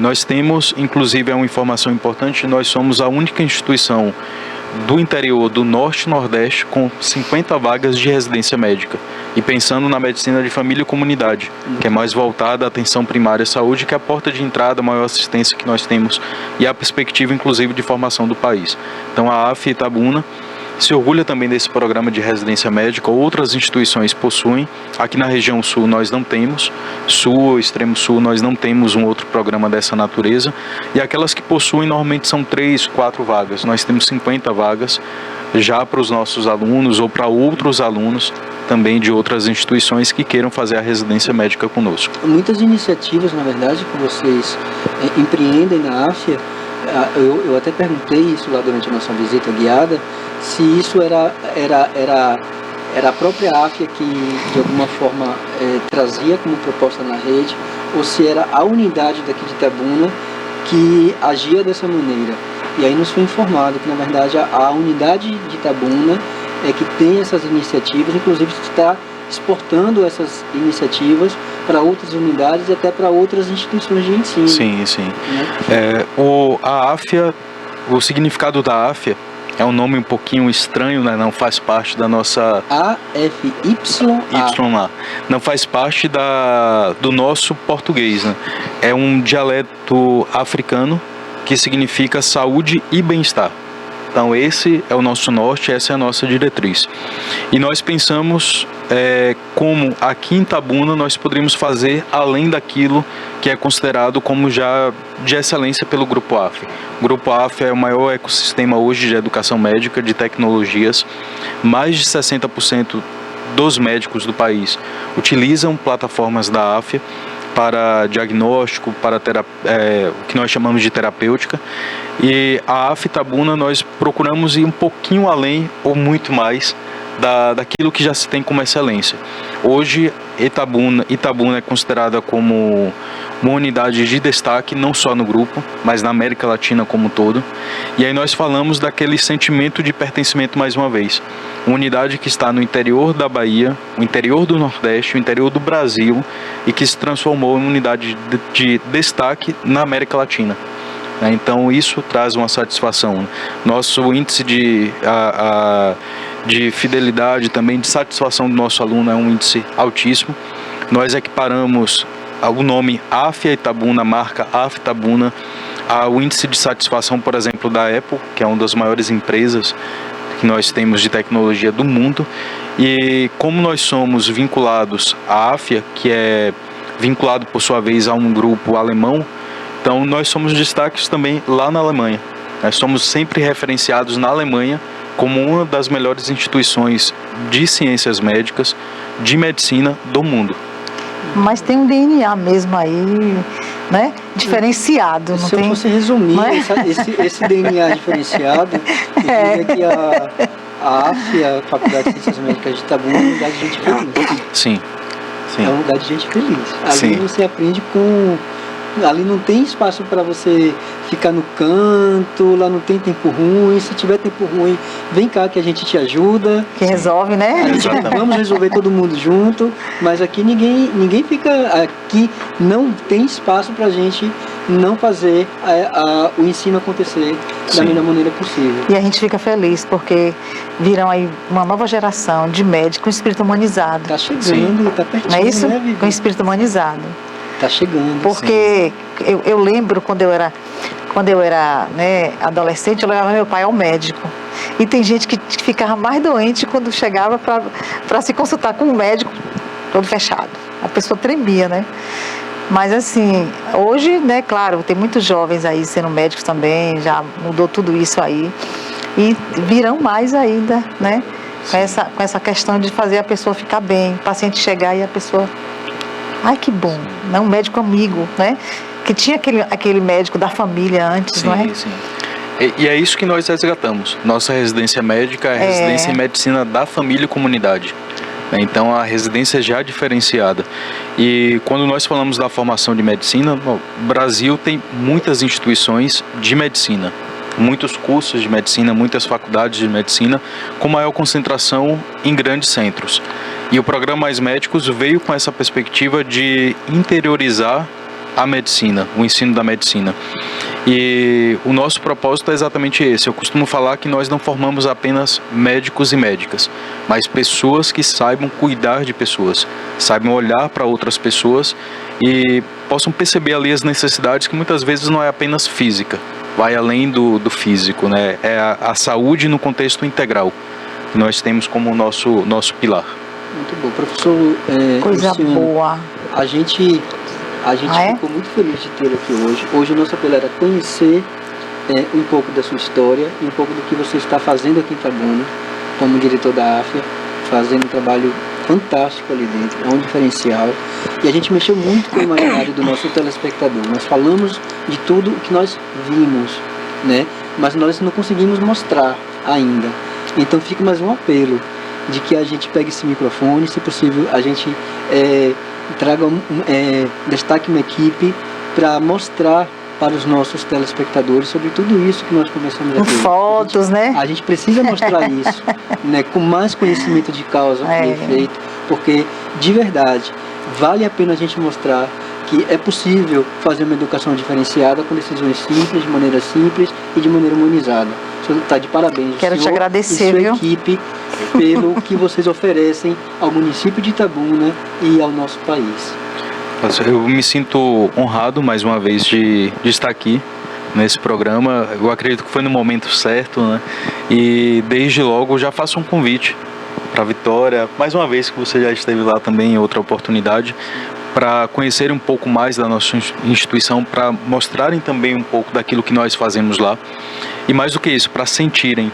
[SPEAKER 8] Nós temos, inclusive é uma informação importante, nós somos a única instituição do interior do Norte e Nordeste com 50 vagas de residência médica. E pensando na medicina de família e comunidade, que é mais voltada à atenção primária à saúde, que é a porta de entrada, a maior assistência que nós temos e a perspectiva, inclusive, de formação do país. Então, a AFIA Itabuna se orgulha também desse programa de residência médica. Outras instituições possuem. Aqui na região sul nós não temos. Sul, extremo sul, nós não temos um outro programa dessa natureza. E aquelas que possuem normalmente são 3, 4 vagas. Nós temos 50 vagas já para os nossos alunos ou para outros alunos também de outras instituições que queiram fazer a residência médica conosco.
[SPEAKER 7] Muitas iniciativas, na verdade, que vocês empreendem na AFIA, eu até perguntei isso lá durante a nossa visita guiada, se isso era a própria AFIA que de alguma forma trazia como proposta na rede, ou se era a unidade daqui de Itabuna que agia dessa maneira. E aí nos foi informado que na verdade a unidade de Itabuna é que tem essas iniciativas, inclusive está exportando essas iniciativas para outras unidades e até para outras instituições de ensino.
[SPEAKER 8] Sim, sim.
[SPEAKER 7] Né?
[SPEAKER 8] A AFIA, o significado da AFIA é um nome um pouquinho estranho, né? Não faz parte da nossa...
[SPEAKER 7] AFYA.
[SPEAKER 8] Não faz parte do nosso português, né? É um dialeto africano que significa saúde e bem-estar. Então esse é o nosso norte, essa é a nossa diretriz. E nós pensamos como aqui em Itabuna nós poderíamos fazer além daquilo que é considerado como já de excelência pelo Grupo AFIA. O Grupo AFIA é o maior ecossistema hoje de educação médica, de tecnologias. Mais de 60% dos médicos do país utilizam plataformas da AFIA para diagnóstico, para o que nós chamamos de terapêutica. E a AFIA Itabuna nós procuramos ir um pouquinho além ou muito mais daquilo que já se tem como excelência. Hoje Itabuna é considerada como uma unidade de destaque não só no grupo, mas na América Latina como um todo. E aí nós falamos daquele sentimento de pertencimento mais uma vez. Uma unidade que está no interior da Bahia, o interior do Nordeste, o interior do Brasil e que se transformou em uma unidade de destaque na América Latina. Então isso traz uma satisfação. Nosso índice de fidelidade, também de satisfação do nosso aluno é um índice altíssimo. Nós equiparamos o nome AFIA Itabuna, a marca AFIA Itabuna, ao índice de satisfação, por exemplo, da Apple, que é uma das maiores empresas que nós temos de tecnologia do mundo. E como nós somos vinculados à AFIA, que é vinculado por sua vez a um grupo alemão, então nós somos destaques também lá na Alemanha. Nós somos sempre referenciados na Alemanha como uma das melhores instituições de ciências médicas, de medicina do mundo.
[SPEAKER 6] Mas tem um DNA mesmo aí, né? Diferenciado.
[SPEAKER 7] Se eu fosse resumir esse DNA diferenciado, eu diria que a AFIA, a Faculdade de Ciências Médicas de Itabuna, é um lugar de gente feliz.
[SPEAKER 8] Sim.
[SPEAKER 7] É um lugar de gente feliz. Ali
[SPEAKER 8] Sim.
[SPEAKER 7] você aprende com... Ali não tem espaço para você ficar no canto, lá não tem tempo ruim. Se tiver tempo ruim, vem cá que a gente te ajuda.
[SPEAKER 6] Que resolve, né?
[SPEAKER 7] Vamos resolver todo mundo junto. Mas aqui ninguém fica... Aqui não tem espaço para a gente não fazer o ensino acontecer da melhor maneira possível.
[SPEAKER 6] E a gente fica feliz porque viram aí uma nova geração de médicos com espírito humanizado.
[SPEAKER 7] Está chegando, está pertinho,
[SPEAKER 6] não é isso?
[SPEAKER 7] né, Vivi?
[SPEAKER 6] Com espírito humanizado.
[SPEAKER 7] Está chegando.
[SPEAKER 6] Porque eu lembro quando eu era adolescente, eu levava meu pai ao médico. E tem gente que ficava mais doente quando chegava para se consultar com um médico todo fechado. A pessoa tremia, né? Mas assim, hoje, né, claro, tem muitos jovens aí sendo médicos também, já mudou tudo isso aí. E virão mais ainda, né? Com essa questão de fazer a pessoa ficar bem, o paciente chegar e a pessoa... Ai, que bom, né? Um médico amigo, né? Que tinha aquele médico da família antes, não é?
[SPEAKER 8] Sim. E é isso que nós resgatamos. Nossa residência médica é a residência em medicina da família e comunidade. Então, a residência já é diferenciada. E quando nós falamos da formação de medicina, o Brasil tem muitas instituições de medicina, muitos cursos de medicina, muitas faculdades de medicina, com maior concentração em grandes centros. E o programa Mais Médicos veio com essa perspectiva de interiorizar a medicina, o ensino da medicina. E o nosso propósito é exatamente esse. Eu costumo falar que nós não formamos apenas médicos e médicas, mas pessoas que saibam cuidar de pessoas, saibam olhar para outras pessoas e possam perceber ali as necessidades que muitas vezes não é apenas física, vai além do físico, né? É a saúde no contexto integral que nós temos como nosso pilar.
[SPEAKER 7] Muito bom. Professor
[SPEAKER 6] Coisa
[SPEAKER 7] Luciano,
[SPEAKER 6] boa.
[SPEAKER 7] A gente ficou muito feliz de tê-lo aqui hoje. Hoje o nosso apelo era conhecer um pouco da sua história e um pouco do que você está fazendo aqui em Itabuna, como diretor da AFIA, fazendo um trabalho fantástico ali dentro, é um diferencial. E a gente mexeu muito com o imaginário do nosso telespectador. Nós falamos de tudo o que nós vimos, né? Mas nós não conseguimos mostrar ainda. Então fica mais um apelo de que a gente pegue esse microfone, se possível a gente destaque uma equipe para mostrar para os nossos telespectadores sobre tudo isso que nós conversamos aqui.
[SPEAKER 6] Fotos, né?
[SPEAKER 7] A gente precisa mostrar isso, né, com mais conhecimento de causa e efeito, porque de verdade vale a pena a gente mostrar que é possível fazer uma educação diferenciada com decisões simples, de maneira simples e de maneira humanizada. O senhor está de parabéns.
[SPEAKER 6] Quero te agradecer,
[SPEAKER 7] e sua equipe, pelo que vocês oferecem ao município de Itabuna e ao nosso país.
[SPEAKER 8] Eu me sinto honrado mais uma vez de estar aqui nesse programa. Eu acredito que foi no momento certo, né? E desde logo já faço um convite para a Vitória, mais uma vez que você já esteve lá também em outra oportunidade, para conhecerem um pouco mais da nossa instituição, para mostrarem também um pouco daquilo que nós fazemos lá. E mais do que isso, para sentirem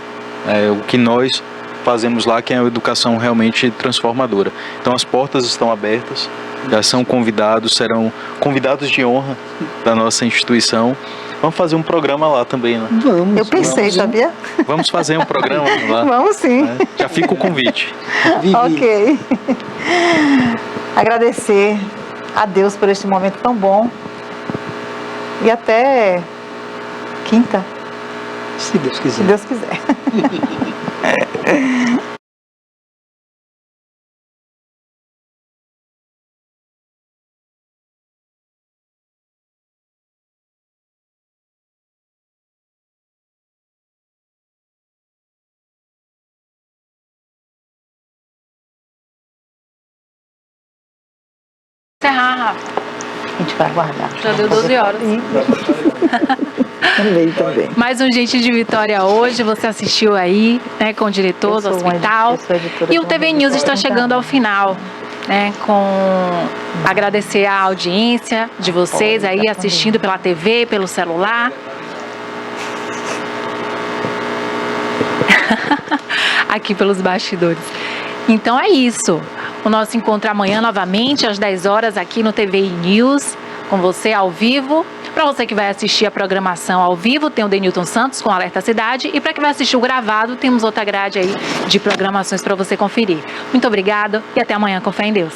[SPEAKER 8] o que nós fazemos lá, que é uma educação realmente transformadora. Então as portas estão abertas, já são convidados, serão convidados de honra da nossa instituição. Vamos fazer um programa lá também, né?
[SPEAKER 7] Vamos.
[SPEAKER 6] Eu pensei, sabia?
[SPEAKER 8] Vamos fazer um programa lá.
[SPEAKER 6] Vamos sim.
[SPEAKER 8] Né? Já fica o convite.
[SPEAKER 7] Vivi.
[SPEAKER 6] Ok. Agradecer a Deus por este momento tão bom. E até quinta.
[SPEAKER 7] Se Deus quiser.
[SPEAKER 6] Se Deus quiser.
[SPEAKER 1] Encerrar, Rafa.
[SPEAKER 6] A gente vai aguardar.
[SPEAKER 1] Já deu 12 horas.
[SPEAKER 6] Também.
[SPEAKER 1] Mais um Gente de Vitória hoje, você assistiu aí, né, com o diretor do hospital. E o TV News está chegando ao final, né, com agradecer a audiência de vocês aí assistindo pela TV, pelo celular. Aqui pelos bastidores. Então é isso. O nosso encontro amanhã novamente às 10 horas aqui no TV News, com você ao vivo. Para você que vai assistir a programação ao vivo, tem o Denilton Santos com Alerta Cidade. E para quem vai assistir o gravado, temos outra grade aí de programações para você conferir. Muito obrigado e até amanhã com fé em Deus.